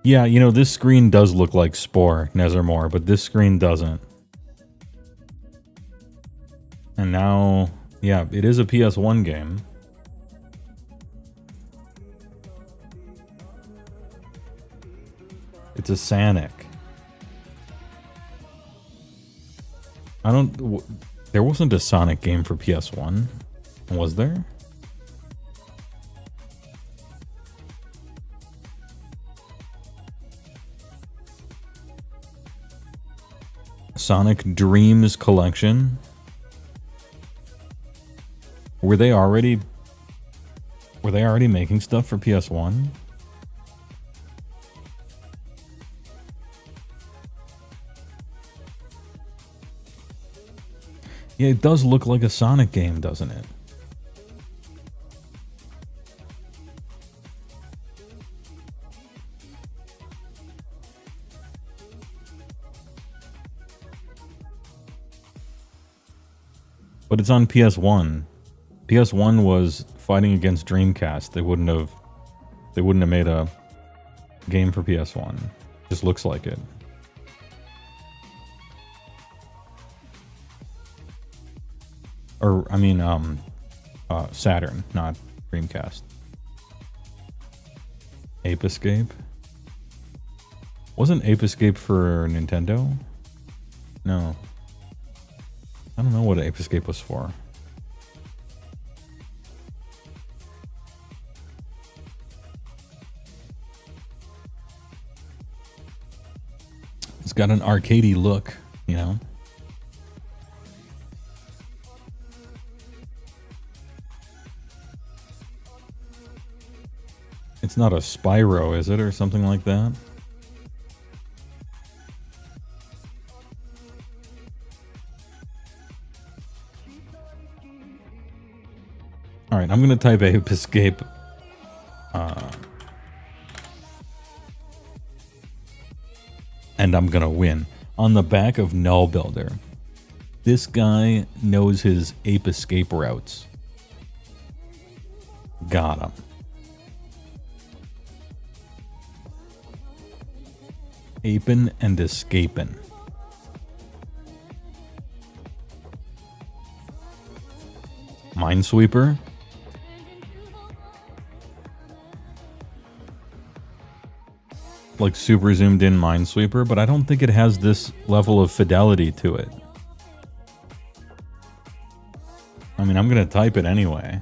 Yeah, you know, this screen does look like Spore, Nethermore, but this screen doesn't. And now, yeah, it is a PS1 game. It's a Sonic. There wasn't a Sonic game for PS1, was there? Sonic Dreams Collection. Were they already making stuff for PS1? Yeah, it does look like a Sonic game, doesn't it? But it's on PS1. PS1 was fighting against Dreamcast. They wouldn't have made a game for PS1. Just looks like it. Or I mean Saturn, not Dreamcast. Ape Escape? Wasn't Ape Escape for Nintendo? No. I don't know what Ape Escape was for. It's got an arcadey look, you know? It's not a Spyro, is it? Or something like that? Alright, I'm gonna type Ape Escape. And I'm gonna win. On the back of Null Builder. This guy knows his Ape Escape routes. Got him. Apin' and escapin'. Minesweeper. Like super zoomed in Minesweeper, but I don't think it has this level of fidelity to it. I mean, I'm gonna type it anyway.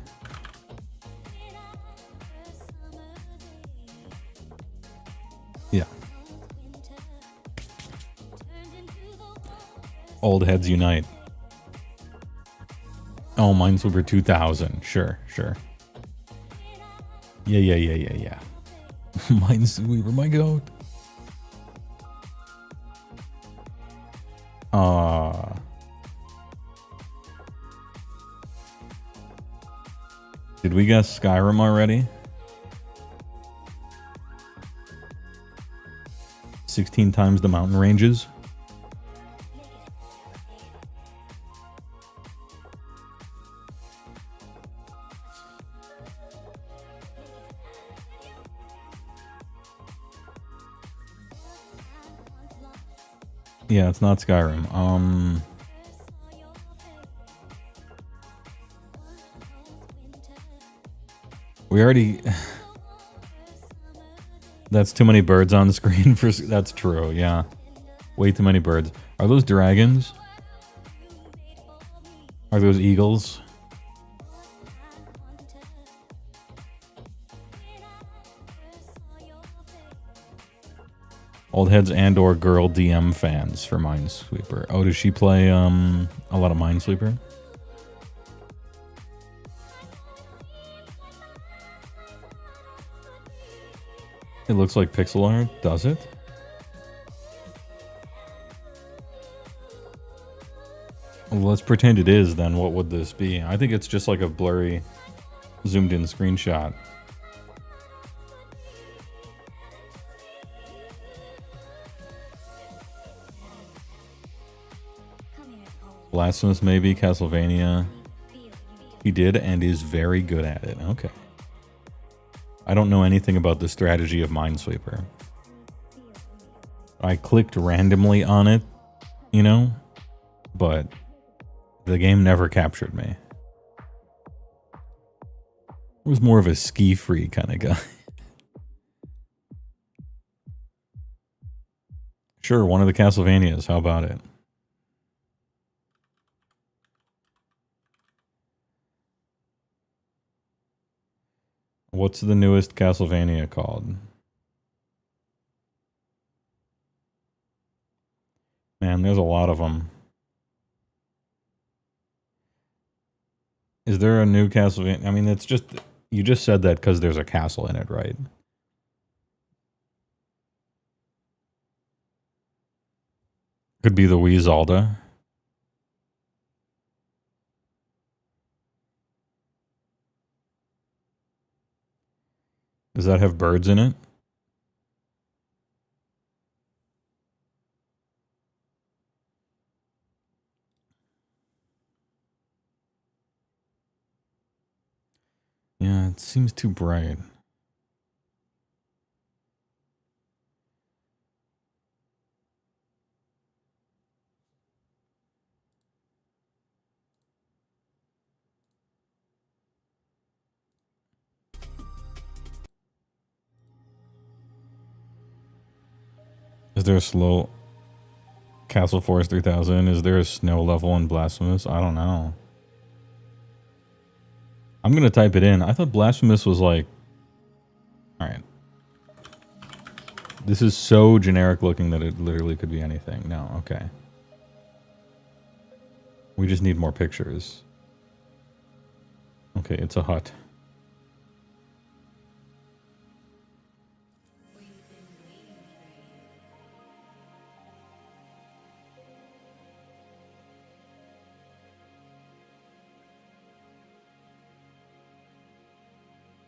Yeah. Old heads unite. Oh, Minesweeper 2000. Sure, sure. Yeah. Minesweeper, my goat. Did we guess Skyrim already? 16 times the mountain ranges. Yeah, it's not Skyrim. We already... That's too many birds on the screen for... That's true, yeah. Way too many birds. Are those dragons? Are those eagles? Old heads and or girl DM fans for Minesweeper. Oh, does she play a lot of Minesweeper? It looks like pixel art, does it? Well, let's pretend it is, then what would this be? I think it's just like a blurry, zoomed in screenshot. Blasphemous, maybe. Castlevania. He did and is very good at it. Okay. I don't know anything about the strategy of Minesweeper. I clicked randomly on it, you know, but the game never captured me. I was more of a ski-free kind of guy. Sure, one of the Castlevanias. How about it? What's the newest Castlevania called? Man, there's a lot of them. Is there a new Castlevania? I mean, it's just... You just said that because there's a castle in it, right? Could be the Wee Zelda. Does that have birds in it? it seems too bright. Is there a slow Castle Forest 3000? Is there a snow level in Blasphemous? I don't know. I'm gonna type it in. I thought Blasphemous was like... Alright. This is so generic looking that it literally could be anything. No, okay. We just need more pictures. Okay, it's a hut.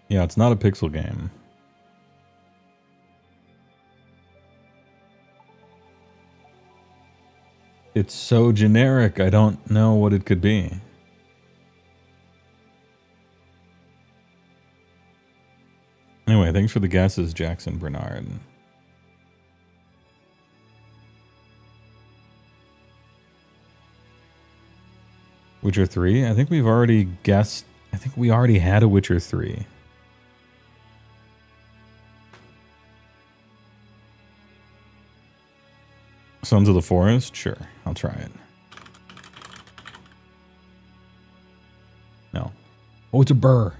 Yeah, it's not a pixel game. It's so generic, I don't know what it could be. Anyway, thanks for the guesses, Jackson Bernard. Witcher 3? I think we've already guessed. I think we already had a Witcher 3. Sons of the Forest? Sure, I'll try it. No. Oh, it's a burr.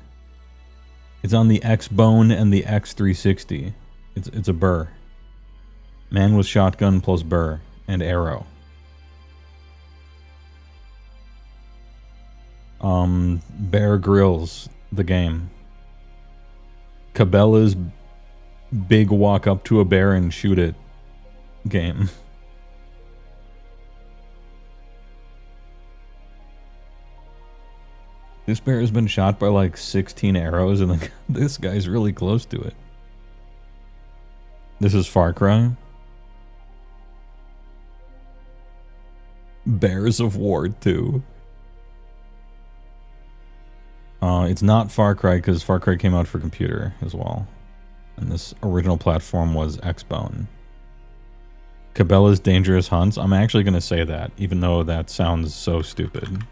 It's on the X-Bone and the X360. It's a burr. Man with shotgun plus burr and arrow. Bear Grylls, the game. Cabela's big walk up to a bear and shoot it game. This bear has been shot by like 16 arrows and like, this guy's really close to it. This is Far Cry. Bears of War 2. It's not Far Cry because Far Cry came out for computer as well. And this original platform was X-Bone. Cabela's Dangerous Hunts. I'm actually going to say that, even though that sounds so stupid.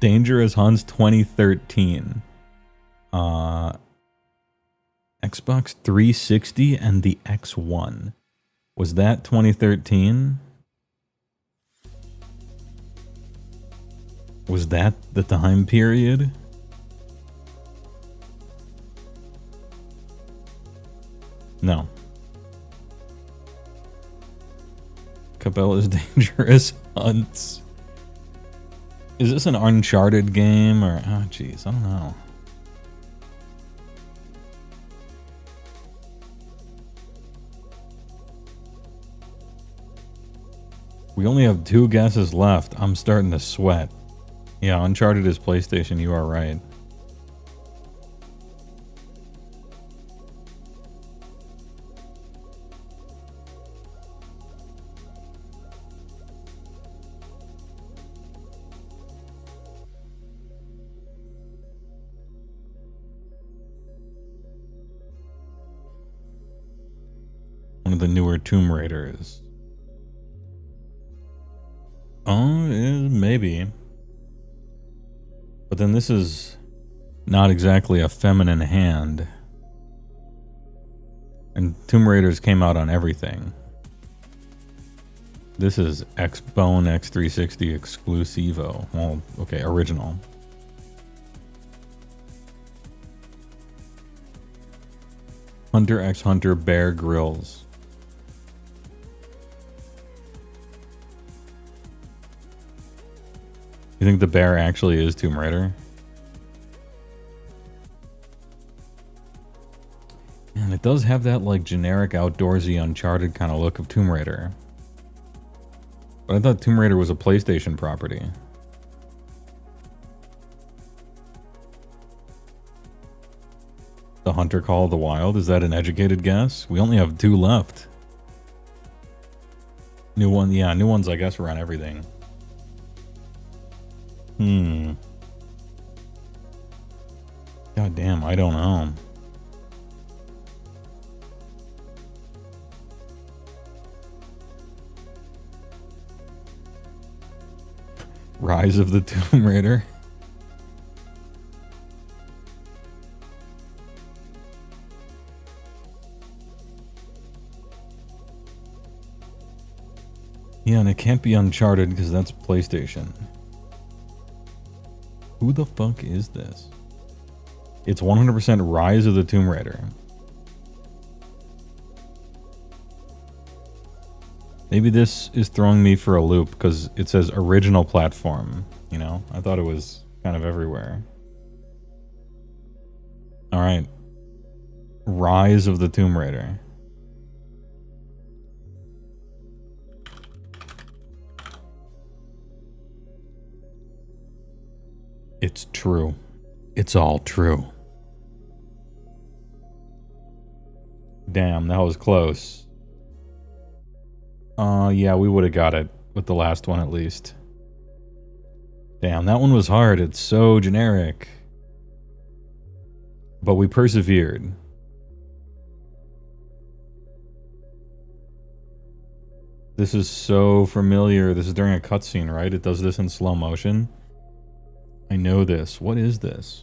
Dangerous Hunts 2013. Xbox 360 and the X1. Was that 2013? Was that the time period? No. Cabela's Dangerous Hunts. Is this an Uncharted game or... Oh, jeez, I don't know. We only have 2 guesses left. I'm starting to sweat. Yeah, Uncharted is PlayStation, you are right. One of the newer Tomb Raiders. Oh, yeah, maybe. But then this is not exactly a feminine hand. And Tomb Raiders came out on everything. This is X-Bone X360 Exclusivo. Well, okay, original. Hunter x Hunter Bear Grylls. You think the bear actually is Tomb Raider? Man, it does have that like generic outdoorsy Uncharted kind of look of Tomb Raider. But I thought Tomb Raider was a PlayStation property. The Hunter Call of the Wild, is that an educated guess? We only have 2 left. New one, yeah, new ones I guess were on everything. God damn, I don't know. Rise of the Tomb Raider. Yeah, and it can't be Uncharted because that's PlayStation. Who the fuck is this? It's 100% Rise of the Tomb Raider. Maybe this is throwing me for a loop because it says original platform. You know, I thought it was kind of everywhere. Alright. Rise of the Tomb Raider. It's true. It's all true. Damn, that was close. Yeah, we would have got it with the last one at least. Damn, that one was hard. It's so generic. But we persevered. This is so familiar. This is during a cutscene, right? It does this in slow motion. I know this. What is this?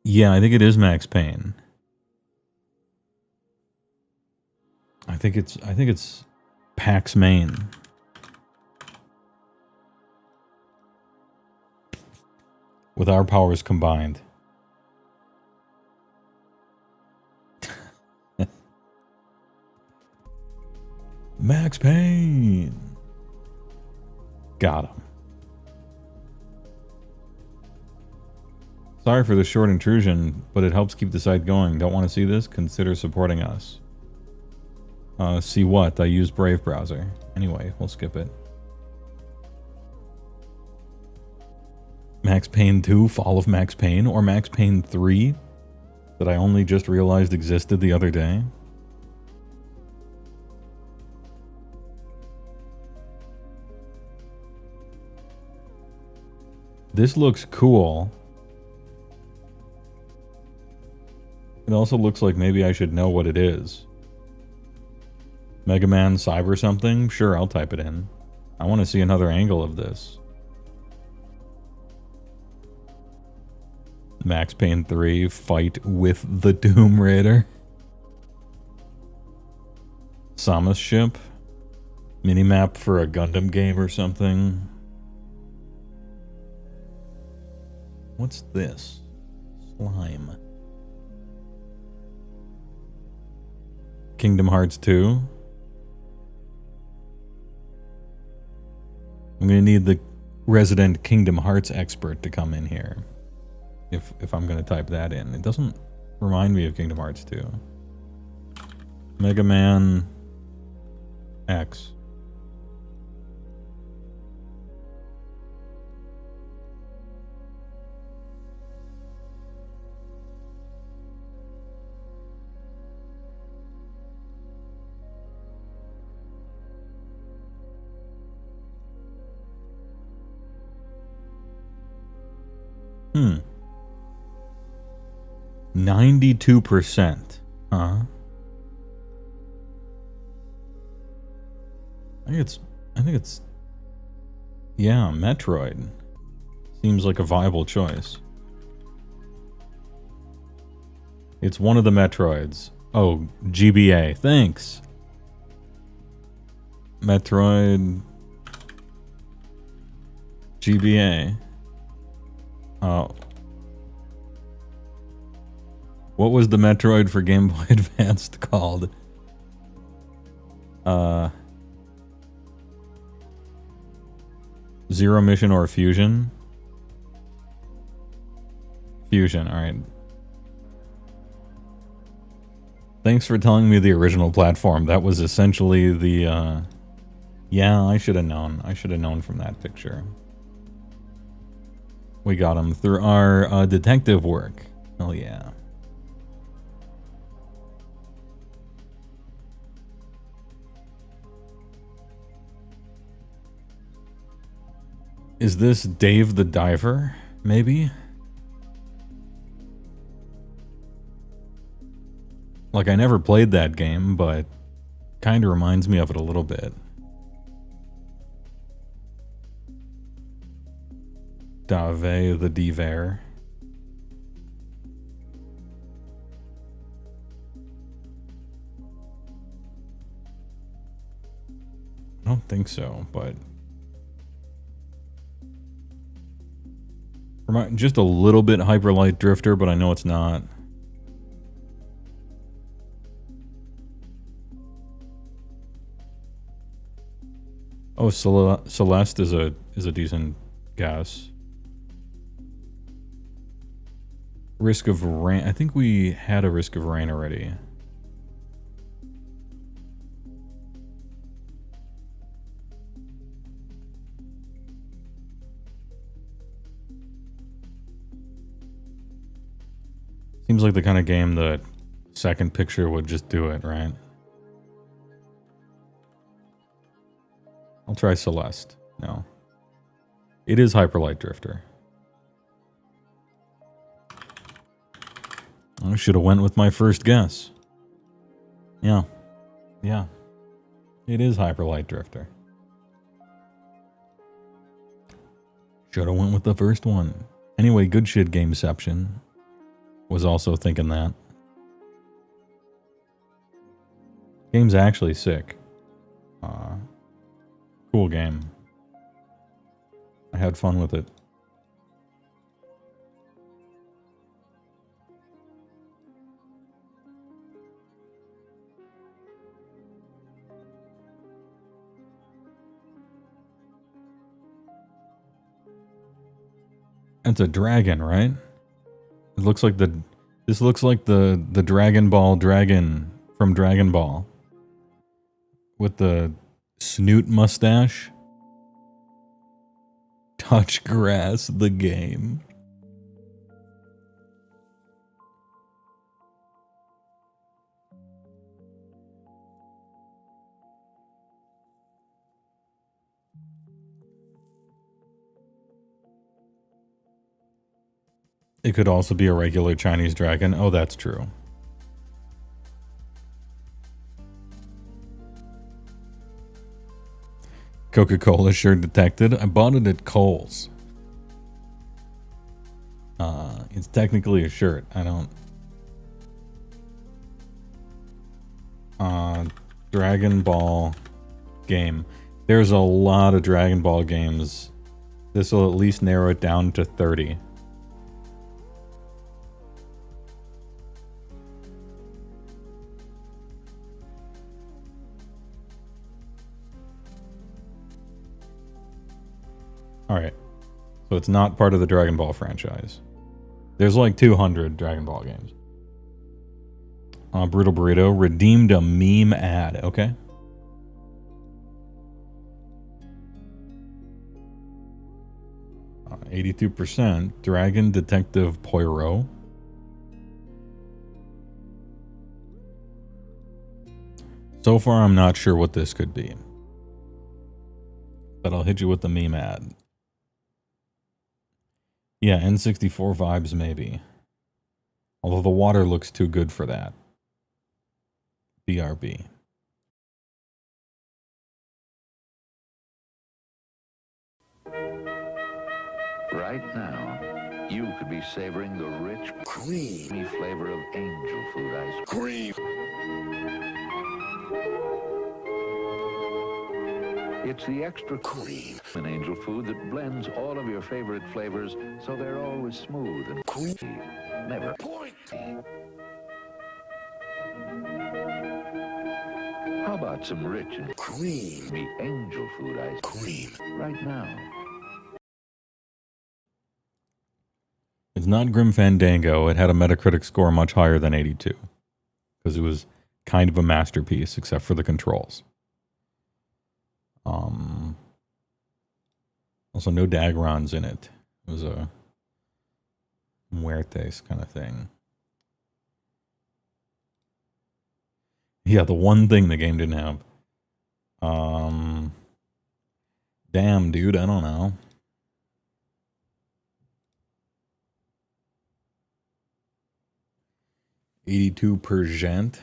Yeah, I think it is Max Payne. I think it's Pax Main. With our powers combined. Max Payne. Got him. Sorry for the short intrusion, but it helps keep the site going. Don't want to see this? Consider supporting us. See what? I use Brave browser. Anyway, we'll skip it. Max Payne 2, Fall of Max Payne, or Max Payne 3 that I only just realized existed the other day. This looks cool. It also looks like maybe I should know what it is. Mega Man Cyber something? Sure, I'll type it in. I want to see another angle of this. Max Payne 3, fight with the Tomb Raider. Samus ship. Minimap for a Gundam game or something. What's this? Slime. Kingdom Hearts 2. I'm gonna need the resident Kingdom Hearts expert to come in here. If I'm gonna type that in. It doesn't remind me of Kingdom Hearts 2. Mega Man X. Hmm. 92%. Huh? I think it's yeah, Metroid. Seems like a viable choice. It's one of the Metroids. Oh, GBA. Thanks. Metroid GBA. Oh. What was the Metroid for Game Boy Advanced called? Zero Mission or Fusion? Fusion, alright. Thanks for telling me the original platform. That was essentially the, yeah, I should have known. I should have known from that picture. We got him through our detective work. Hell yeah. Is this Dave the Diver? Maybe? Like, I never played that game, but kind of reminds me of it a little bit. Dave the Diver. I don't think so, but just a little bit Hyperlight Drifter, but I know it's not. Oh, Celeste is a decent guess. Risk of Rain. I think we had a Risk of Rain already. Seems like the kind of game that second picture would just do it, right? I'll try Celeste. No. It is Hyperlight Drifter. I should have went with my first guess. Yeah. Yeah. It is Hyperlight Drifter. Should have went with the first one. Anyway, good shit Gameception. Was also thinking that. Game's actually sick. Cool game. I had fun with it. It's a dragon, right? It looks like this looks like the Dragon Ball dragon from Dragon Ball. With the snoot mustache. Touch Grass, the game. It could also be a regular Chinese dragon. Oh, that's true. Coca-Cola shirt detected. I bought it at Kohl's. It's technically a shirt. I don't... Dragon Ball game. There's a lot of Dragon Ball games. This will at least narrow it down to 30. Alright. So it's not part of the Dragon Ball franchise. There's like 200 Dragon Ball games. Brutal Burrito redeemed a meme ad. Okay. Uh, 82%. Dragon Detective Poirot. So far, I'm not sure what this could be. But I'll hit you with the meme ad. Yeah, N64 vibes maybe. Although the water looks too good for that. BRB. Right now, you could be savoring the rich, creamy flavor of angel food ice cream. It's the extra cream in angel food that blends all of your favorite flavors so they're always smooth and creamy, never pointy. How about some rich and creamy angel food ice cream right now? It's not Grim Fandango. It had a Metacritic score much higher than 82. Because it was kind of a masterpiece, except for the controls. Also, no Dagrons in it. It was a Muertes kind of thing. Yeah, the one thing the game didn't have. Damn, dude, I don't know. 82%.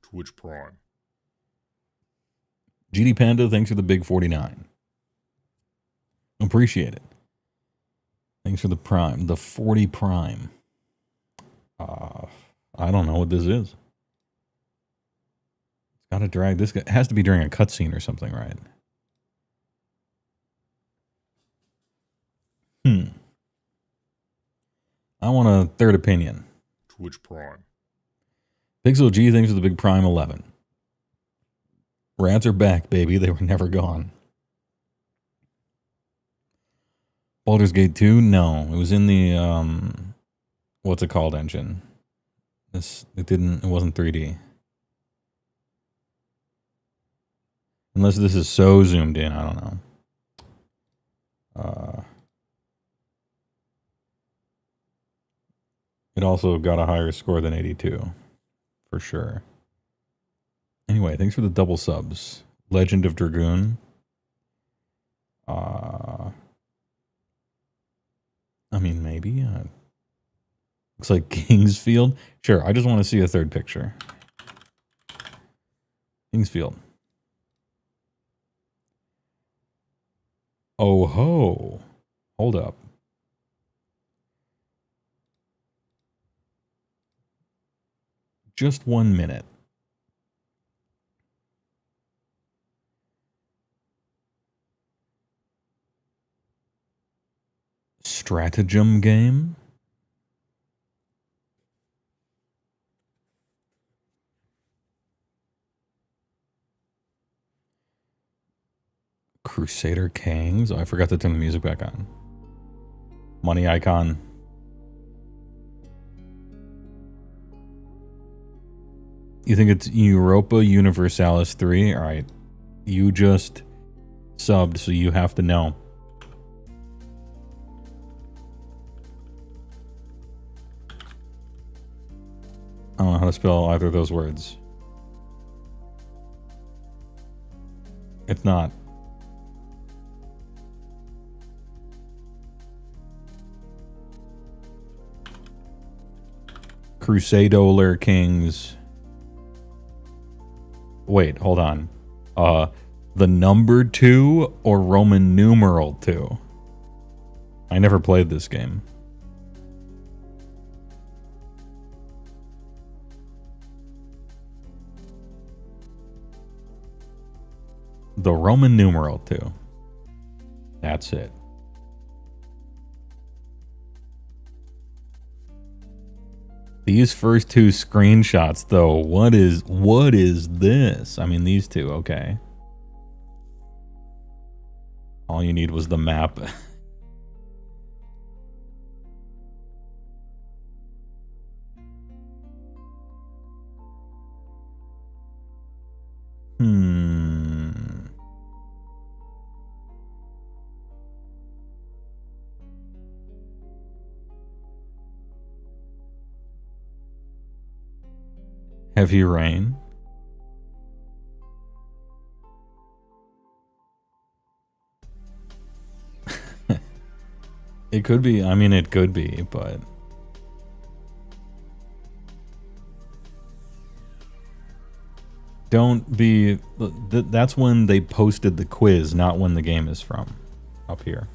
Twitch Prime. GD Panda, thanks for the big 49. Appreciate it. Thanks for the prime, the 40 prime. I don't know what this is. It's got to drag this. It has to be during a cutscene or something, right? I want a third opinion. Twitch Prime. Pixel G, thanks for the big prime 11. Rats are back, baby. They were never gone. Baldur's Gate 2? No. It was in the, what's it called engine? It wasn't 3D. Unless this is so zoomed in, I don't know. It also got a higher score than 82. For sure. Anyway, thanks for the double subs. Legend of Dragoon. I mean, maybe. Looks like Kingsfield. Sure, I just want to see a third picture. Kingsfield. Oh ho. Hold up. Just 1 minute. Stratagem game? Crusader Kings? Oh, I forgot to turn the music back on. Money icon. You think it's Europa Universalis 3? Alright. You just subbed, so you have to know. I don't know how to spell either of those words. It's not. Crusadoler Kings. Wait, hold on. The number 2 or Roman numeral 2? I never played this game. The Roman numeral 2. That's it. These first two screenshots, though, what is this? I mean, these two, okay. All you need was the map. Heavy Rain. It could be, I mean, it could be, but don't be, that's when they posted the quiz, not when the game is from, up here.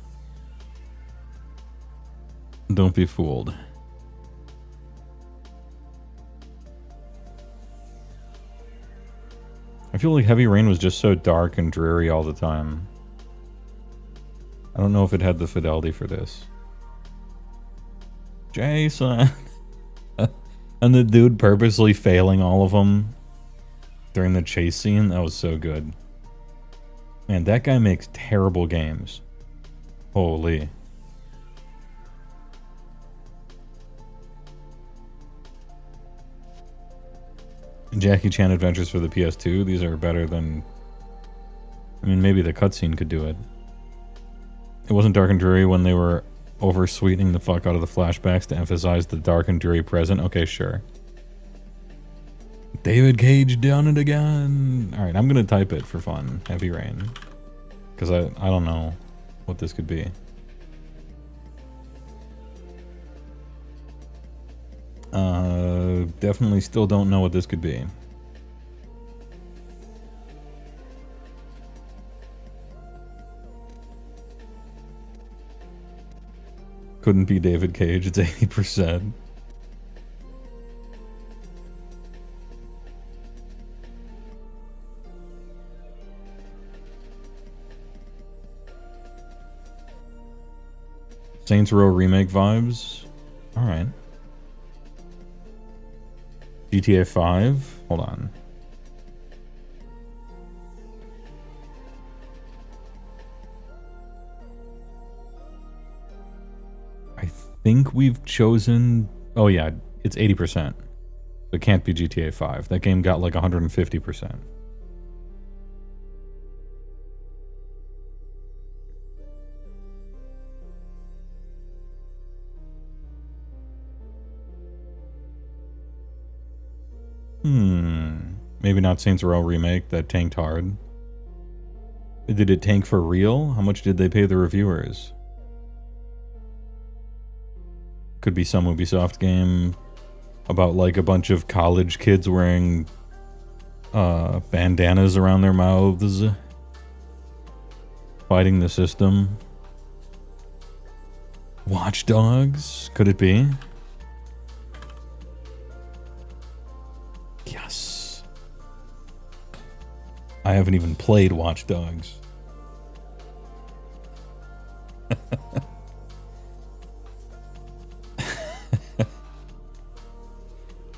Don't be fooled. I feel like Heavy Rain was just so dark and dreary all the time. I don't know if it had the fidelity for this. Jason! And the dude purposely failing all of them during the chase scene, that was so good. Man, that guy makes terrible games. Holy. Jackie Chan Adventures for the PS2. These are better than... I mean, maybe the cutscene could do it. It wasn't dark and dreary when they were over-sweetening the fuck out of the flashbacks to emphasize the dark and dreary present. Okay, sure. David Cage done it again. Alright, I'm gonna type it for fun. Heavy Rain. Because I don't know what this could be. Definitely still don't know what this could be. Couldn't be David Cage, it's 80%. Saints Row remake vibes. Alright. GTA 5? Hold on. I think we've chosen... Oh yeah, it's 80%. It can't be GTA 5. That game got like 150%. Maybe not Saints Row remake that tanked hard. Did it tank for real? How much did they pay the reviewers? Could be some Ubisoft game about like a bunch of college kids wearing bandanas around their mouths, fighting the system. Watch Dogs? Could it be? Yes. I haven't even played Watch Dogs.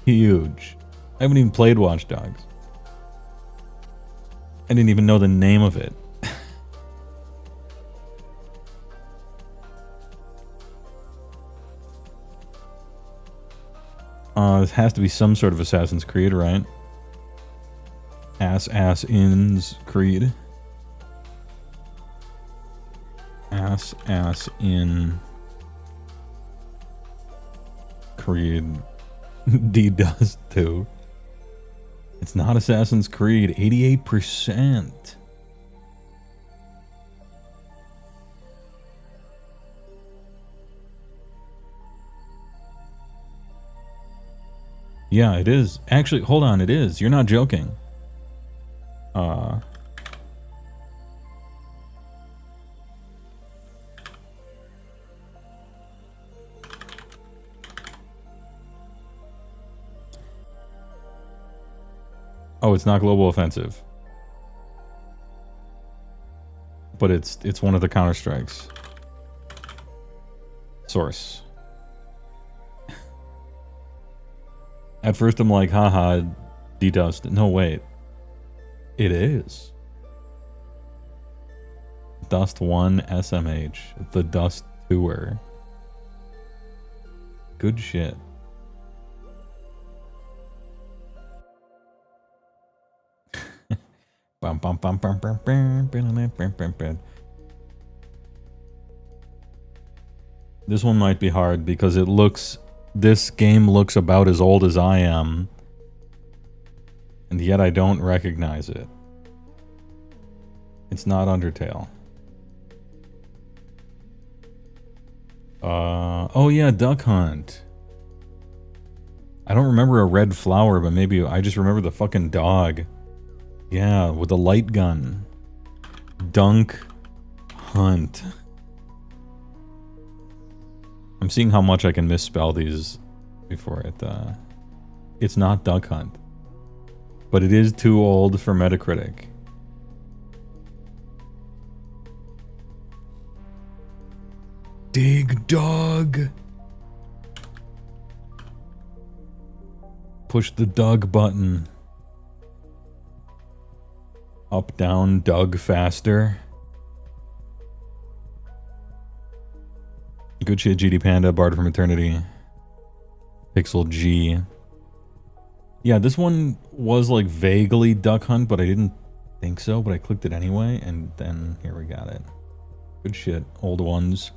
Huge. I haven't even played Watch Dogs. I didn't even know the name of it. This has to be some sort of Assassin's Creed, right? Ass-Ins Creed. Ass-in Creed. D-Dust 2. It's not Assassin's Creed. 88%. Yeah, it is. Actually, hold on, it is. You're not joking. Oh, it's not Global Offensive. But it's one of the Counter-Strikes. Source. At first I'm like, haha, D-Dust. No, wait. It is. Dust 1 SMH. The Dust Tour. Good shit. This one might be hard because it looks... This game looks about as old as I am. And yet I don't recognize it. It's not Undertale. Oh yeah, Duck Hunt. I don't remember a red flower, but maybe I just remember the fucking dog. Yeah, with the light gun. Dunk Hunt. I'm seeing how much I can misspell these before it, It's not Duck Hunt. But it is too old for Metacritic. Dig Dog. Push the Doug button. Up, down, Doug faster. Good shit, GD Panda, Bard from Eternity. Pixel G. Yeah, this one was like vaguely Duck Hunt, but I didn't think so, but I clicked it anyway, and then here we got it. Good shit, old ones.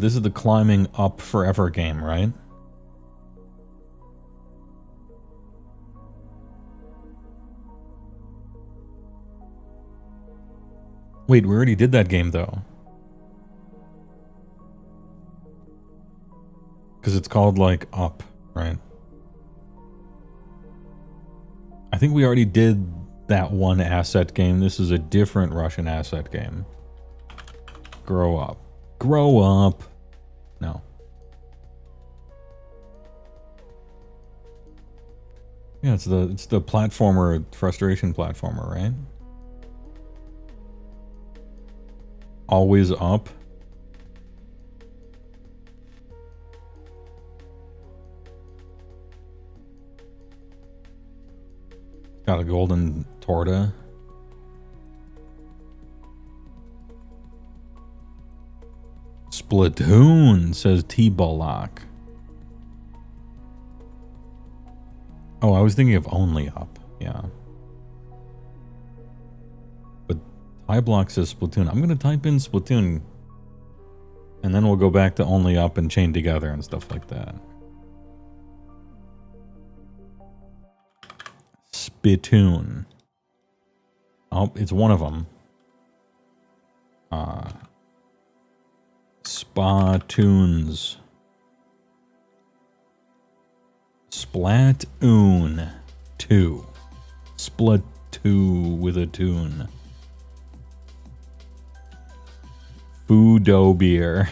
This is the climbing up forever game, right? Wait, we already did that game though. Because it's called like Up, right? I think we already did that one asset game. This is a different Russian asset game. Grow up. Grow up. No. Yeah, it's the platformer, frustration platformer, right? Always up. Got a golden torta. Splatoon, says T-Ballock. Oh, I was thinking of Only Up. Yeah. But Hyblock says Splatoon. I'm going to type in Splatoon. And then we'll go back to Only Up and Chain Together and stuff like that. Spitoon. Oh, it's one of them. Spatoons. Splatoon 2. Splatoon with a tune. Fudo beer.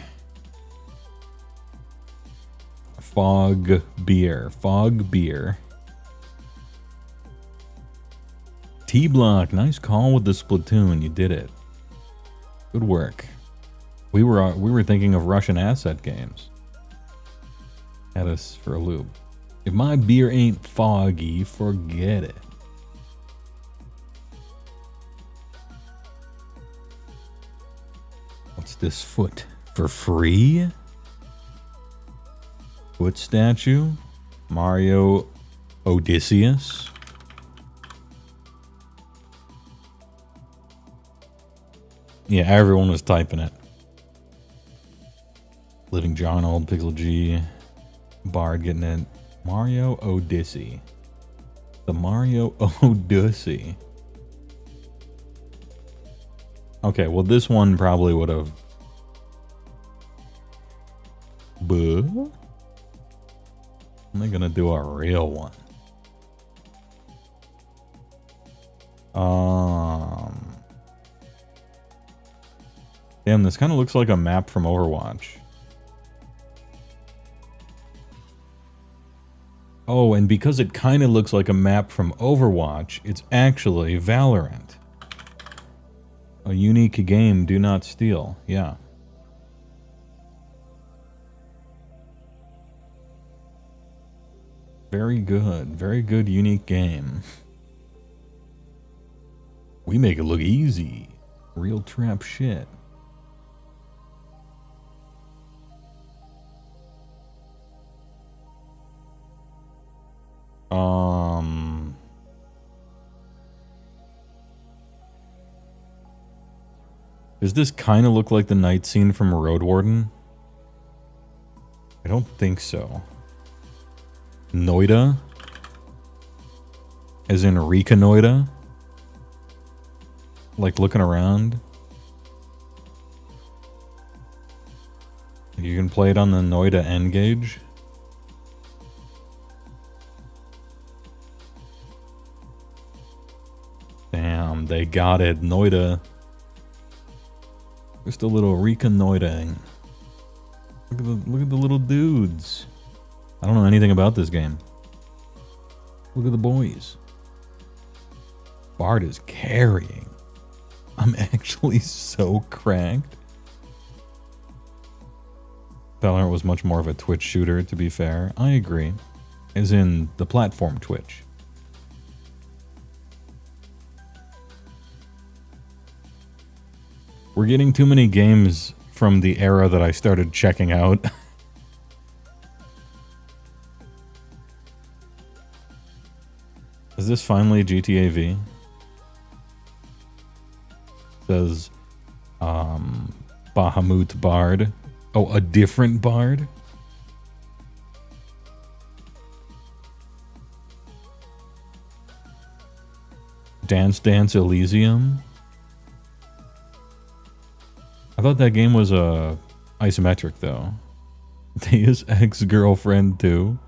Fog beer. Fog beer. T-Block, nice call with the Splatoon. You did it. Good work. We were thinking of Russian asset games. Had us for a loop. If my beer ain't foggy, forget it. What's this foot? For free? Foot statue? Mario Odysseus? Yeah, everyone was typing it. Living John, Old Pixel G, Bard getting it. Mario Odyssey. The Mario Odyssey. Okay, well this one probably would have... Buh? I'm gonna do a real one. Damn, this kind of looks like a map from Overwatch. Oh, and because it kind of looks like a map from Overwatch, it's actually Valorant. A unique game, do not steal. Yeah. Very good unique game. We make it look easy. Real trap shit. Does this kind of look like the night scene from Road Warden? I don't think so. Noida? As in reconnoiter? Like looking around? You can play it on the Noida N-Gauge? Damn, they got it. Noida. Just a little reconnoitering. Look at the little dudes. I don't know anything about this game. Look at the boys. Bard is carrying. I'm actually so cracked. Valorant was much more of a Twitch shooter, to be fair. I agree. As in the platform Twitch. We're getting too many games from the era that I started checking out. Is this finally GTA V? Says Bahamut Bard. Oh, a different Bard? Dance Dance Elysium? I thought that game was isometric though. Deus ex-girlfriend too.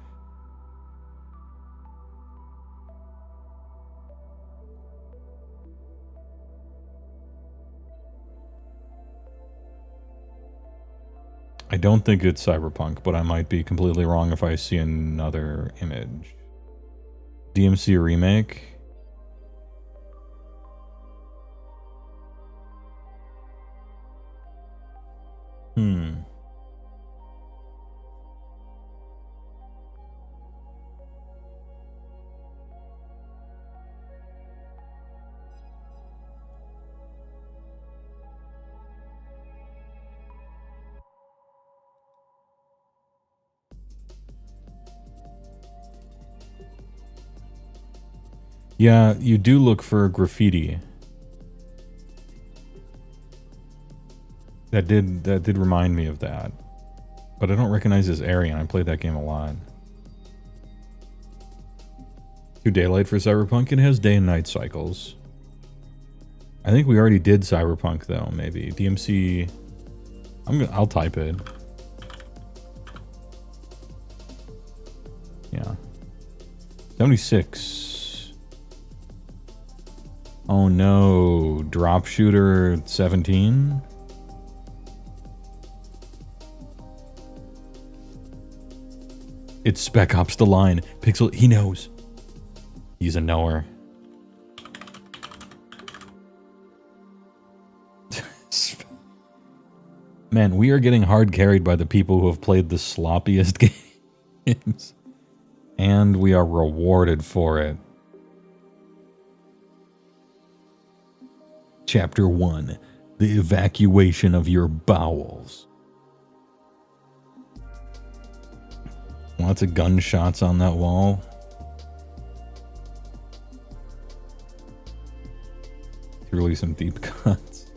I don't think it's Cyberpunk, but I might be completely wrong if I see another image. DMC remake. Yeah, you do look for graffiti. That did remind me of that. But I don't recognize this area, and I played that game a lot. Too daylight for Cyberpunk? It has day and night cycles. I think we already did Cyberpunk though, maybe. DMC... I'll type it. Yeah. 76. Oh no, drop shooter 17? It's Spec Ops The Line. Pixel, he knows. He's a knower. Man, we are getting hard carried by the people who have played the sloppiest games. And we are rewarded for it. Chapter 1. The evacuation of your bowels. Lots of gunshots on that wall. Really some deep cuts.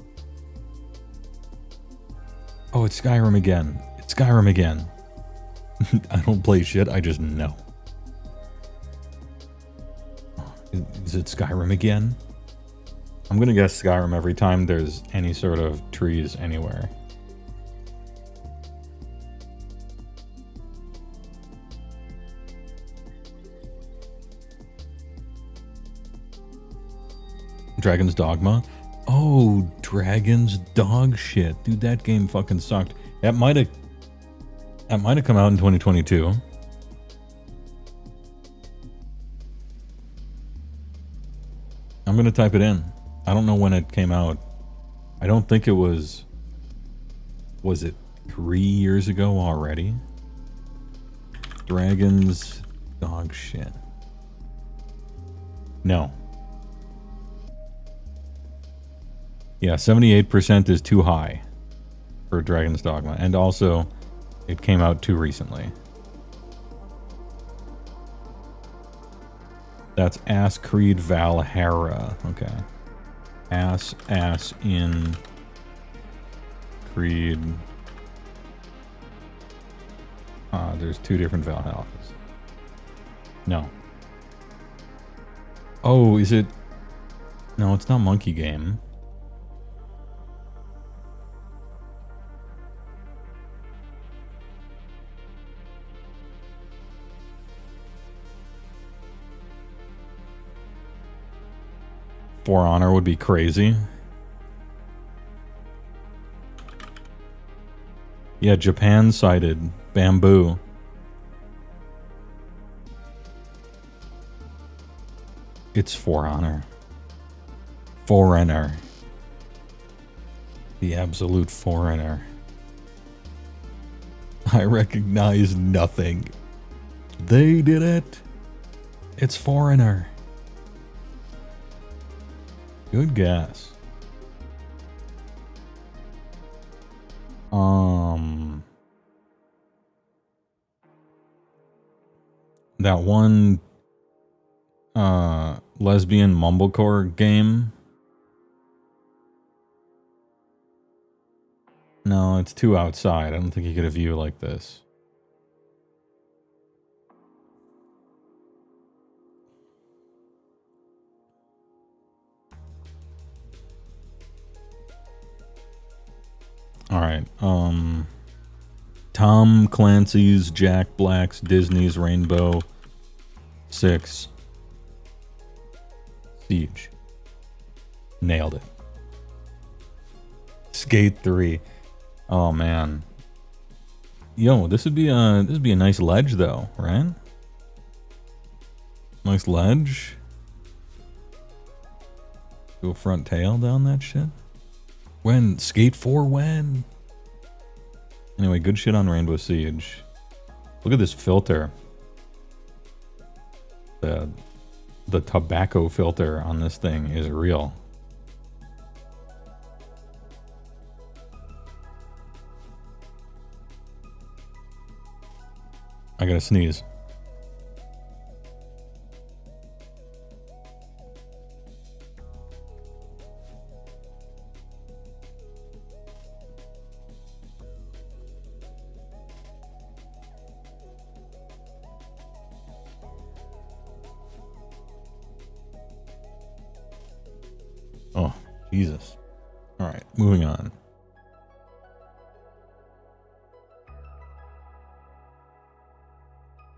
Oh, it's Skyrim again. It's Skyrim again. I don't play shit, I just know. Is it Skyrim again? I'm gonna guess Skyrim every time there's any sort of trees anywhere. Dragon's Dogma? Oh, Dragon's dog shit. Dude, that game fucking sucked. That might have come out in 2022. I'm gonna type it in. I don't know when it came out. I don't think it was... Was it 3 years ago already? Dragon's dog shit. No. Yeah, 78% is too high for Dragon's Dogma. And also, it came out too recently. That's Ass Creed Valhalla. Okay. Ass in Creed. There's two different Valhallas. No. Oh, is it? No, it's not Monkey Game. For Honor would be crazy. Yeah, Japan cited Bamboo. It's For Honor. Foreigner. The absolute foreigner. I recognize nothing. They did it. It's Foreigner. Good guess. That one lesbian mumblecore game. No, it's too outside. I don't think you get a view like this. right. Tom Clancy's, Jack Black's, Disney's Rainbow Six Siege. Nailed it. Skate 3. Oh man. Yo, this would be a nice ledge though, right? Nice ledge. Do a front tail down that shit. When? Skate 4 when? Anyway, good shit on Rainbow Siege. Look at this filter. The tobacco filter on this thing is real. I gotta sneeze. Oh, Jesus. All right, moving on.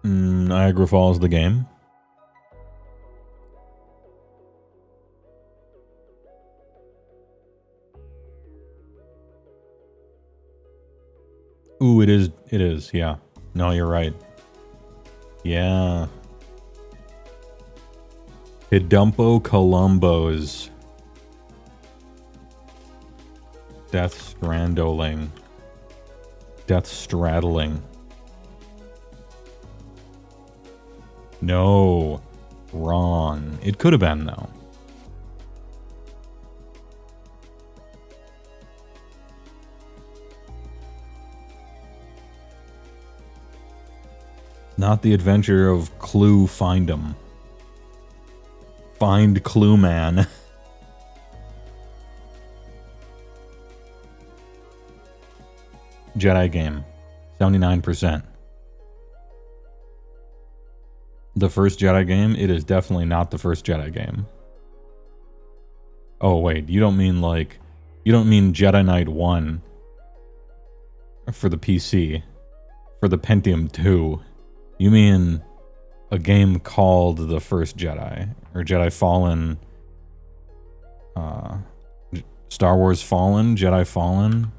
Niagara Falls, the game. Ooh, it is, yeah. No, you're right. Yeah. Hidumpo Columbos. Death Strandling. Death Straddling. No. Wrong. It could have been, though. Not the adventure of Clue Find'em. Find Clue Man. Jedi game. 79%. The first Jedi game? It is definitely not the first Jedi game. Oh, wait. You don't mean Jedi Knight 1 for the PC. For the Pentium 2. You mean a game called The First Jedi. Or Jedi Fallen. Star Wars Fallen? Jedi Fallen?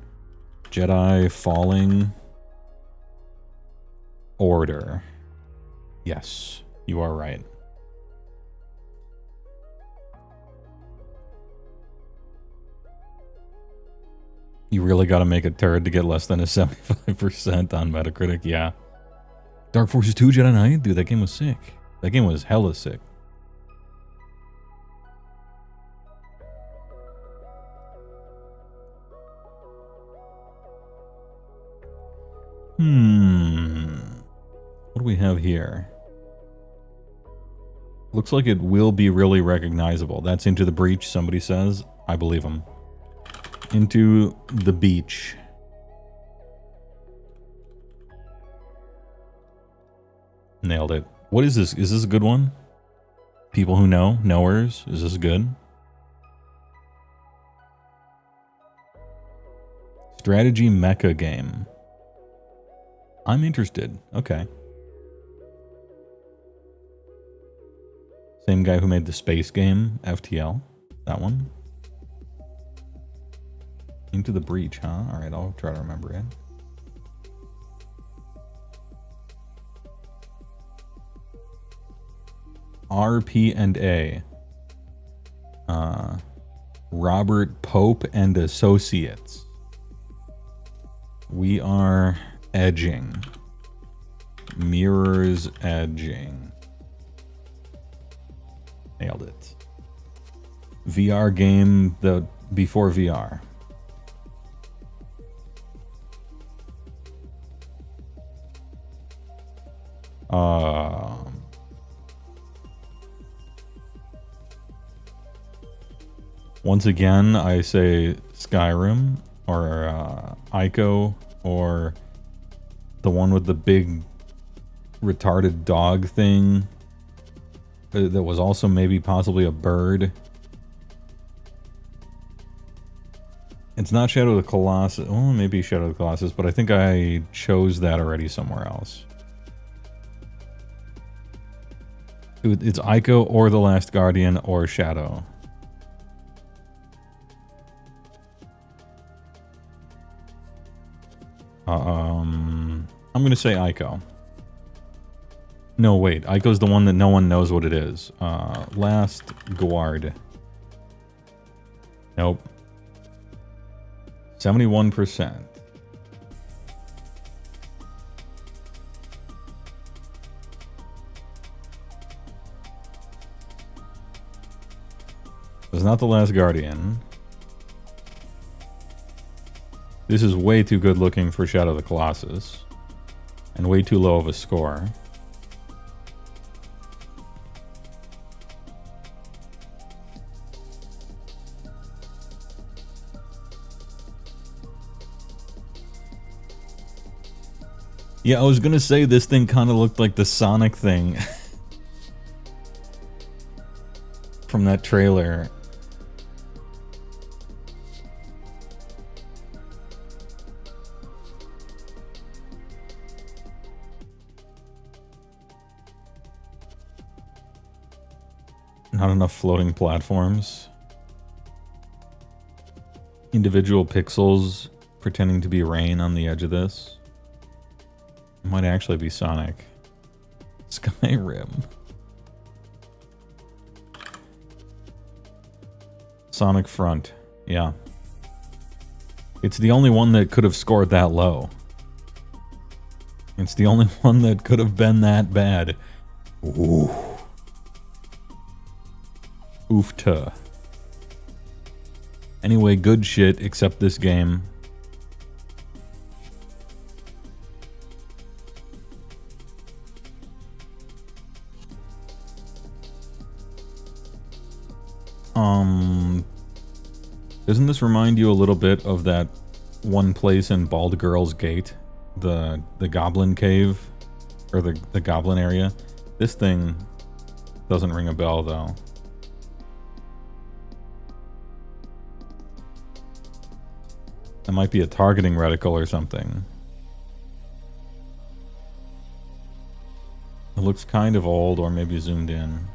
Jedi Falling Order. Yes, you are right. You really gotta make a turd to get less than a 75% on Metacritic, yeah. Dark Forces 2 Jedi Knight? Dude, that game was sick. That game was hella sick. What do we have here? Looks like it will be really recognizable. That's Into the Breach, somebody says. I believe him. Into the Beach. Nailed it. What is this? Is this a good one? People who know? Knowers? Is this good? Strategy mecha game. I'm interested. Okay. Same guy who made the space game, FTL. That one. Into the Breach, huh? Alright, I'll try to remember it. RP&A. Robert Pope and Associates. We are edging. Mirrors edging. Nailed it. VR game before VR. Once again, I say Skyrim or Ico or the one with the big retarded dog thing that was also maybe possibly a bird. It's not Shadow of the Colossus. Well, maybe Shadow of the Colossus, but I think I chose that already somewhere else. It's Ico or The Last Guardian or Shadow. I'm gonna say Ico. No, wait. Ico's the one that no one knows what it is. Last Guard. Nope. 71%. It's not The Last Guardian. This is way too good looking for Shadow of the Colossus. And way too low of a score. Yeah, I was gonna say this thing kind of looked like the Sonic thing from that trailer. Not enough floating platforms. Individual pixels pretending to be rain on the edge of this. It might actually be Sonic. Skyrim. Sonic Front. Yeah. It's the only one that could have scored that low. It's the only one that could have been that bad. Ooh. Oofta. Anyway, good shit except this game. Doesn't this remind you a little bit of that one place in Bald Girl's Gate? The Goblin Cave? Or the Goblin area? This thing doesn't ring a bell, though. That might be a targeting reticle or something. It looks kind of old, or maybe zoomed in.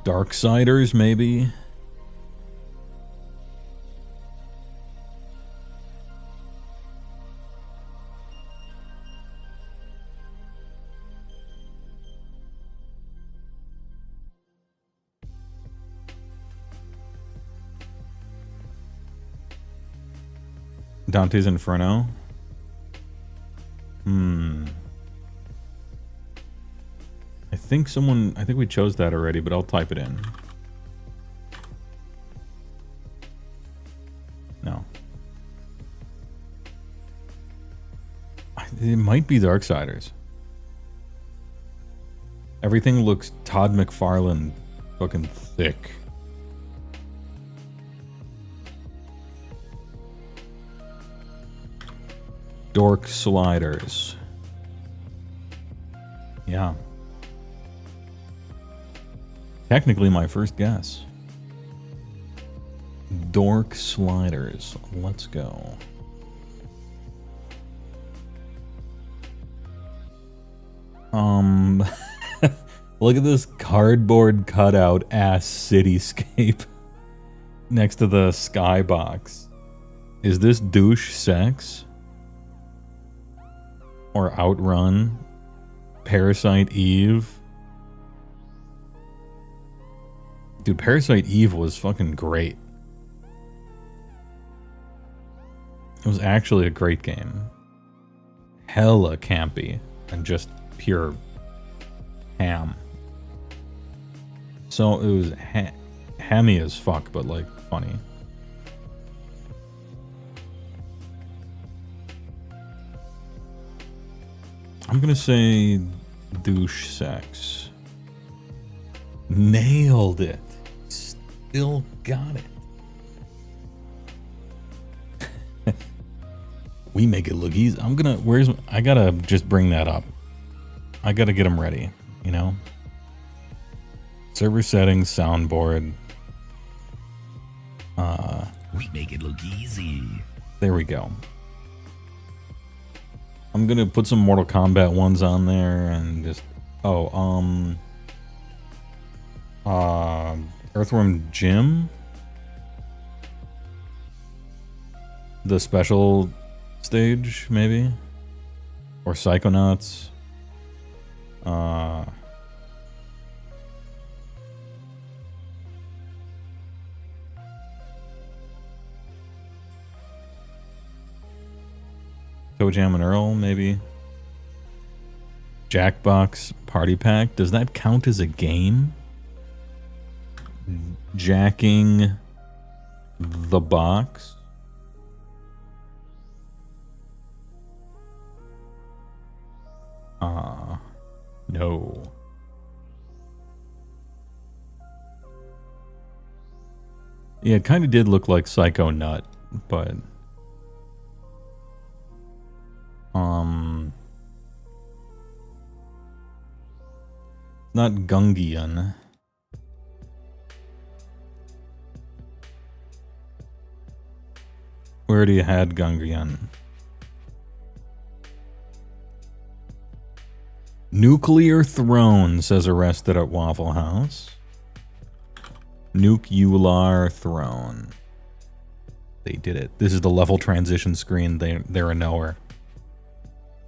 Darksiders, maybe? Dante's Inferno? I think we chose that already, but I'll type it in. No. It might be Darksiders. Everything looks Todd McFarlane fucking thick. Dork Sliders. Yeah. Technically my first guess. Dork Sliders. Let's go. Look at this cardboard cutout ass cityscape next to the skybox. Is this douche sex? Or Outrun? Parasite Eve? Dude, Parasite Eve was fucking great. It was actually a great game. Hella campy and just pure ham. So it was hammy as fuck, but like funny. I'm gonna say douche sex. Nailed it. Still got it. We make it look easy. I gotta just bring that up. I gotta get them ready, you know? Server settings, soundboard. We make it look easy. There we go. I'm gonna put some Mortal Kombat ones on there and just Earthworm Jim, the special stage maybe, or Psychonauts. Toe Jam and Earl, maybe. Jackbox Party Pack. Does that count as a game? Jacking the Box. No. Yeah, it kind of did look like Psycho Nut, but not Gungian. We already had Gungian. Nuclear Throne says arrested at Waffle House. Nuclear Throne. They did it. This is the level transition screen. They're a knower.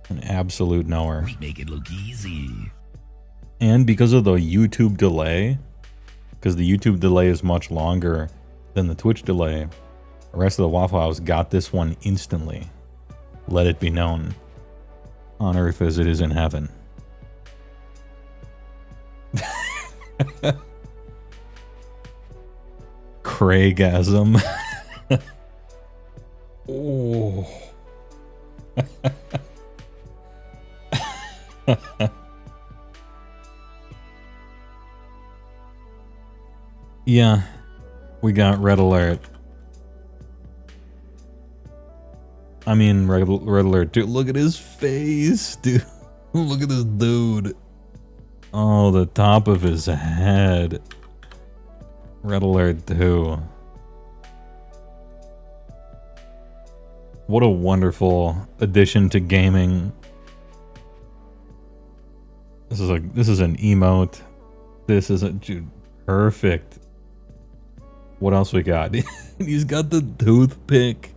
An absolute knower. We make it look easy. And because of the YouTube delay, because the YouTube delay is much longer than the Twitch delay, the rest of the Waffle House got this one instantly. Let it be known. On earth as it is in heaven. Craigasm. Oh. Yeah, we got Red Alert. I mean, Red Alert, dude. Look at his face, dude. Look at this dude. Oh, the top of his head. Red Alert 2. What a wonderful addition to gaming. This is an emote. This is dude, perfect. What else we got? He's got the toothpick.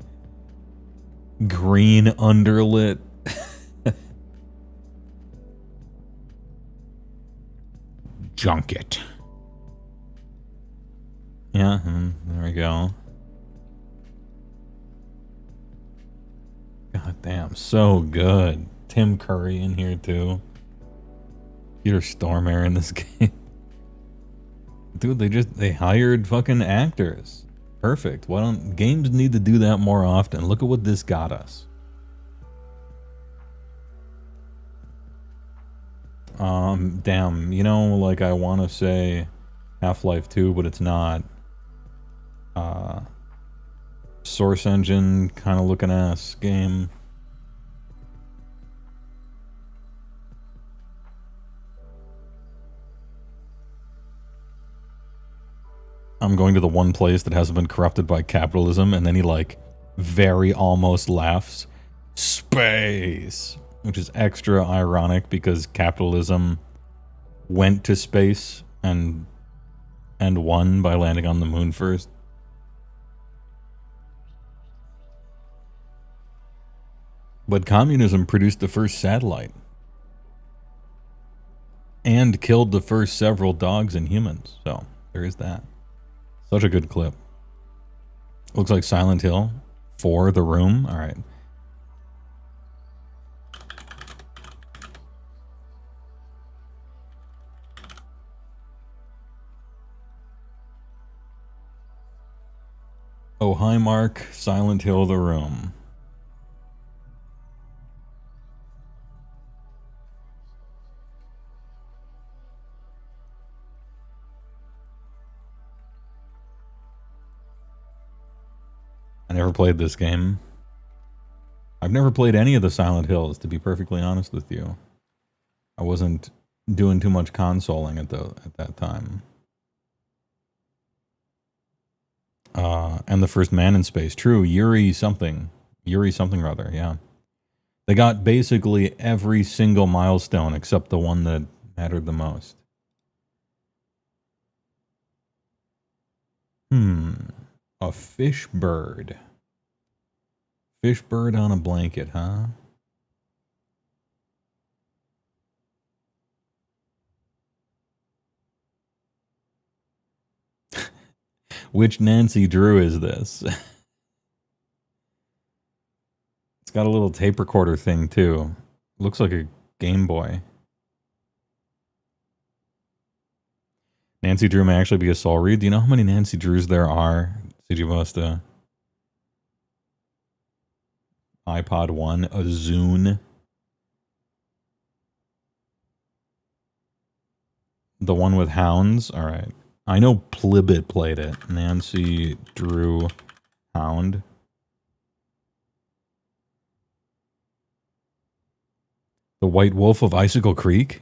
Green underlit. Junket. Yeah, there we go. God damn, so good. Tim Curry in here too. Peter Stormare in this game. Dude, they hired fucking actors. Perfect. Why don't games need to do that more often? Look at what this got us. Damn, you know, like I want to say Half-Life 2, but it's not. Source Engine kind of looking ass game. I'm going to the one place that hasn't been corrupted by capitalism, and then he like very almost laughs. Space! Which is extra ironic because capitalism went to space and won by landing on the moon first. But communism produced the first satellite. And killed the first several dogs and humans. So, there is that. Such a good clip. Looks like Silent Hill 4, The Room. Alright. Oh, hi, Mark. Silent Hill, The Room. I never played this game. I've never played any of the Silent Hills, to be perfectly honest with you. I wasn't doing too much consoling at that time. And the first man in space. True, Yuri something or other, yeah. They got basically every single milestone except the one that mattered the most. A fish bird. Fish bird on a blanket, huh? Which Nancy Drew is this? It's got a little tape recorder thing too. Looks like a Game Boy. Nancy Drew may actually be a soul read. Do you know how many Nancy Drews there are? Sigmar, iPod 1, a Zune. The one with hounds? Alright. I know Plibbit played it. Nancy Drew Hound. The White Wolf of Icicle Creek?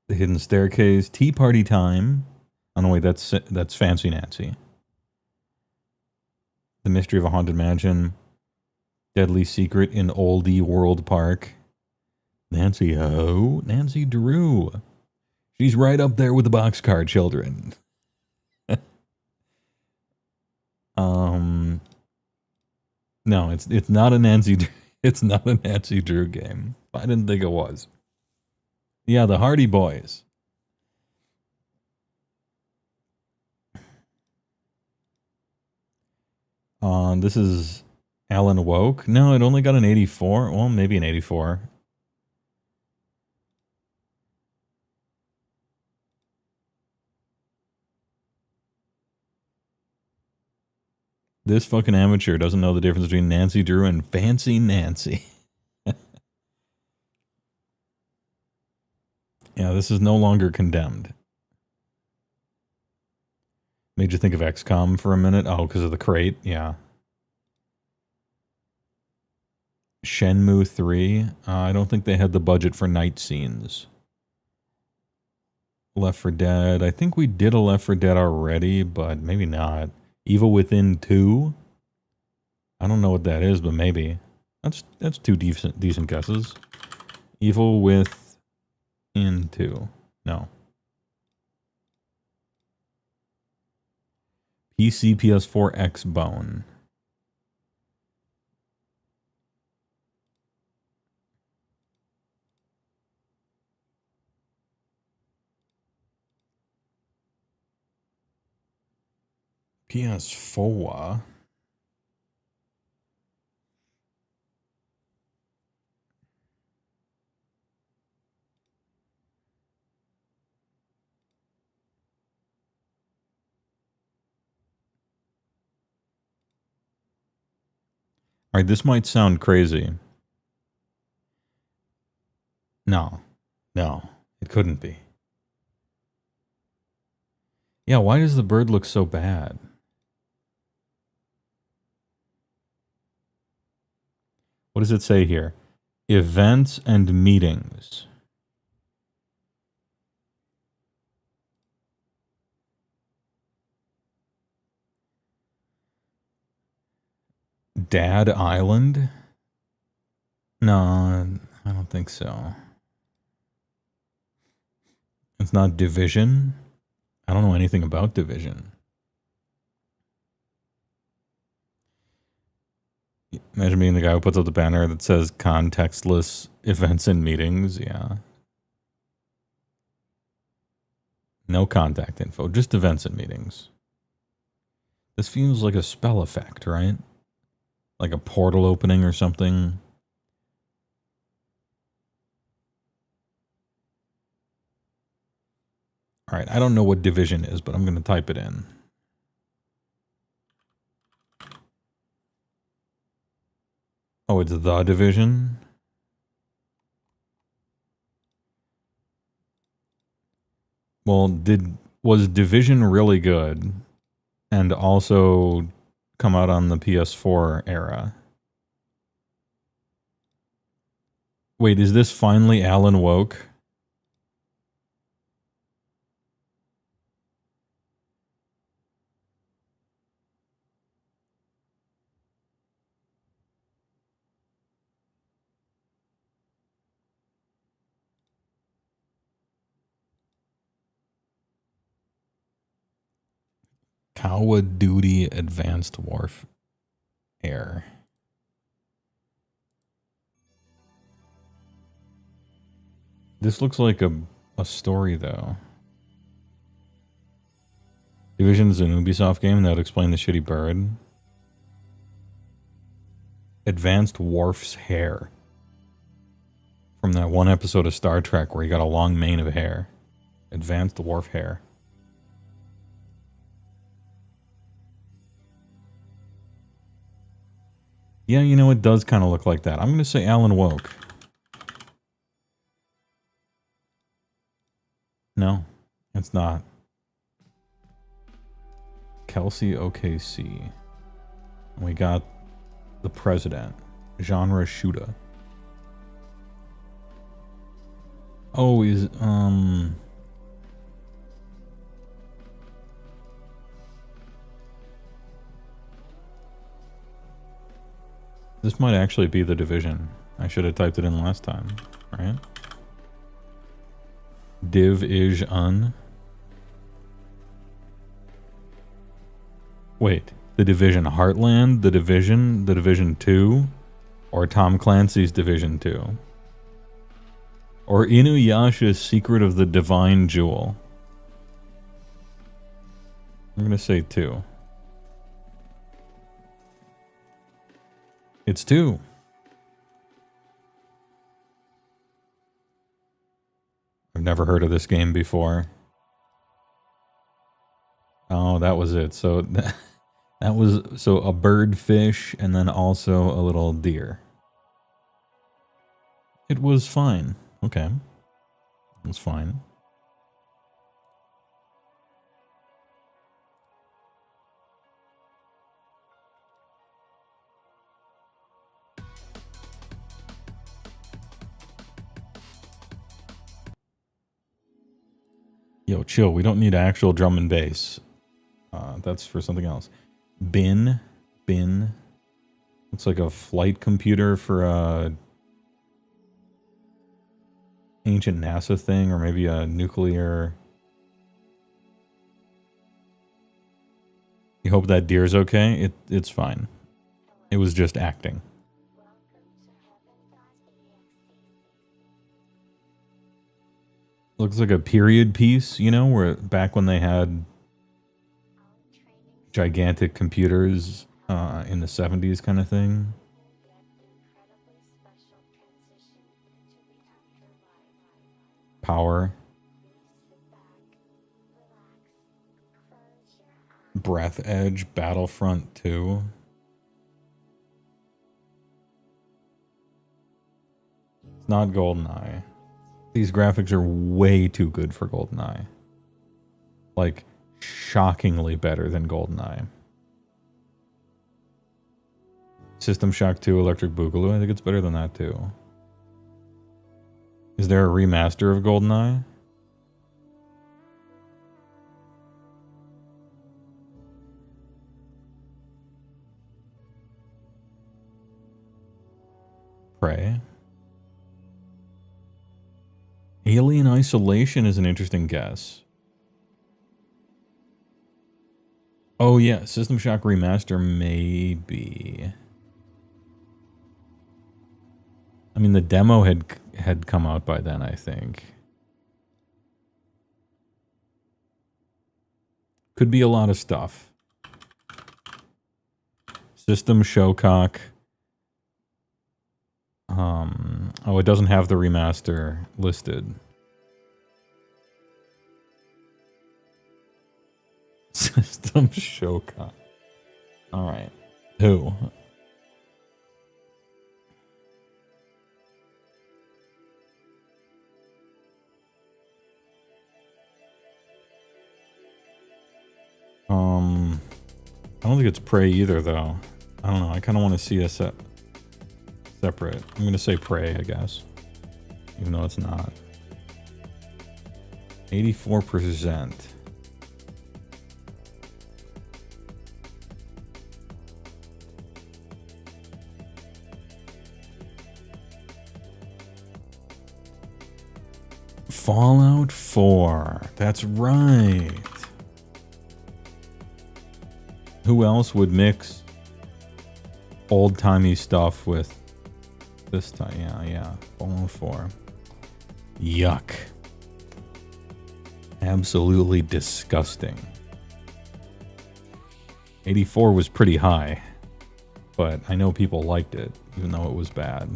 The Hidden Staircase. Tea Party Time. Oh no, wait, that's Fancy Nancy. The Mystery of a Haunted Mansion. Deadly Secret in Oldie World Park. Nancy Ho. Nancy Drew. She's right up there with the Boxcar Children. No, it's not a Nancy. It's not a Nancy Drew game. I didn't think it was. Yeah, the Hardy Boys. This is Alan Woke. No, it only got an 84. Well, maybe an 84. This fucking amateur doesn't know the difference between Nancy Drew and Fancy Nancy. Yeah, this is no longer condemned. Made you think of XCOM for a minute? Oh, because of the crate? Yeah. Shenmue 3? I don't think they had the budget for night scenes. Left 4 Dead. I think we did a Left 4 Dead already, but maybe not. Evil Within 2? I don't know what that is, but maybe. That's two decent guesses. Evil Within 2. No. PC, PS4, X-Bone. PS4. All right, this might sound crazy. No, it couldn't be. Yeah, why does the bird look so bad? What does it say here? Events and meetings. Dad Island? No, I don't think so. It's not Division. I don't know anything about Division. Imagine being the guy who puts up the banner that says contextless events and meetings. Yeah. No contact info, just events and meetings. This feels like a spell effect, right? Like a portal opening or something. All right, I don't know what Division is, but I'm going to type it in. Oh, it's The Division? Well, was Division really good and also come out on the PS4 era? Wait, is this finally Alan Woke? HeyWoah Duty Advanced Warfare. This looks like a story, though. Division's an Ubisoft game that would explain the shitty bird. Advanced Worf's hair. From that one episode of Star Trek where he got a long mane of hair. Advanced Worf hair. Yeah, you know, it does kind of look like that. I'm going to say Alan Woke. No, it's not. Kelsey OKC. We got the president. Genre shooter. Oh, is this might actually be the Division. I should have typed it in last time, right? Div-ish-un. Wait, the Division Heartland, the Division 2, or Tom Clancy's Division 2? Or Inuyasha's Secret of the Divine Jewel? I'm gonna say 2. It's 2. I've never heard of this game before. Oh, that was it. So that was a birdfish and then also a little deer. It was fine. Okay. It was fine. Yo, chill. We don't need actual drum and bass. That's for something else. Bin. Looks like a flight computer for a ancient NASA thing, or maybe a nuclear. You hope that deer's okay? It's fine. It was just acting. Looks like a period piece, you know, where back when they had gigantic computers in the 70s kind of thing. Power. Breath Edge, Battlefront 2. It's not GoldenEye. These graphics are way too good for GoldenEye. Like, shockingly better than GoldenEye. System Shock 2, Electric Boogaloo. I think it's better than that too. Is there a remaster of GoldenEye? Prey. Alien Isolation is an interesting guess. Oh yeah, System Shock Remaster maybe. I mean, the demo had come out by then, I think. Could be a lot of stuff. System Showcock. Oh, it doesn't have the remaster listed. System Showcock. Alright. Who? I don't think it's Prey either, though. I don't know. I kind of want to see a separate. I'm going to say Prey, I guess. Even though it's not. 84%. Fallout 4. That's right. Who else would mix old-timey stuff with this time? Yeah. Fallout 4. Yuck. Absolutely disgusting. 84 was pretty high, but I know people liked it, even though it was bad.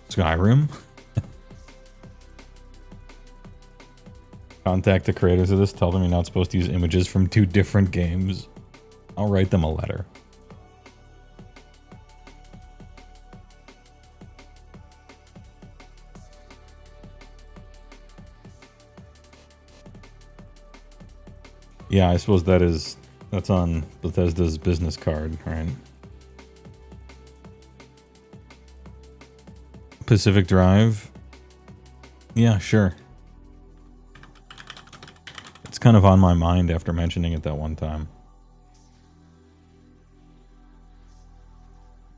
Skyrim? Contact the creators of this, tell them you're not supposed to use images from 2 different games. I'll write them a letter. Yeah, I suppose that's on Bethesda's business card, right? Pacific Drive? Yeah, sure. It's kind of on my mind after mentioning it that one time.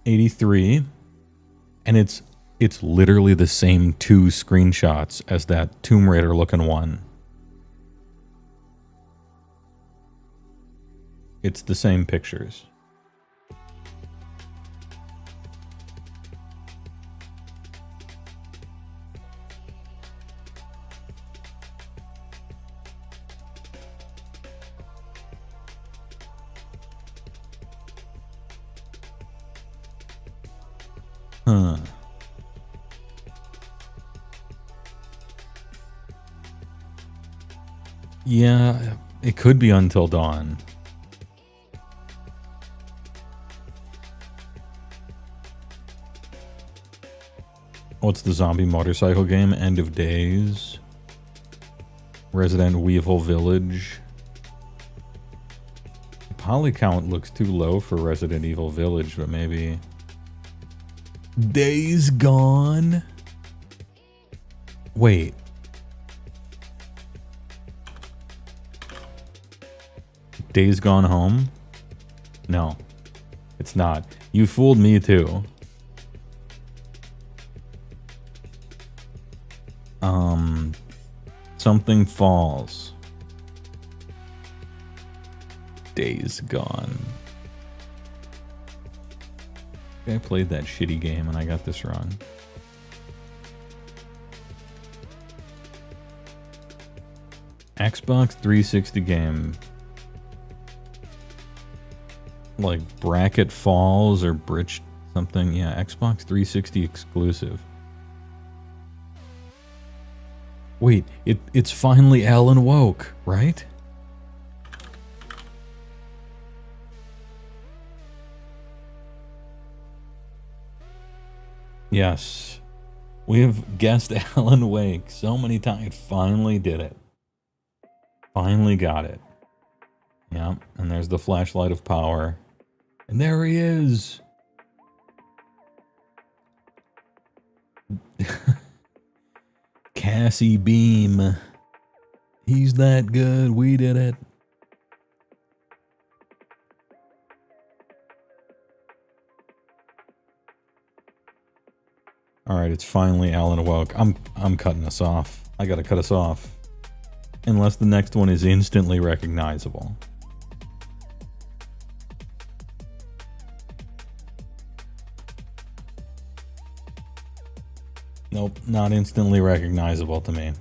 83. And it's literally the same 2 screenshots as that Tomb Raider looking one. It's the same pictures. Huh. Yeah, it could be Until Dawn. What's the zombie motorcycle game? End of Days. Resident Evil Village. Poly count looks too low for Resident Evil Village, but maybe... Days Gone? Wait. Days Gone Home? No. It's not. You fooled me too. Something Falls. Days Gone. I played that shitty game and I got this wrong. Xbox 360 game. Like Bracket Falls or Bridge something. Yeah, Xbox 360 exclusive. Wait, it's finally Alan Woke, right? Yes. We have guessed Alan Wake so many times. Finally did it. Finally got it. Yeah, and there's the flashlight of power. And there he is! Cassie Beam. He's that good. We did it. Alright, it's finally Alan Woke. I'm cutting us off. I gotta cut us off. Unless the next one is instantly recognizable. Nope, not instantly recognizable to me.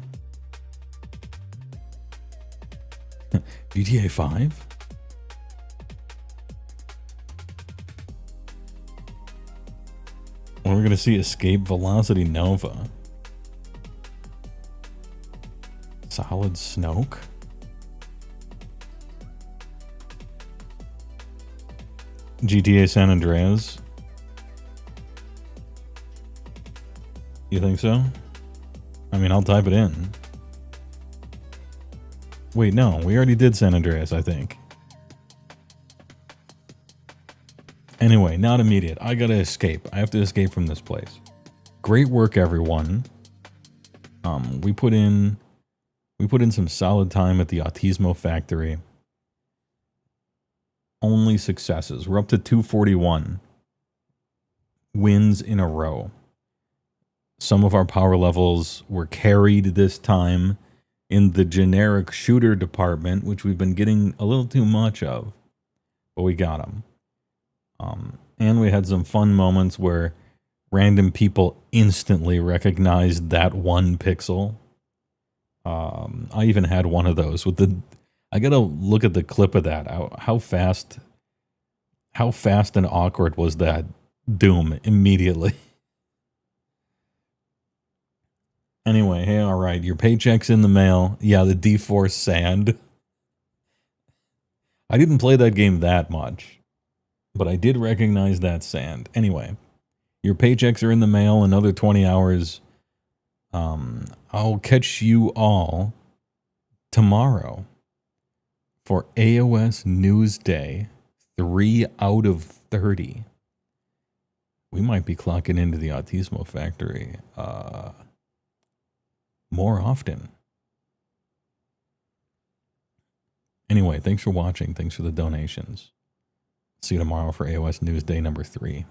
GTA 5? We're gonna see Escape Velocity Nova. Solid Snoke? GTA San Andreas? You think so? I mean, I'll type it in. Wait, no, we already did San Andreas, I think. Anyway, not immediate. I gotta escape. I have to escape from this place. Great work, everyone. We put in some solid time at the Autismo Factory. Only successes. We're up to 241 wins in a row. Some of our power levels were carried this time in the generic shooter department, which we've been getting a little too much of, but we got them. And we had some fun moments where random people instantly recognized that one pixel. I even had one of those with the. I gotta look at the clip of that. How fast and awkward was that doom immediately? Anyway, hey, all right, your paycheck's in the mail. Yeah, the D-Force Sand. I didn't play that game that much, but I did recognize that sand. Anyway, your paychecks are in the mail. Another 20 hours. I'll catch you all tomorrow for AoS News Day 3 out of 30. We might be clocking into the Autismo Factory more often. Anyway, thanks for watching. Thanks for the donations. See you tomorrow for AoS News Day number 3.